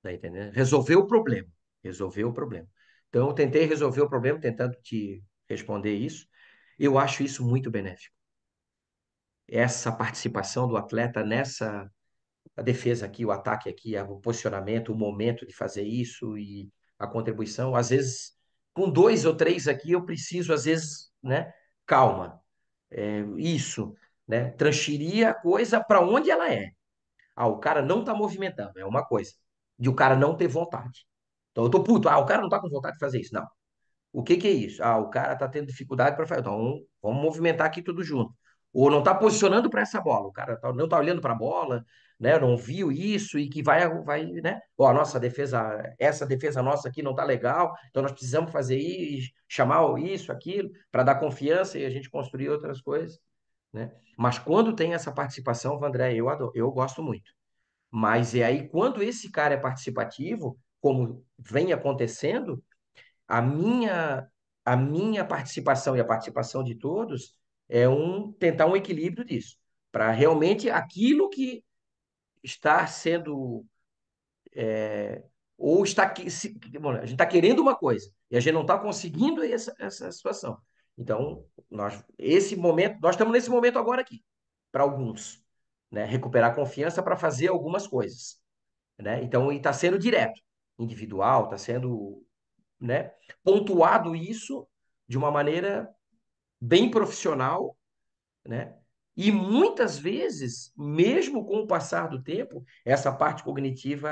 S6: Tá entendendo? Resolveu o problema. Resolveu o problema. Então, eu tentei resolver o problema, tentando te responder isso. Eu acho isso muito benéfico. Essa participação do atleta nessa a defesa aqui, o ataque aqui, o posicionamento, o momento de fazer isso e a contribuição. Às vezes, com 2 ou 3 aqui, eu preciso, às vezes, né? Calma. Isso, né? Transferir a coisa para onde ela é. Ah, o cara não tá movimentando, é uma coisa. De o cara não ter vontade. Então eu tô puto. Ah, o cara não tá com vontade de fazer isso. Não. O que que é isso? Ah, o cara tá tendo dificuldade para fazer. Então vamos movimentar aqui tudo junto. Ou não tá posicionando para essa bola. O cara não tá olhando para a bola, né? Não viu isso e que vai, né? Ó, a nossa defesa, essa defesa nossa aqui não tá legal. Então nós precisamos fazer isso, chamar isso, aquilo, para dar confiança e a gente construir outras coisas, né? Mas quando tem essa participação, Vandré, eu adoro, eu gosto muito. Mas é aí quando esse cara é participativo, como vem acontecendo, a minha a minha participação e a participação de todos é tentar um equilíbrio disso, para realmente aquilo que está sendo ou está bom, a gente está querendo uma coisa e a gente não está conseguindo essa situação. Então, esse momento, nós estamos nesse momento agora aqui, para alguns, né? Recuperar a confiança para fazer algumas coisas, né? Então, e está sendo direto, individual, está sendo, né, pontuado isso de uma maneira bem profissional, né? E muitas vezes, mesmo com o passar do tempo, essa parte cognitiva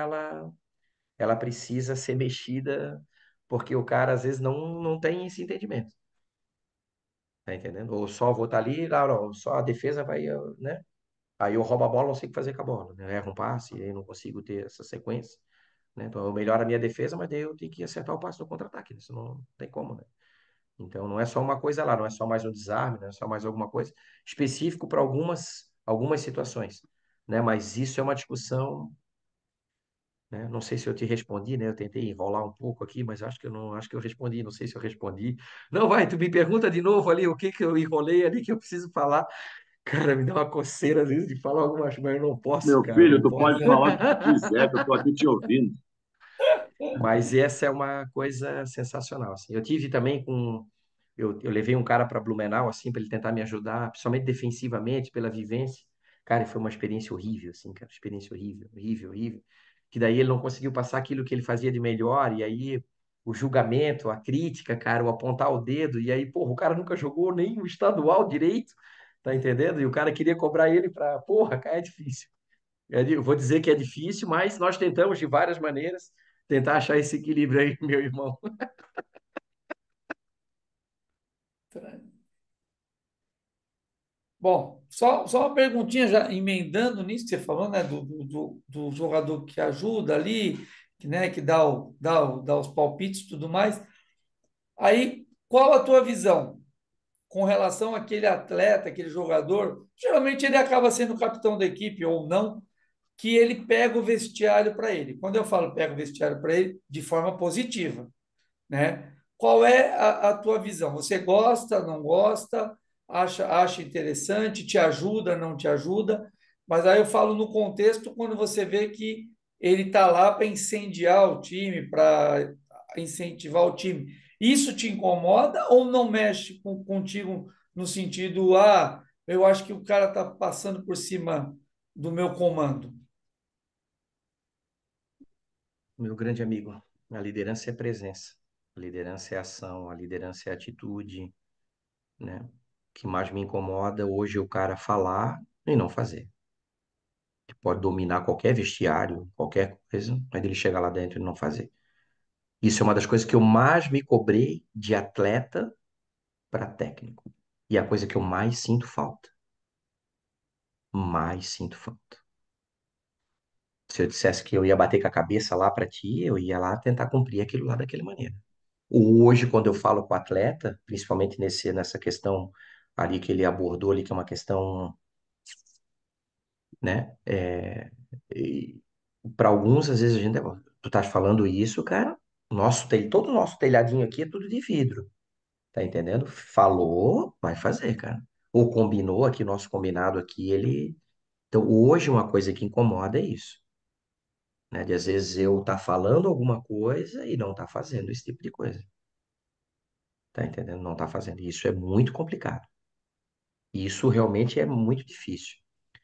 S6: ela precisa ser mexida porque o cara às vezes não tem esse entendimento, tá entendendo? Ou só vou estar ali, não, só a defesa vai, né? Aí eu roubo a bola, não sei o que fazer com a bola, né? Eu erro um passe, aí não consigo ter essa sequência, né? Então eu melhoro a minha defesa, mas daí eu tenho que acertar o passe no contra-ataque, né? Isso não tem como, né? Então não é só uma coisa lá, não é só mais um desarme, não é só mais alguma coisa específico para algumas situações, né? Mas isso é uma discussão, né? Não sei se eu te respondi, né? Eu tentei enrolar um pouco aqui, mas acho que eu não, acho que eu respondi, não sei se eu respondi. Não, vai, tu me pergunta de novo ali o que que eu enrolei ali que eu preciso falar. Cara, me dá uma coceira às vezes de falar algumas coisas, mas eu não posso,
S7: Meu
S6: cara, eu
S7: filho,
S6: não
S7: tu
S6: posso.
S7: pode falar o que tu quiser, que eu estou aqui te ouvindo.
S6: Mas essa é uma coisa sensacional, assim. Eu tive também eu levei um cara para Blumenau, assim, para ele tentar me ajudar, principalmente defensivamente, pela vivência. Cara, e foi uma experiência horrível, assim, cara, experiência horrível, horrível, horrível. Que daí ele não conseguiu passar aquilo que ele fazia de melhor, e aí o julgamento, a crítica, cara, o apontar o dedo, e aí, porra, o cara nunca jogou nem o estadual direito, tá entendendo? E o cara queria cobrar ele para, porra, cara, é difícil. Eu vou dizer que é difícil, mas nós tentamos de várias maneiras tentar achar esse equilíbrio aí, meu irmão.
S4: Bom, só uma perguntinha já emendando nisso que você falou, né, do jogador que ajuda ali, que, né, que dá os palpites e tudo mais. Aí, qual a tua visão com relação àquele atleta, aquele jogador? Geralmente ele acaba sendo o capitão da equipe ou não, que ele pega o vestiário para ele. Quando eu falo pega o vestiário para ele, de forma positiva, né? Qual é a tua visão? Você gosta, não gosta, acha interessante, te ajuda, não te ajuda? Mas aí eu falo no contexto quando você vê que ele está lá para incendiar o time, para incentivar o time. Isso te incomoda ou não mexe contigo no sentido, eu acho que o cara está passando por cima do meu comando?
S6: Meu grande amigo, a liderança é presença, a liderança é ação, a liderança é atitude, né? O que mais me incomoda hoje é o cara falar e não fazer. Que pode dominar qualquer vestiário, qualquer coisa, mas ele chega lá dentro e não fazer. Isso é uma das coisas que eu mais me cobrei de atleta para técnico. E é a coisa que eu mais sinto falta. Mais sinto falta. Se eu dissesse que eu ia bater com a cabeça lá para ti, eu ia lá tentar cumprir aquilo lá daquela maneira. Hoje, quando eu falo com o atleta, principalmente nessa questão ali que ele abordou ali, que é uma questão, né? Para alguns, às vezes a gente, tu estás falando isso, cara, todo o nosso telhadinho aqui é tudo de vidro, tá entendendo? Falou, vai fazer, cara. Ou combinou aqui, nosso combinado aqui, ele. Então, hoje, uma coisa que incomoda é isso, né? De às vezes eu tá falando alguma coisa e não tá fazendo esse tipo de coisa, tá entendendo? Não tá fazendo. Isso é muito complicado. Isso realmente é muito difícil,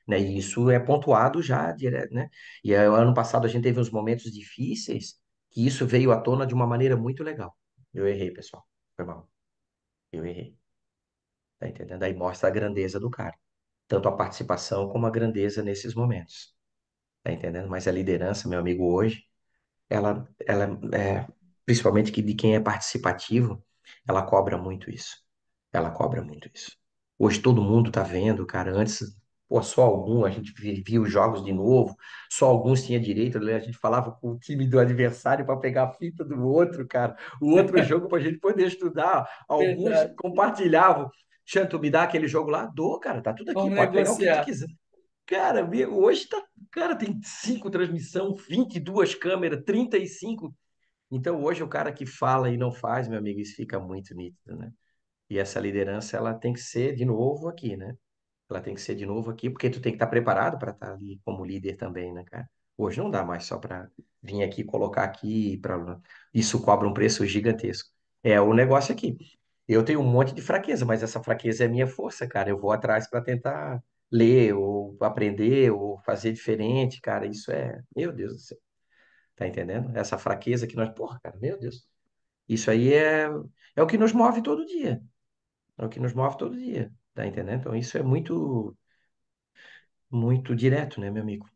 S6: né? E isso é pontuado já direto, né? E aí, ano passado a gente teve uns momentos difíceis que isso veio à tona de uma maneira muito legal. Eu errei, pessoal. Foi mal. Eu errei. Tá entendendo? Aí mostra a grandeza do cara. Tanto a participação como a grandeza nesses momentos. tá entendendo? Mas a liderança, meu amigo, hoje, ela principalmente que de quem é participativo, ela cobra muito isso. Ela cobra muito isso. Hoje todo mundo tá vendo, cara. Antes, pô, só algum, a gente via os jogos de novo, só alguns tinha direito, né? A gente falava com o time do adversário para pegar a fita do outro, cara. O outro jogo para a gente poder estudar. Alguns
S4: Verdade.
S6: compartilhavam. Xanto, me dá aquele jogo lá? Dou, cara, tá tudo aqui,
S4: Vamos
S6: pode pegar o que tu
S4: negociar.
S6: quiser. Cara, hoje tá, cara, tem 5 transmissão, 22 câmeras, 35. Então, hoje, o cara que fala e não faz, meu amigo, isso fica muito nítido, né? E essa liderança, ela tem que ser de novo aqui, né? Ela tem que ser de novo aqui, porque tu tem que estar preparado para estar ali como líder também, né, cara? Hoje não dá mais só para vir aqui, colocar aqui, para isso cobra um preço gigantesco. É o negócio aqui. Eu tenho um monte de fraqueza, mas essa fraqueza é minha força, cara. Eu vou atrás para tentar ler, ou aprender, ou fazer diferente, cara. Isso é, meu Deus do céu. Tá entendendo? Essa fraqueza que nós, porra, cara, meu Deus. Isso aí é o que nos move todo dia. É o que nos move todo dia. Tá entendendo? Então isso é muito, muito direto, né, meu amigo?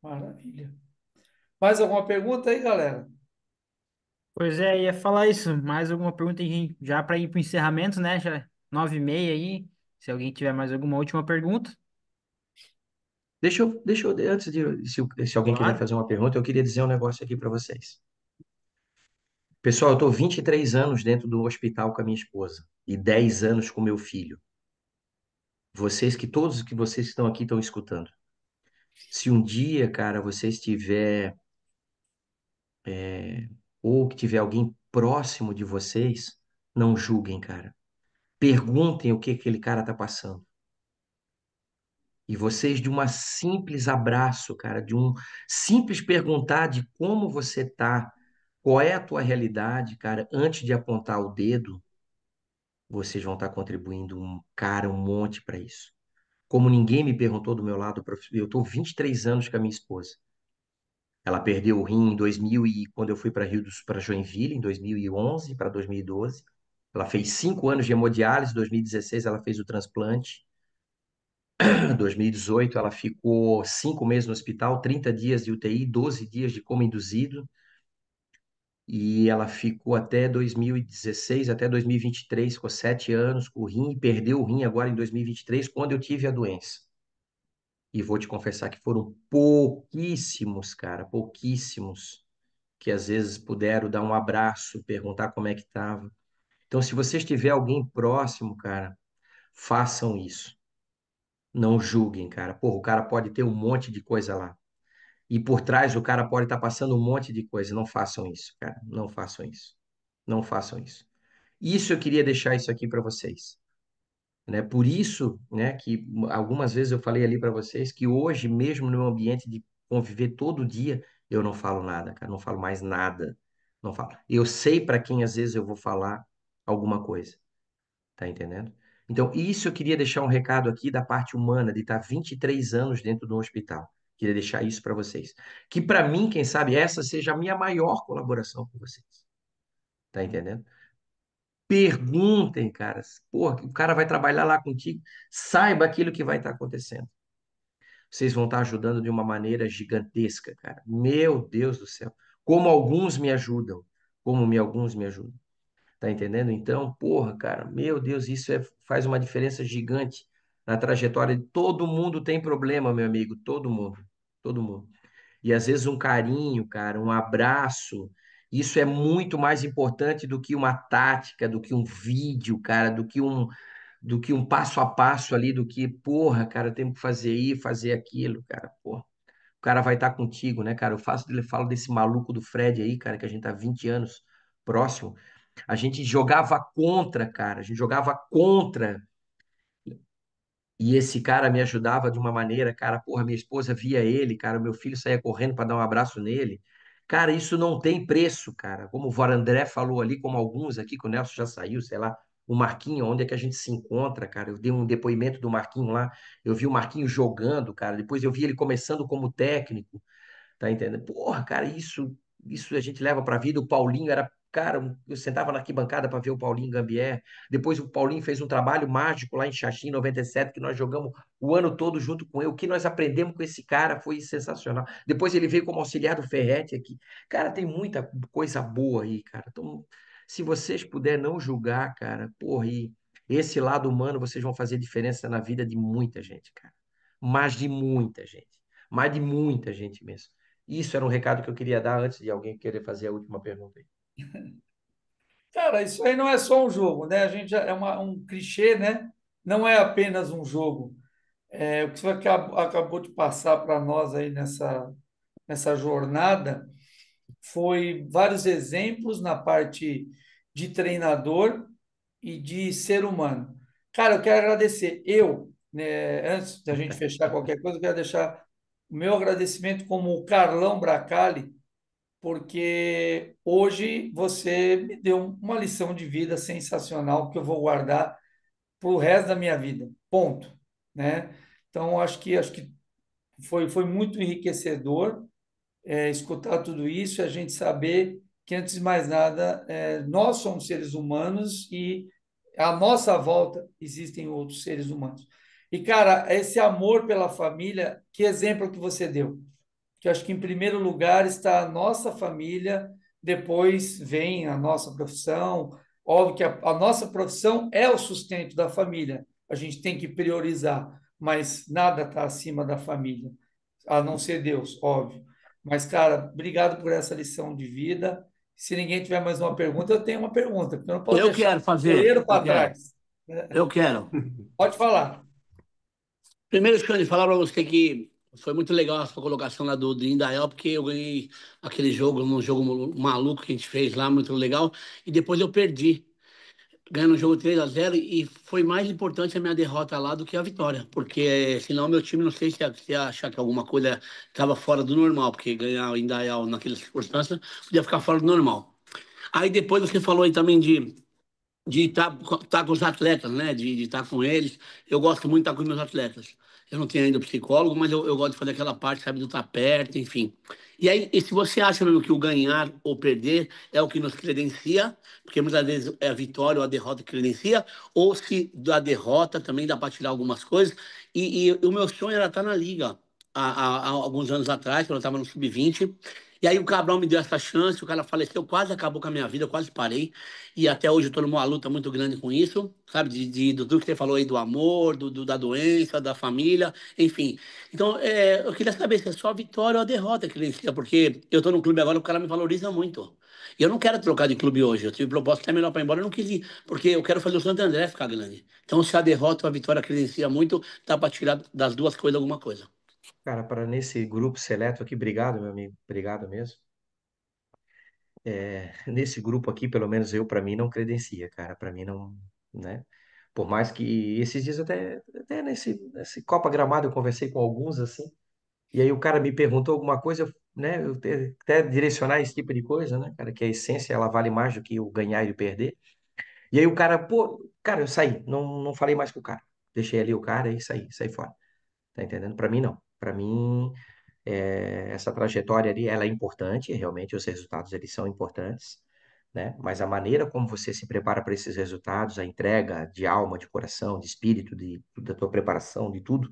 S4: Maravilha. Mais alguma pergunta aí, galera?
S1: Pois é, ia falar isso. Mais alguma pergunta aí, já para ir para o encerramento, né? Já 9h30 aí. Se alguém tiver mais alguma última pergunta,
S6: Antes se alguém quiser
S1: claro.
S6: fazer uma pergunta, eu queria dizer um negócio aqui para vocês. Pessoal, eu estou 23 anos dentro do hospital com a minha esposa e 10 anos com meu filho. Todos que vocês que estão aqui estão escutando. Se um dia, cara, você estiver, ou que tiver alguém próximo de vocês, não julguem, cara. Perguntem o que aquele cara tá passando. E vocês, de uma simples abraço, cara, de um simples perguntar de como você tá, qual é a tua realidade, cara, antes de apontar o dedo, vocês vão estar contribuindo um monte para isso. Como ninguém me perguntou do meu lado, eu tô 23 anos com a minha esposa. Ela perdeu o rim em 2000 e quando eu fui para Joinville em 2011 para 2012. Ela fez 5 anos de hemodiálise, em 2016 ela fez o transplante. Em 2018 ela ficou 5 meses no hospital, 30 dias de UTI, 12 dias de coma induzido. E ela ficou até 2016, até 2023, ficou 7 anos com o rim e perdeu o rim agora em 2023, quando eu tive a doença. E vou te confessar que foram pouquíssimos, cara, pouquíssimos, que às vezes puderam dar um abraço, perguntar como é que estava. Então, se você tiver alguém próximo, cara, façam isso. Não julguem, cara. Porra, o cara pode ter um monte de coisa lá. E por trás o cara pode estar passando um monte de coisa. Não façam isso, cara. Não façam isso. Não façam isso. Isso eu queria deixar isso aqui para vocês, né? Por isso, né, que algumas vezes eu falei ali para vocês que hoje mesmo no ambiente de conviver todo dia, eu não falo nada, cara, não falo mais nada. Não falo. Eu sei para quem às vezes eu vou falar alguma coisa. Tá entendendo? Então, isso eu queria deixar um recado aqui da parte humana, de estar 23 anos dentro do hospital. Queria deixar isso para vocês. Que para mim, quem sabe, essa seja a minha maior colaboração com vocês. Tá entendendo? Perguntem, caras. Pô, o cara vai trabalhar lá contigo. Saiba aquilo que vai estar acontecendo. Vocês vão estar ajudando de uma maneira gigantesca, cara. Meu Deus do céu. Como alguns me ajudam. Alguns me ajudam. Tá entendendo? Então, porra, cara, meu Deus, faz uma diferença gigante na trajetória de todo mundo tem problema, meu amigo, todo mundo, todo mundo. E às vezes um carinho, cara, um abraço, isso é muito mais importante do que uma tática, do que um vídeo, cara, do que um passo a passo ali, do que, porra, cara, temos que fazer isso, fazer aquilo, cara, porra. O cara vai estar contigo, né, cara? Falo desse maluco do Fred aí, cara, que a gente tá 20 anos próximo. A gente jogava contra, cara. A gente jogava contra. E esse cara me ajudava de uma maneira, cara. Porra, minha esposa via ele, cara. Meu filho saía correndo para dar um abraço nele. Cara, isso não tem preço, cara. Como o André falou ali, como alguns aqui, que o Nelson já saiu, sei lá. O Marquinho, onde é que a gente se encontra, cara? Eu dei um depoimento do Marquinho lá. Eu vi o Marquinho jogando, cara. Depois eu vi ele começando como técnico. Tá entendendo? Porra, cara, isso a gente leva pra vida. O Paulinho era Cara, eu sentava na arquibancada para ver o Paulinho Gambier. Depois o Paulinho fez um trabalho mágico lá em Xaxim, em 97, que nós jogamos o ano todo junto com ele. O que nós aprendemos com esse cara foi sensacional. Depois ele veio como auxiliar do Ferretti aqui. Cara, tem muita coisa boa aí, cara. Então, se vocês puderem não julgar, cara, porra, e esse lado humano, vocês vão fazer diferença na vida de muita gente, cara. Mais de muita gente. Mais de muita gente mesmo. Isso era um recado que eu queria dar antes de alguém querer fazer a última pergunta aí.
S4: Cara, isso aí não é só um jogo, né? A gente é um clichê, né? Não é apenas um jogo. O que você acabou de passar para nós aí nessa jornada foi vários exemplos na parte de treinador e de ser humano. Cara, eu quero agradecer. Né, antes da gente fechar qualquer coisa, eu quero deixar o meu agradecimento como o Carlão Bracali, porque hoje você me deu uma lição de vida sensacional que eu vou guardar para o resto da minha vida. Ponto, né? Então acho que foi muito enriquecedor escutar tudo isso e a gente saber que antes de mais nada nós somos seres humanos e à nossa volta existem outros seres humanos. E cara, esse amor pela família, que exemplo que você deu? Que eu acho que em primeiro lugar está a nossa família, depois vem a nossa profissão. Óbvio que a nossa profissão é o sustento da família, a gente tem que priorizar, mas nada está acima da família, a não ser Deus, óbvio. Mas, cara, obrigado por essa lição de vida. Se ninguém tiver mais uma pergunta, eu tenho uma pergunta, porque eu não posso
S8: Eu
S4: deixar
S8: quero
S4: o
S8: fazer,
S4: goleiro
S8: eu
S4: para
S8: quero,
S4: trás.
S8: eu quero.
S4: Pode falar.
S8: Primeiro, Xande, falar para você que foi muito legal a sua colocação lá do Indaial, porque eu ganhei aquele jogo, num jogo maluco que a gente fez lá, muito legal, e depois eu perdi, ganhando o jogo 3-0 e foi mais importante a minha derrota lá do que a vitória, porque senão meu time, não sei se ia achar que alguma coisa estava fora do normal, porque ganhar o Indaial naquela circunstância podia ficar fora do normal. Aí depois você falou aí também de estar com os atletas, né? De estar com eles. Eu gosto muito de estar com os meus atletas. Eu não tenho ainda psicólogo, mas eu gosto de fazer aquela parte, sabe, do estar perto, enfim. E aí, e se você acha mesmo que o ganhar ou perder é o que nos credencia, porque muitas vezes é a vitória ou a derrota que credencia, ou se da derrota também dá para tirar algumas coisas. E o meu sonho era estar na liga há alguns anos atrás, quando eu estava no sub-20. E aí o Cabral me deu essa chance, o cara faleceu, quase acabou com a minha vida, eu quase parei. E até hoje eu estou numa luta muito grande com isso, sabe? Do tudo que você falou aí do amor, da doença, da família, enfim. Então, eu queria saber se é só a vitória ou a derrota que vencia, porque eu estou no clube agora, o cara me valoriza muito. E eu não quero trocar de clube hoje. Eu tive proposta até melhor para ir embora, eu não quis ir, porque eu quero fazer o Santo André ficar grande. Então, se a derrota ou a vitória credencia muito, dá para tirar das duas coisas alguma coisa.
S6: Cara, para nesse grupo seleto aqui, obrigado, meu amigo, obrigado mesmo. Nesse grupo aqui, pelo menos eu, para mim, não credencia, cara, para mim não, né? Por mais que esses dias até nesse Copa Gramado eu conversei com alguns assim, e aí o cara me perguntou alguma coisa, né? Até direcionar esse tipo de coisa, né, cara, que a essência ela vale mais do que o ganhar e o perder. E aí o cara, pô, cara, eu saí, não falei mais com o cara, deixei ali o cara e saí fora, tá entendendo? Para mim não, para mim essa trajetória ali, ela é importante, realmente os resultados eles são importantes, né? Mas a maneira como você se prepara para esses resultados, a entrega de alma, de coração, de espírito, da tua preparação, de tudo,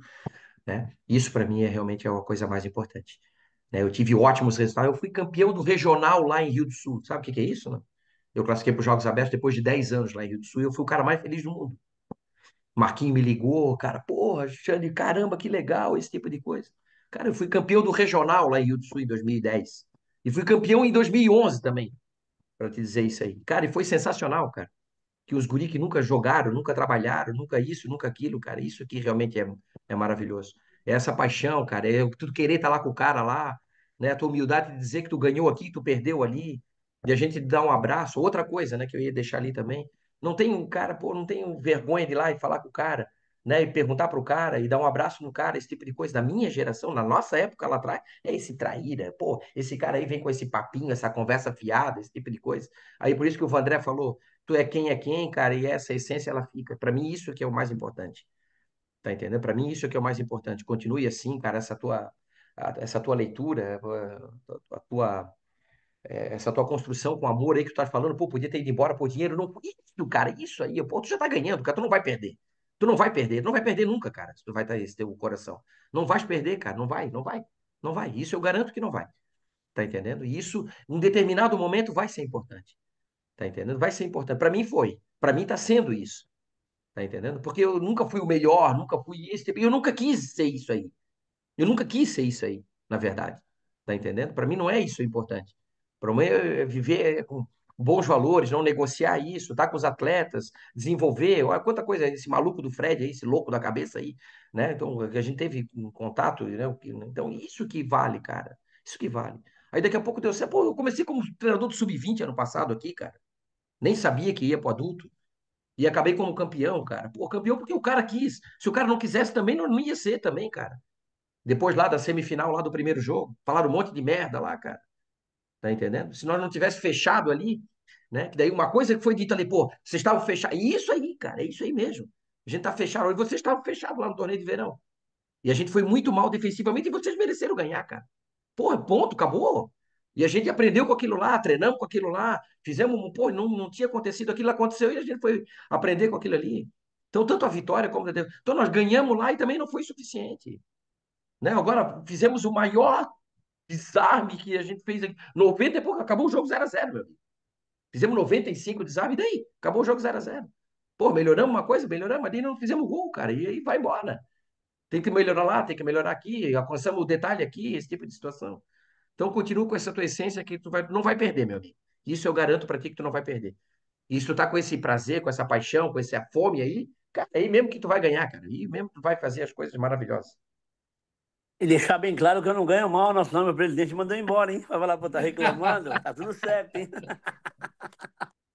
S6: né? Isso para mim realmente é uma coisa mais importante. Né? Eu tive ótimos resultados. Eu fui campeão do regional lá em Rio do Sul. Sabe o que que é isso, né? Eu classifiquei para os Jogos Abertos depois de 10 anos lá em Rio do Sul e eu fui o cara mais feliz do mundo. Marquinhos me ligou, cara, porra, Xande, caramba, que legal esse tipo de coisa. Cara, eu fui campeão do regional lá em Rio do Sul em 2010. E fui campeão em 2011 também, para te dizer isso aí. Cara, e foi sensacional, cara. Que os guri que nunca jogaram, nunca trabalharam, nunca isso, nunca aquilo, cara, isso aqui realmente é maravilhoso. É essa paixão, cara, é tu querer estar lá com o cara lá, né? A tua humildade de dizer que tu ganhou aqui, que tu perdeu ali, de a gente dar um abraço. Outra coisa, né, que eu ia deixar ali também. Não tem um cara, pô, não tenho vergonha de ir lá e falar com o cara, né? E perguntar pro cara e dar um abraço no cara, esse tipo de coisa. Da minha geração, na nossa época lá atrás, é esse traíra, pô, esse cara aí vem com esse papinho, essa conversa fiada, esse tipo de coisa. Aí por isso que o Vandré falou, tu é quem, cara, e essa essência ela fica. Para mim, isso que é o mais importante. Tá entendendo? Para mim, isso que é o mais importante. Continue assim, cara, essa tua leitura, a tua essa tua construção com amor aí que tu tá falando, pô, podia ter ido embora por dinheiro, não. Isso, cara, isso aí, pô, tu já tá ganhando, cara, tu não vai perder. Tu não vai perder nunca, cara, se tu vai estar esse teu coração. Não vais perder, cara, não vai. Isso eu garanto que não vai. Tá entendendo? E isso, em um determinado momento, vai ser importante. Tá entendendo? Vai ser importante. Para mim foi. Para mim tá sendo isso. Tá entendendo? Porque eu nunca fui o melhor, nunca fui esse tipo. Eu nunca quis ser isso aí. Eu nunca quis ser isso aí, na verdade. Tá entendendo? Para mim não é isso o importante. Para mim é viver com bons valores, não negociar isso, estar com os atletas, desenvolver. Olha quanta coisa, esse maluco do Fred aí, esse louco da cabeça aí, né? Então, que a gente teve um contato, né? Então, isso que vale, cara. Isso que vale. Aí daqui a pouco deu certo. Pô, eu comecei como treinador do Sub-20 ano passado aqui, cara. Nem sabia que ia pro adulto. E acabei como campeão, cara. Pô, campeão porque o cara quis. Se o cara não quisesse também, não ia ser também, cara. Depois lá da semifinal, lá do primeiro jogo, falaram um monte de merda lá, cara. Tá entendendo? Se nós não tivesse fechado ali, né? Que daí uma coisa que foi dita ali, pô, vocês estavam fechados. E isso aí, cara, é isso aí mesmo. A gente tá fechado. E vocês estavam fechados lá no torneio de verão. E a gente foi muito mal defensivamente e vocês mereceram ganhar, cara. Porra, ponto, acabou. E a gente aprendeu com aquilo lá, treinamos com aquilo lá, fizemos, pô, não tinha acontecido aquilo, aconteceu e a gente foi aprender com aquilo ali. Então, tanto a vitória como a derrota. Então, nós ganhamos lá e também não foi suficiente. Né? Agora, fizemos o maior desarme que a gente fez aqui. 90 e pouco, acabou o jogo 0-0, meu amigo. Fizemos 95 desarme, e daí? Acabou o jogo 0-0. Pô, melhoramos uma coisa, melhoramos, mas daí não fizemos gol, cara, e aí vai embora. Tem que melhorar lá, tem que melhorar aqui, alcançamos o detalhe aqui, esse tipo de situação. Então, continua com essa tua essência que não vai perder, meu amigo. Isso eu garanto para ti que tu não vai perder. E se tu tá com esse prazer, com essa paixão, com essa fome aí, cara, é aí mesmo que tu vai ganhar, cara. Aí mesmo que tu vai fazer as coisas maravilhosas.
S8: E deixar bem claro que eu não ganho mal, nosso nome, o presidente mandou embora, hein? Vai falar pra tá reclamando, tá tudo certo, hein?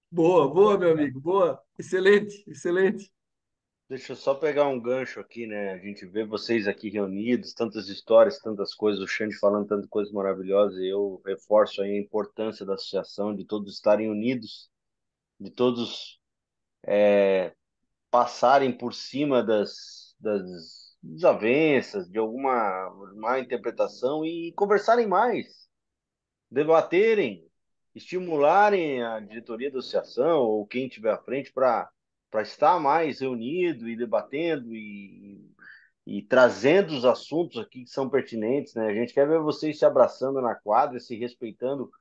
S6: Boa, boa, meu amigo, boa. Excelente, excelente.
S2: Deixa eu só pegar um gancho aqui, né? A gente vê vocês aqui reunidos, tantas histórias, tantas coisas, o Xande falando tantas coisas maravilhosas, e eu reforço aí a importância da associação, de todos estarem unidos, de todos passarem por cima das desavenças, de alguma má interpretação e conversarem mais, debaterem, estimularem a diretoria da associação ou quem estiver à frente para estar mais reunido e debatendo e trazendo os assuntos aqui que são pertinentes, né? A gente quer ver vocês se abraçando na quadra, se respeitando.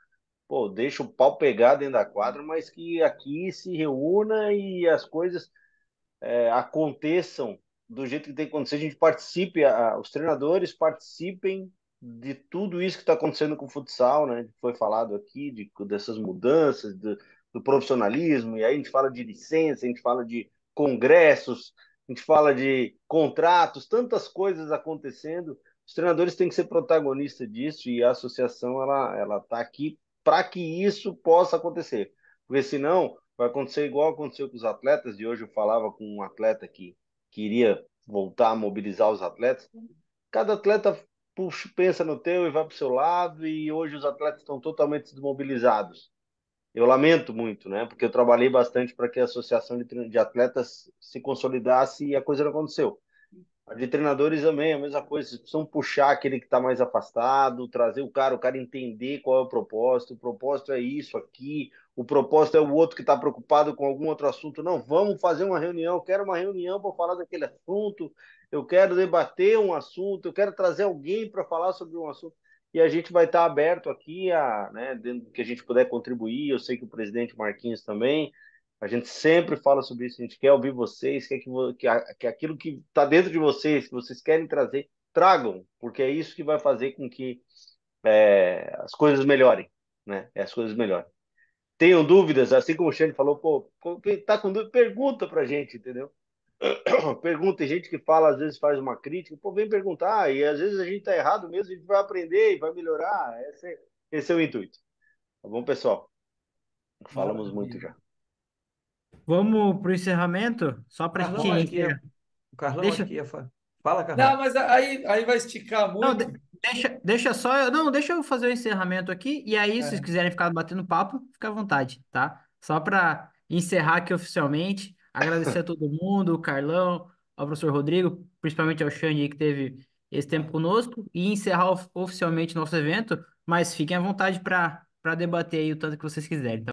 S2: Pô, deixa o pau pegar dentro da quadra, mas que aqui se reúna e as coisas aconteçam do jeito que tem que acontecer. A gente participe, os treinadores participem de tudo isso que está acontecendo com o futsal, né? Foi falado aqui dessas mudanças, do profissionalismo, e aí a gente fala de licença, a gente fala de congressos, a gente fala de contratos, tantas coisas acontecendo. Os treinadores têm que ser protagonistas disso e a associação ela está aqui para que isso possa acontecer, porque senão vai acontecer igual aconteceu com os atletas. E hoje eu falava com um atleta que queria voltar a mobilizar os atletas. Cada atleta puxa, pensa no teu e vai para o seu lado, e hoje os atletas estão totalmente desmobilizados. Eu lamento muito, né? Porque eu trabalhei bastante para que a associação de atletas se consolidasse e a coisa não aconteceu. A de treinadores também, a mesma coisa. Vocês precisam puxar aquele que está mais afastado, trazer o cara entender qual é o propósito. O propósito é isso aqui, o propósito é o outro que está preocupado com algum outro assunto. Não, vamos fazer uma reunião. Eu quero uma reunião para falar daquele assunto. Eu quero debater um assunto. Eu quero trazer alguém para falar sobre um assunto. E a gente vai estar aberto aqui, né, dentro do que a gente puder contribuir. Eu sei que o presidente Marquinhos também. A gente sempre fala sobre isso, a gente quer ouvir vocês, quer que aquilo que está dentro de vocês, que vocês querem trazer, tragam, porque é isso que vai fazer com que as coisas melhorem, né? As coisas melhorem. Tenham dúvidas, assim como o Xande falou, pô, quem está com dúvida, pergunta pra gente, entendeu? Pergunta, tem gente que fala, às vezes faz uma crítica, pô, vem perguntar, e às vezes a gente está errado mesmo, a gente vai aprender e vai melhorar, esse é o intuito. Tá bom, pessoal? Falamos muito
S4: Maravilha.
S2: já.
S1: Vamos para o encerramento? Só para a gente
S6: Carlão, acho que
S1: encerrar.
S6: o Carlão acho
S1: Deixa,
S6: que ia. Fala,
S4: Não,
S6: Carlão.
S4: mas aí vai esticar
S1: não,
S4: muito.
S1: deixa só, não, deixa eu fazer o encerramento aqui e aí, se vocês
S4: É.
S1: quiserem ficar batendo papo, fica à vontade, tá? Só para encerrar aqui oficialmente, agradecer a todo mundo, o Carlão, ao professor Rodrigo, principalmente ao Xande aí que teve esse tempo conosco e encerrar oficialmente nosso evento, mas fiquem à vontade para para debater aí o tanto que vocês quiserem, tá?